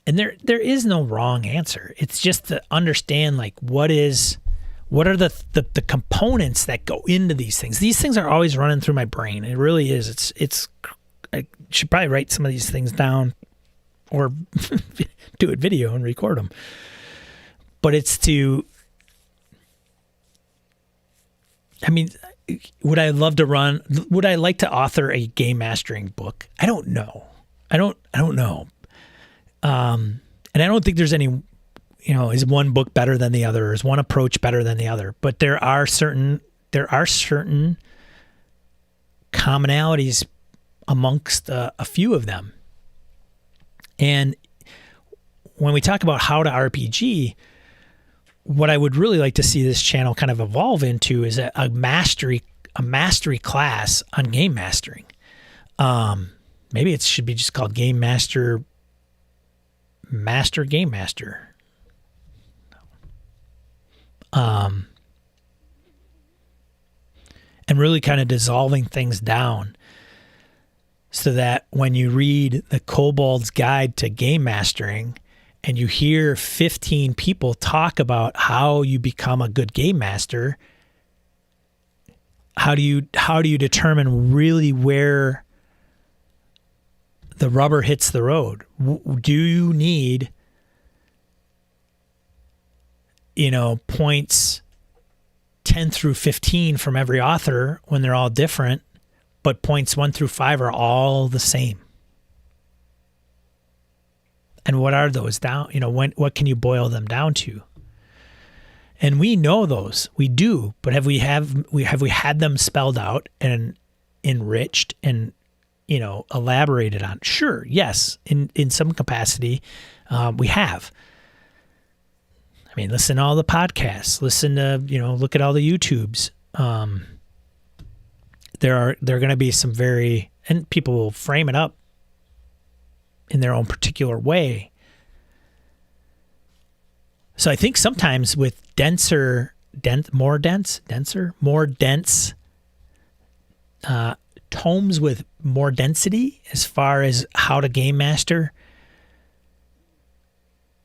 there is no wrong answer. It's just to understand like what are the components that go into these things. These things are always running through my brain. It really is. I should probably write some of these things down or do a video and record them. But would I like to author a game mastering book? I don't know. I don't know. And I don't think there's any, is one book better than the other? Is one approach better than the other? But there are certain commonalities amongst a few of them. And when we talk about how to RPG, what I would really like to see this channel kind of evolve into is a mastery class on game mastering. Maybe it should be just called Game Master Game Master. And really kind of dissolving things down so that when you read the Kobold's Guide to Game Mastering and you hear 15 people talk about how you become a good game master, how do you determine really where the rubber hits the road? Do you need, points 10 through 15 from every author when they're all different, but points 1 through 5 are all the same? And what are those down? What can you boil them down to? And we know those, we do, but have we had them spelled out and enriched and elaborated on? Sure, yes, in some capacity, we have. Listen to all the podcasts. Listen to look at all the YouTubes. There are going to be some and people will frame it up in their own particular way. So I think sometimes with more dense tomes with more density as far as how to game master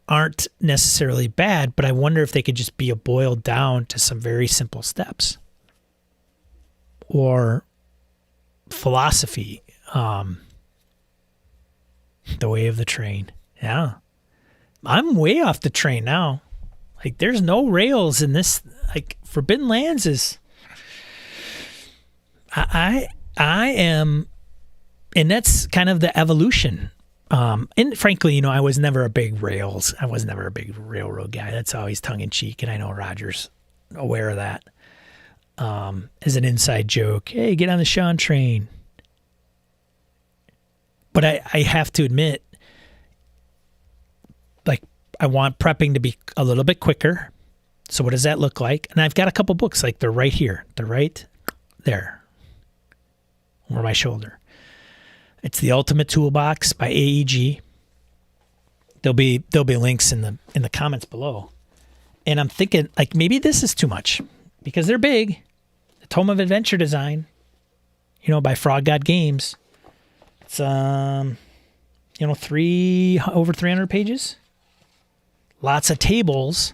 aren't necessarily bad, but I wonder if they could just be boiled down to some very simple steps or philosophy. The way of the train. Yeah. I'm way off the train now. Like there's no rails in this. Like Forbidden Lands is, I am, and that's kind of the evolution. And frankly, I was never a big railroad guy. That's always tongue in cheek. And I know Roger's aware of that. As an inside joke, hey, get on the Sean train. But I have to admit, like, I want prepping to be a little bit quicker. So what does that look like? And I've got a couple books, like they're right here. They're right there over my shoulder. It's The Ultimate Toolbox by AEG. There'll be links in the comments below. And I'm thinking, like, maybe this is too much because they're big. The Tome of Adventure Design, by Frog God Games. It's over 300 pages. Lots of tables,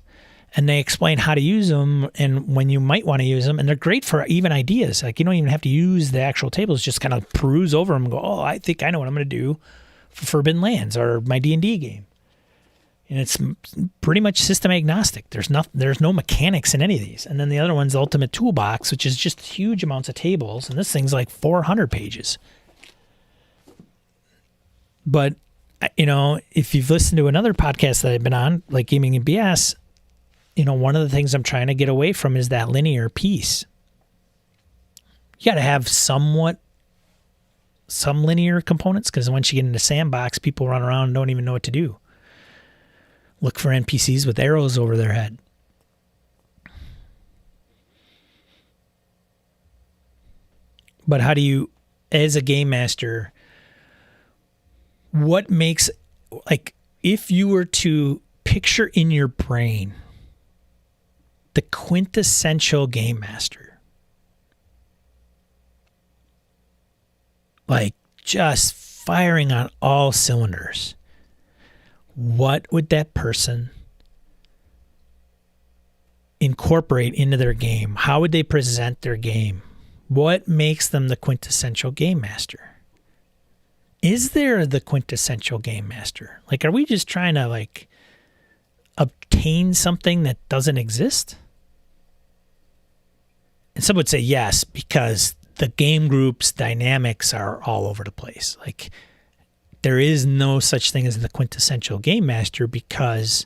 and they explain how to use them and when you might want to use them. And they're great for even ideas. Like you don't even have to use the actual tables, just kind of peruse over them and go, oh, I think I know what I'm going to do for Forbidden Lands or my D&D game. And it's pretty much system agnostic. There's no mechanics in any of these. And then the other one's the Ultimate Toolbox, which is just huge amounts of tables. And this thing's like 400 pages. But, if you've listened to another podcast that I've been on, like Gaming and BS, one of the things I'm trying to get away from is that linear piece. You got to have some linear components, because once you get into sandbox, people run around and don't even know what to do. Look for NPCs with arrows over their head. But how do you, as a game master, what makes, like, if you were to picture in your brain the quintessential game master, like just firing on all cylinders, what would that person incorporate into their game? How would they present their game? What makes them the quintessential game master? Is there the quintessential game master? Like, are we just trying to like obtain something that doesn't exist? And some would say yes, because the game group's dynamics are all over the place. Like, there is no such thing as the quintessential game master, because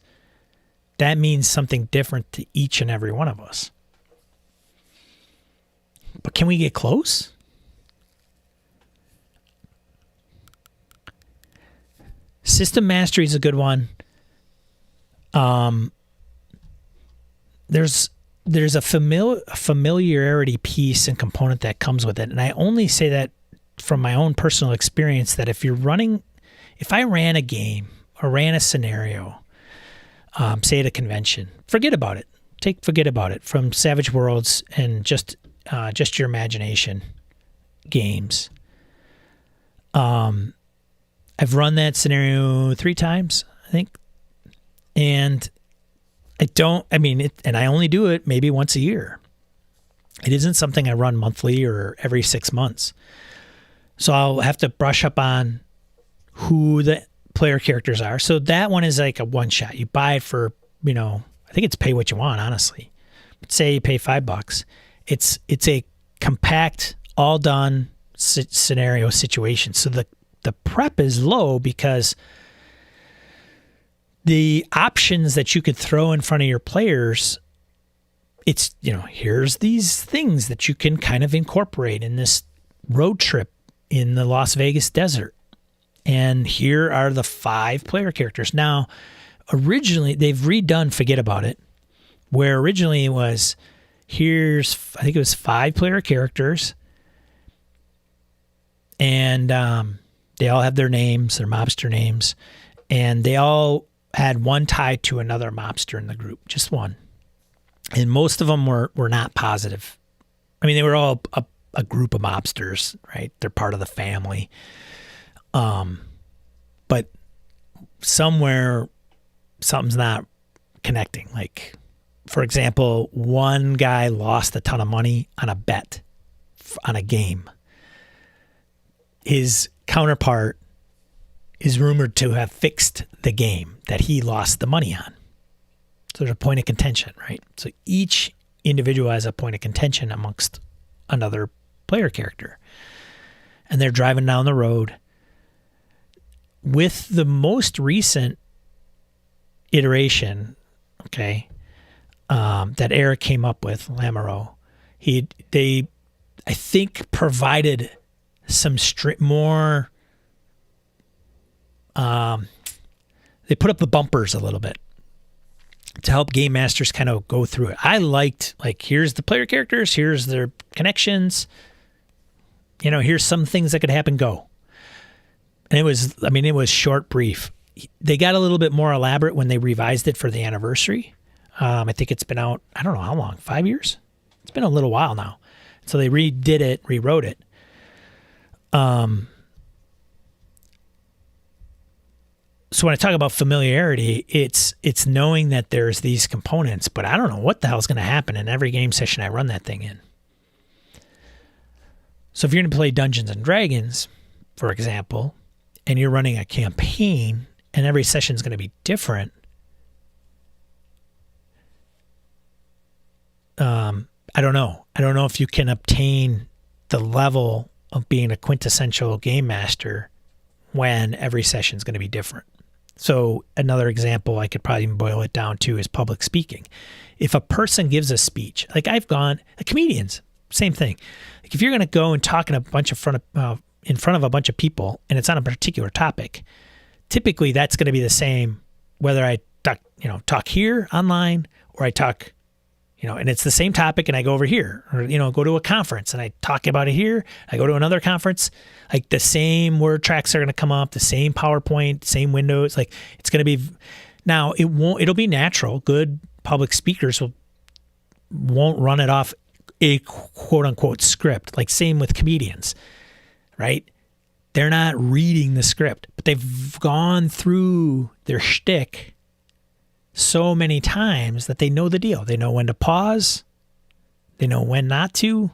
that means something different to each and every one of us. But can we get close? System mastery is a good one. There's a familiarity piece and component that comes with it. And I only say that from my own personal experience, that if I ran a game or ran a scenario, say at a convention, forget about it. Forget about it from Savage Worlds and just your imagination games. I've run that scenario 3 times, I think. And I only do it maybe once a year. It isn't something I run monthly or every 6 months. So I'll have to brush up on who the player characters are. So that one is like a one shot. You buy it for, I think it's pay what you want, honestly. But say you pay $5. It's a compact, all done scenario situation. So the prep is low, because the options that you could throw in front of your players, it's, here's these things that you can kind of incorporate in this road trip in the Las Vegas desert. And here are the 5 player characters. Now, originally, they've redone Forget About It, where originally it was, I think it was 5 player characters, and they all have their names, their mobster names, and they all had one tied to another mobster in the group, just one. And most of them were not positive. I mean, they were all a group of mobsters, right? They're part of the family. But somewhere something's not connecting. Like, for example, one guy lost a ton of money on a bet on a game. His counterpart is rumored to have fixed the game that he lost the money on. So there's a point of contention, right? So each individual has a point of contention amongst another player character. And they're driving down the road. With the most recent iteration, okay, that Eric came up with, Lamoureux, they I think provided some more. They put up the bumpers a little bit to help game masters kind of go through it. I liked, like, here's the player characters, here's their connections, here's some things that could happen, go. And it was short, brief. They got a little bit more elaborate when they revised it for the anniversary. I think it's been out, I don't know how long, 5 years? It's been a little while now. So they redid it, rewrote it. So when I talk about familiarity, it's knowing that there's these components, but I don't know what the hell is going to happen in every game session I run that thing in. So if you're going to play Dungeons and Dragons, for example, and you're running a campaign and every session is going to be different, I don't know. I don't know if you can obtain the level of being a quintessential game master when every session is going to be different. So another example I could probably boil it down to is public speaking. If a person gives a speech, like comedians, same thing. Like if you're going to go and talk in front of a bunch of people and it's on a particular topic, typically that's going to be the same whether I talk here online or I talk, and it's the same topic and I go over here, or, go to a conference and I talk about it here. I go to another conference, like the same word tracks are going to come up, the same PowerPoint, same windows. Like it's going to be, now it'll be natural. Good public speakers won't run it off a quote unquote script. Like same with comedians, right? They're not reading the script, but they've gone through their shtick so many times that they know the deal. They know when to pause. They know when not to.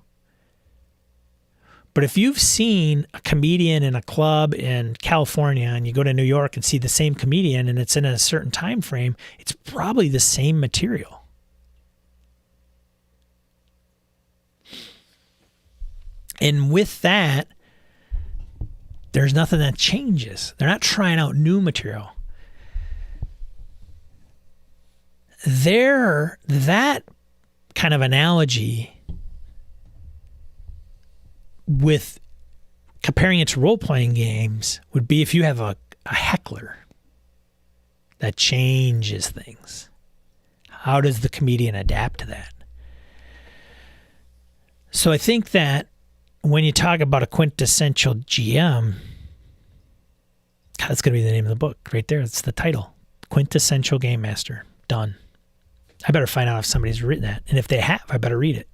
But if you've seen a comedian in a club in California and you go to New York and see the same comedian and it's in a certain time frame, it's probably the same material. And with that, there's nothing that changes. They're not trying out new material. That kind of analogy with comparing it to role-playing games would be if you have a heckler that changes things. How does the comedian adapt to that? So I think that when you talk about a quintessential GM, God, that's going to be the name of the book right there. It's the title. Quintessential Game Master. Done. I better find out if somebody's written that. And if they have, I better read it.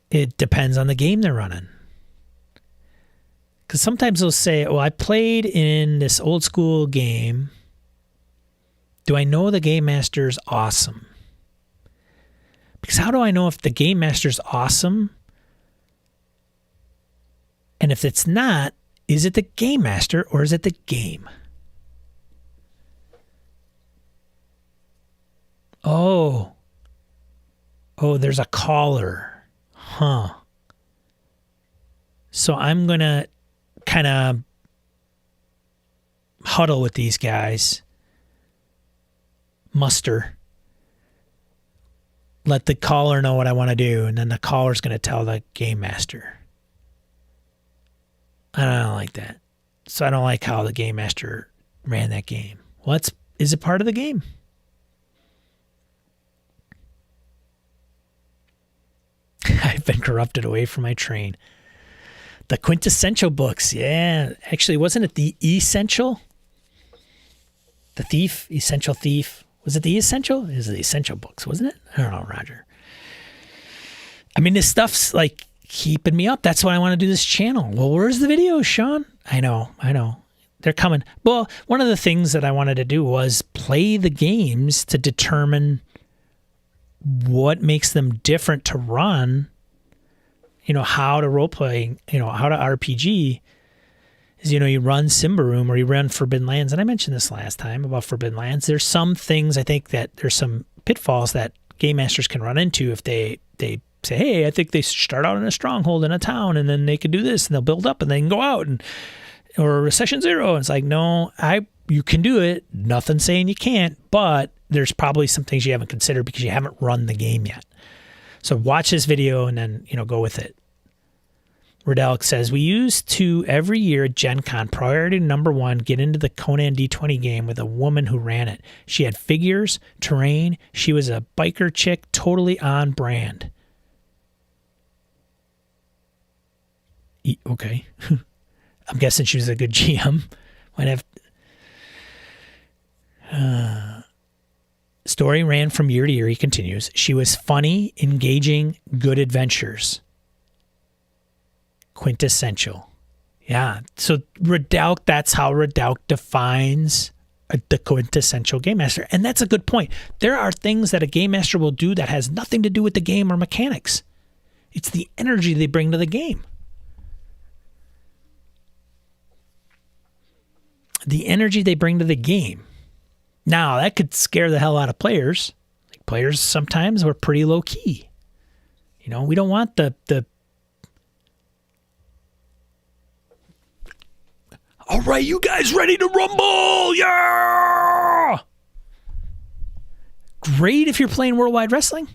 It depends on the game they're running. Because sometimes they'll say, well, I played in this old school game. Do I know the game master's awesome? Because how do I know if the game master's awesome? And if it's not, is it the game master or is it the game? Oh, there's a caller. Huh. So I'm going to kind of huddle with these guys, muster, let the caller know what I want to do, and then the caller's going to tell the game master. I don't like that. So I don't like how the game master ran that game. Well, is it part of the game? I've been corrupted away from my train. The quintessential books, yeah. Actually, wasn't it the essential? The Thief, Essential Thief. Was it the essential? It was the essential books, wasn't it? I don't know, Roger. I mean, this stuff's like keeping me up. That's why I want to do this channel. Well, where's the video, Sean? I know. They're coming. Well, one of the things that I wanted to do was play the games to determine what makes them different to run, how to role play, how to RPG is, you run Simba Room or you run Forbidden Lands. And I mentioned this last time about Forbidden Lands. There's some things I think that there's some pitfalls that game masters can run into if they say, hey, I think they start out in a stronghold in a town and then they could do this and they'll build up and they can go out or session 0. And it's like, no, you can do it. Nothing saying you can't, but there's probably some things you haven't considered because you haven't run the game yet. So watch this video and then, go with it. Rodelic says, we used to every year at Gen Con, priority number 1, get into the Conan D20 game with a woman who ran it. She had figures, terrain. She was a biker chick, totally on brand. Okay. I'm guessing she was a good GM. Might have... Story ran from year to year, he continues. She was funny, engaging, good adventures. Quintessential. Yeah. So Rodelic, that's how Rodelic defines the quintessential game master. And that's a good point. There are things that a game master will do that has nothing to do with the game or mechanics. It's the energy they bring to the game. The energy they bring to the game. Now, that could scare the hell out of players. Like players sometimes were pretty low key. We don't want the all right, you guys ready to rumble? Yeah! Great if you're playing Worldwide Wrestling.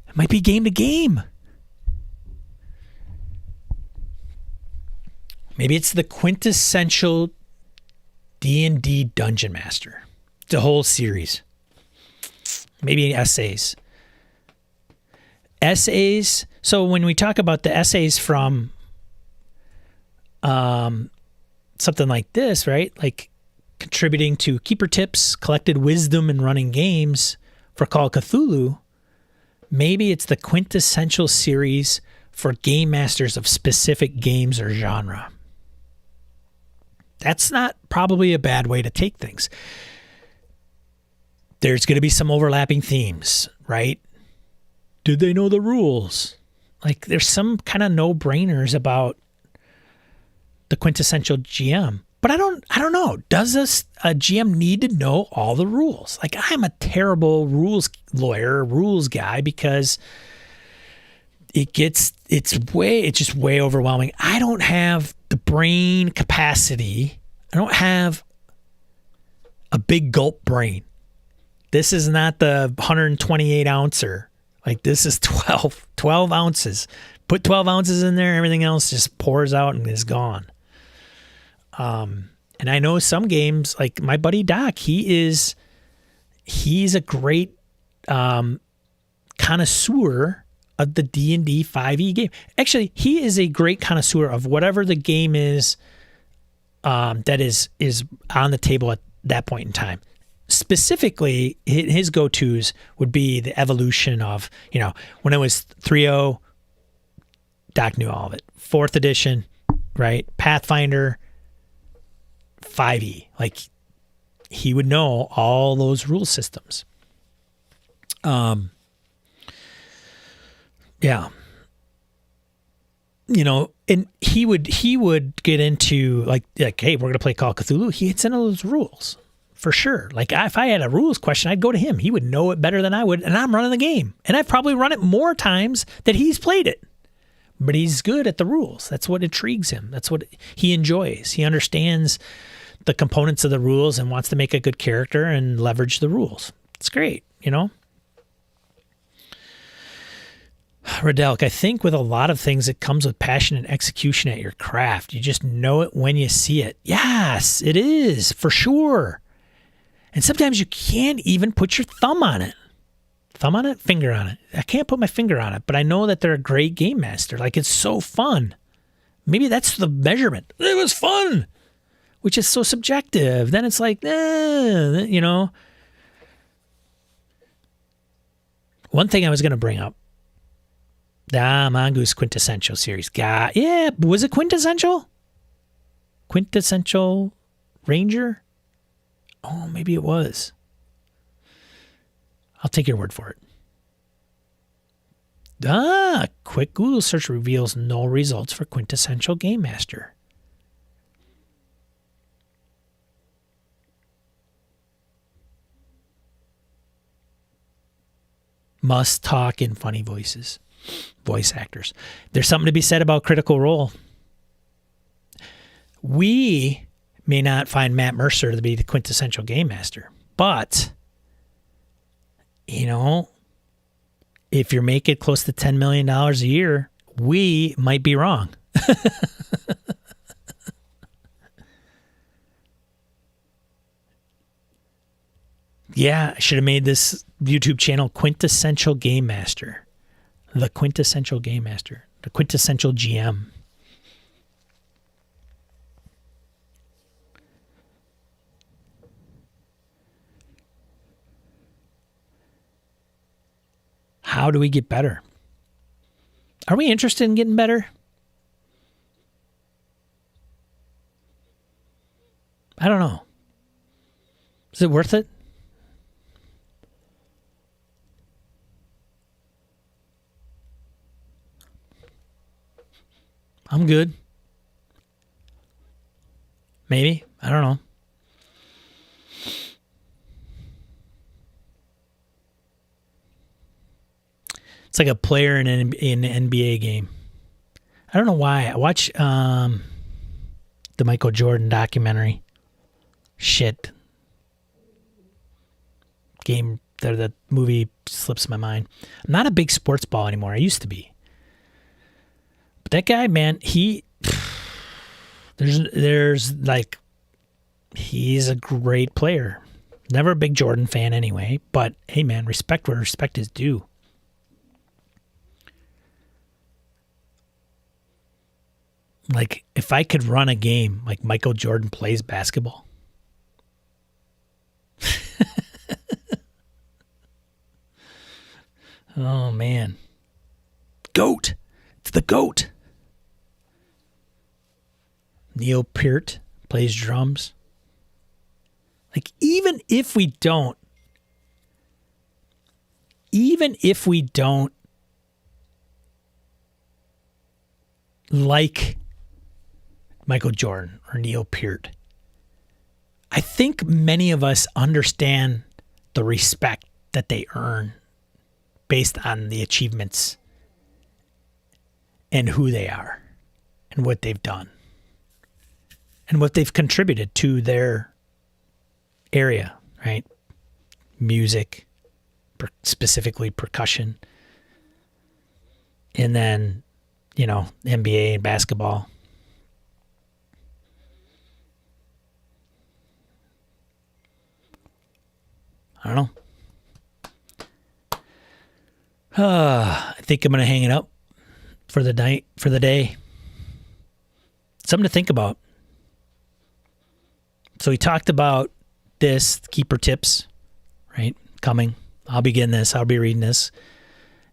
It might be game to game. Maybe it's the quintessential D&D Dungeon Master. The whole series. Maybe essays. Essays. So when we talk about the essays from something like this, right? Like contributing to keeper tips, collected wisdom, and running games for Call of Cthulhu, maybe it's the quintessential series for game masters of specific games or genre. That's not probably a bad way to take things. There's going to be some overlapping themes, right? Did they know the rules? Like, there's some kind of no-brainers about the quintessential GM. But I don't know. Does a GM need to know all the rules? Like, I'm a terrible rules lawyer, rules guy, because it's just way overwhelming. I don't have the brain capacity. I don't have a big gulp brain. This is not the 128 ouncer. Like, this is 12 ounces. Put 12 ounces in there, everything else just pours out and is gone. And I know some games, like my buddy Doc, he's a great connoisseur of the D&D 5e game. Actually, he is a great connoisseur of whatever the game is that is on the table at that point in time. Specifically, his go-tos would be the evolution of, when it was 3.0, Doc knew all of it. 4th edition, right? Pathfinder, 5e. Like, he would know all those rule systems. Yeah. And he would get into like, hey, we're going to play Call of Cthulhu. He hits into those rules for sure. Like, if I had a rules question, I'd go to him. He would know it better than I would. And I'm running the game. And I've probably run it more times that he's played it. But he's good at the rules. That's what intrigues him. That's what he enjoys. He understands the components of the rules and wants to make a good character and leverage the rules. It's great, Radelk, I think with a lot of things, it comes with passion and execution at your craft. You just know it when you see it. Yes, it is, for sure. And sometimes you can't even put your thumb on it. Thumb on it? Finger on it. I can't put my finger on it, but I know that they're a great game master. Like, it's so fun. Maybe that's the measurement. It was fun, which is so subjective. Then it's like, One thing I was going to bring up. Mongoose Quintessential series. Yeah, was it Quintessential? Quintessential Ranger? Oh, maybe it was. I'll take your word for it. Quick Google search reveals no results for Quintessential Game Master. Must talk in funny voices. Voice actors. There's something to be said about Critical Role. We may not find Matt Mercer to be the quintessential game master, but if you're making close to $10 million a year, we might be wrong. Yeah, I should have made this YouTube channel Quintessential Game Master. The quintessential game master. The quintessential GM. How do we get better? Are we interested in getting better? I don't know. Is it worth it? I'm good. Maybe. I don't know. It's like a player in an NBA game. I don't know why. I watch the Michael Jordan documentary. Shit. The movie slips my mind. I'm not a big sports ball anymore. I used to be. But that guy, man, there's like, he's a great player. Never a big Jordan fan anyway, but hey, man, respect where respect is due. Like, if I could run a game like Michael Jordan plays basketball, Oh, man. Goat. It's the goat. Neil Peart plays drums. Like, even if we don't like Michael Jordan or Neil Peart, I think many of us understand the respect that they earn based on the achievements and who they are and what they've done and what they've contributed to their area, right? Music, specifically percussion, and then, NBA and basketball. I don't know. I think I'm going to hang it up for the night, for the day. Something to think about. So we talked about this, keeper tips, right? Coming. I'll be getting this. I'll be reading this.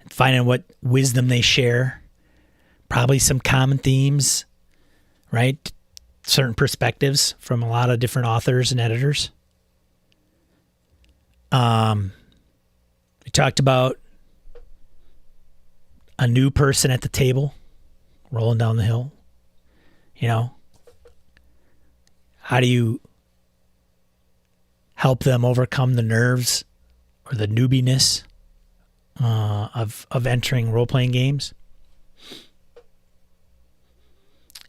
Finding what wisdom they share. Probably some common themes, right? Certain perspectives from a lot of different authors and editors. We talked about a new person at the table rolling down the hill. How do you help them overcome the nerves or the newbiness of entering role-playing games?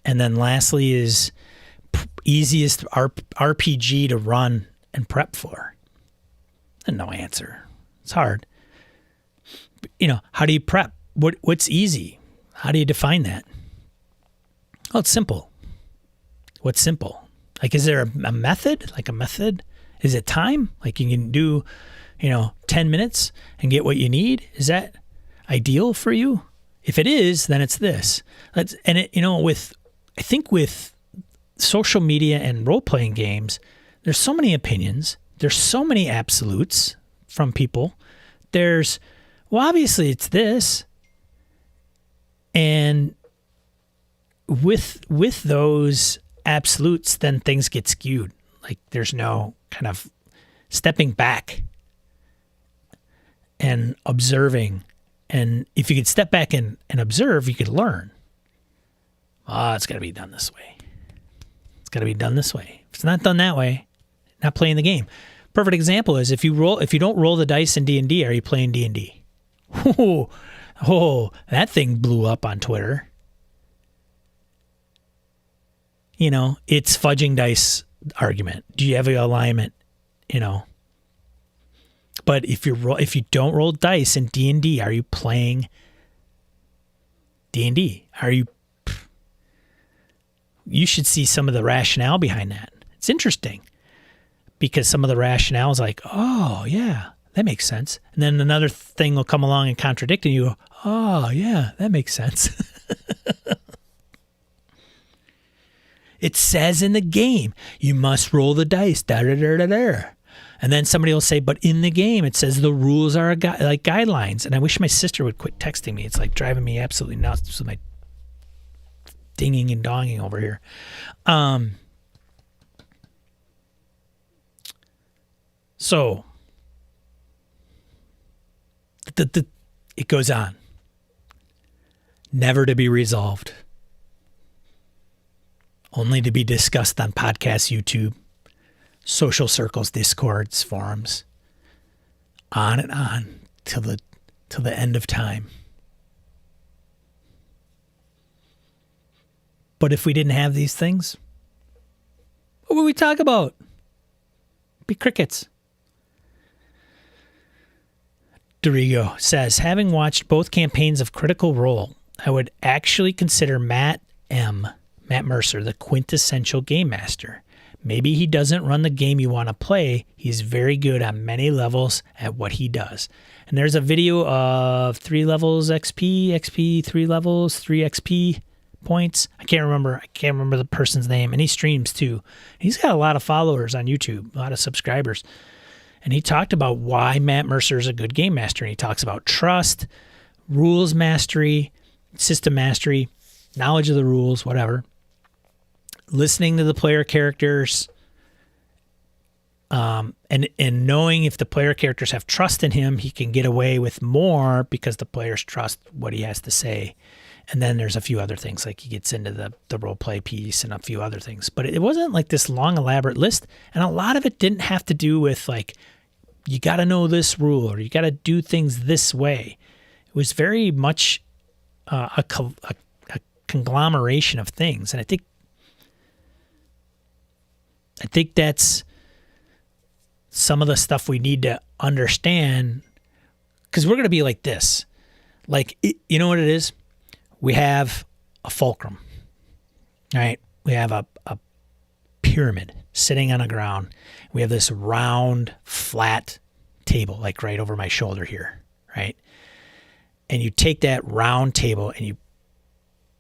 And then lastly is easiest RPG to run and prep for. And no answer. It's hard. How do you prep? What's easy? How do you define that? Well, it's simple. What's simple? Like, is there a method? Like a method? Is it time? Like you can do, 10 minutes and get what you need? Is that ideal for you? If it is, then it's this. I think with social media and role-playing games, there's so many opinions. There's so many absolutes from people. Obviously it's this. And with those absolutes, then things get skewed. Like there's no kind of stepping back and observing. And if you could step back and observe, you could learn. It's got to be done this way. It's got to be done this way. If it's not done that way, not playing the game. Perfect example is if you don't roll the dice in D&D, are you playing D&D? Oh, that thing blew up on Twitter. It's fudging dice argument. Do you have an alignment? But if you don't roll dice in D&D, are you playing D&D? You should see some of the rationale behind that. It's interesting because some of the rationale is like, oh yeah, that makes sense. And then another thing will come along and contradict, and you go, oh yeah, that makes sense. It says in the game, you must roll the dice, da-da-da-da-da. And then somebody will say, but in the game, it says the rules are like guidelines. And I wish my sister would quit texting me. It's like driving me absolutely nuts with my dinging and donging over here. So it goes on. Never to be resolved. Only to be discussed on podcasts, YouTube, social circles, discords, forums, on and on till the end of time. But if we didn't have these things, what would we talk about? Be crickets. Dorigo says, having watched both campaigns of Critical Role, I would actually consider Matt Mercer, the quintessential game master. Maybe he doesn't run the game you want to play. He's very good on many levels at what he does. And there's a video of 3 levels XP, 3 levels, 3 XP points. I can't remember the person's name. And he streams too. He's got a lot of followers on YouTube, a lot of subscribers. And he talked about why Matt Mercer is a good game master. And he talks about trust, rules mastery, system mastery, knowledge of the rules, whatever, listening to the player characters, and knowing if the player characters have trust in him, he can get away with more because the players trust what he has to say. And then there's a few other things, like he gets into the role play piece and a few other things. But it wasn't like this long, elaborate list. And a lot of it didn't have to do with like, you got to know this rule or you got to do things this way. It was very much a conglomeration of things. And I think that's some of the stuff we need to understand, because we're going to be like this. Like, you know what it is? We have a fulcrum, right? We have a pyramid sitting on the ground. We have this round, flat table, like right over my shoulder here, right? And you take that round table and you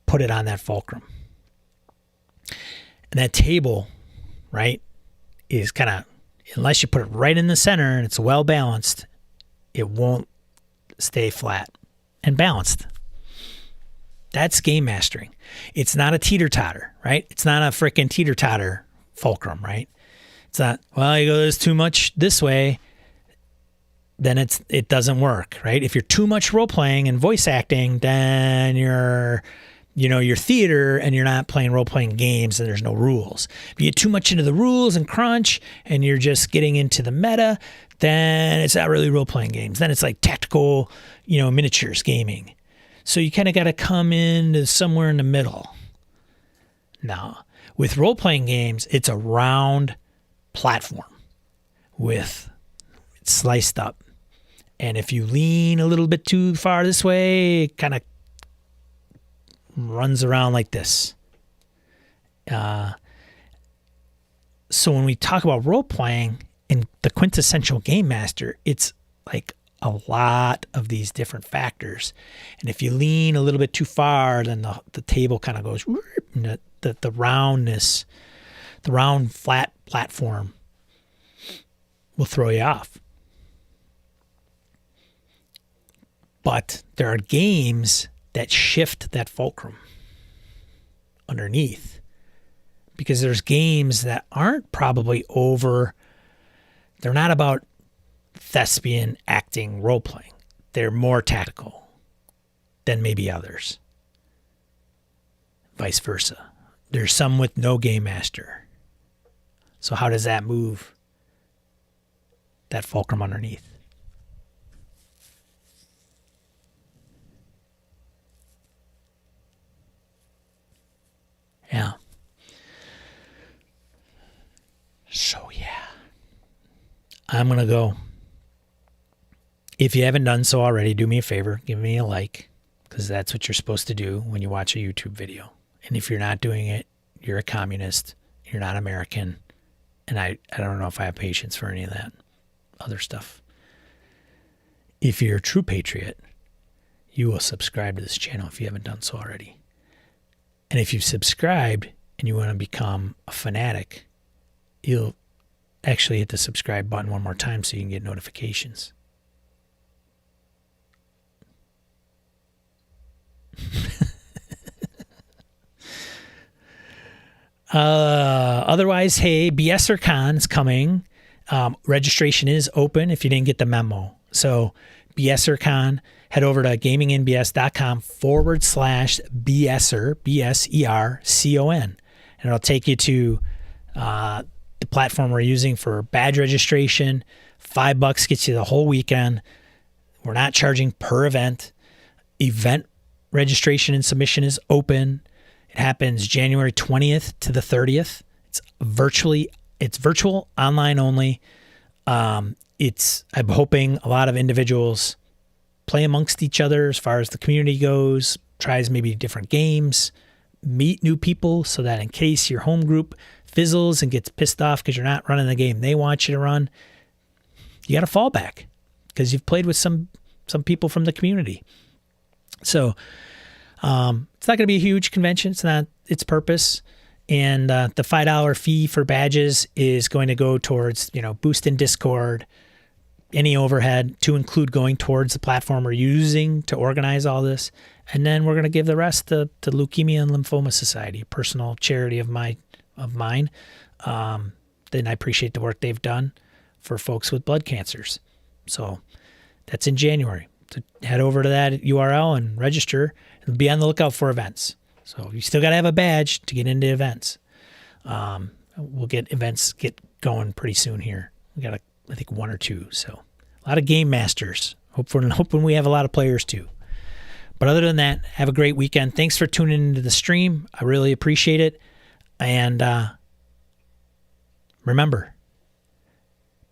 put it on that fulcrum. And that table, right, is kind of, unless you put it right in the center and it's well balanced, it won't stay flat and balanced. That's game mastering. It's not a teeter-totter, right? It's not a freaking teeter-totter fulcrum, right? It's not, well, you go this too much this way, then it doesn't work, right? If you're too much role-playing and voice acting, then you're theater and you're not playing role-playing games and there's no rules. If you get too much into the rules and crunch and you're just getting into the meta, then it's not really role-playing games. Then it's like tactical, miniatures gaming. So you kind of got to come in somewhere in the middle. Now, with role-playing games, it's a round platform with it's sliced up. And if you lean a little bit too far this way, it kind of runs around like this. So when we talk about role-playing and the quintessential game master, it's like a lot of these different factors. And if you lean a little bit too far, then the table kind of goes, and the roundness, the round flat platform will throw you off. But there are games that shift that fulcrum underneath, because there's games that aren't probably they're not about thespian acting role-playing. They're more tactical than maybe others. Vice versa. There's some with no game master. So how does that move that fulcrum underneath? Yeah. So yeah. I'm going to go. If you haven't done so already, do me a favor. Give me a like, because that's what you're supposed to do when you watch a YouTube video. And if you're not doing it, you're a communist. You're not American. And I don't know if I have patience for any of that other stuff. If you're a true patriot, you will subscribe to this channel if you haven't done so already. And if you've subscribed and you want to become a fanatic, you'll actually hit the subscribe button one more time so you can get notifications. Otherwise, hey, BSerCon is coming. Registration is open if you didn't get the memo. So BSerCon, head over to gamingnbs.com/BSer, BSERCON. And it'll take you to the platform we're using for badge registration. $5 gets you the whole weekend. We're not charging per event. Event registration and submission is open. It happens January 20th to the 30th. It's virtual, online only. I'm hoping a lot of individuals play amongst each other as far as the community goes, tries maybe different games, meet new people, so that in case your home group fizzles and gets pissed off because you're not running the game they want you to run, you got a fallback because you've played with some people from the community. So it's not going to be a huge convention. It's not its purpose. And the $5 fee for badges is going to go towards, boosting Discord, any overhead to include going towards the platform we're using to organize all this. And then we're going to give the rest to Leukemia and Lymphoma Society, a personal charity of mine. Then I appreciate the work they've done for folks with blood cancers. So that's in January. So head over to that URL and register and be on the lookout for events. So you still got to have a badge to get into events. We'll get events going pretty soon here. We got, I think, 1 or 2. So a lot of game masters. Hoping we have a lot of players too. But other than that, have a great weekend. Thanks for tuning into the stream. I really appreciate it. And remember,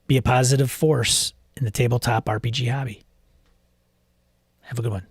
be a positive force in the tabletop RPG hobby. Have a good one.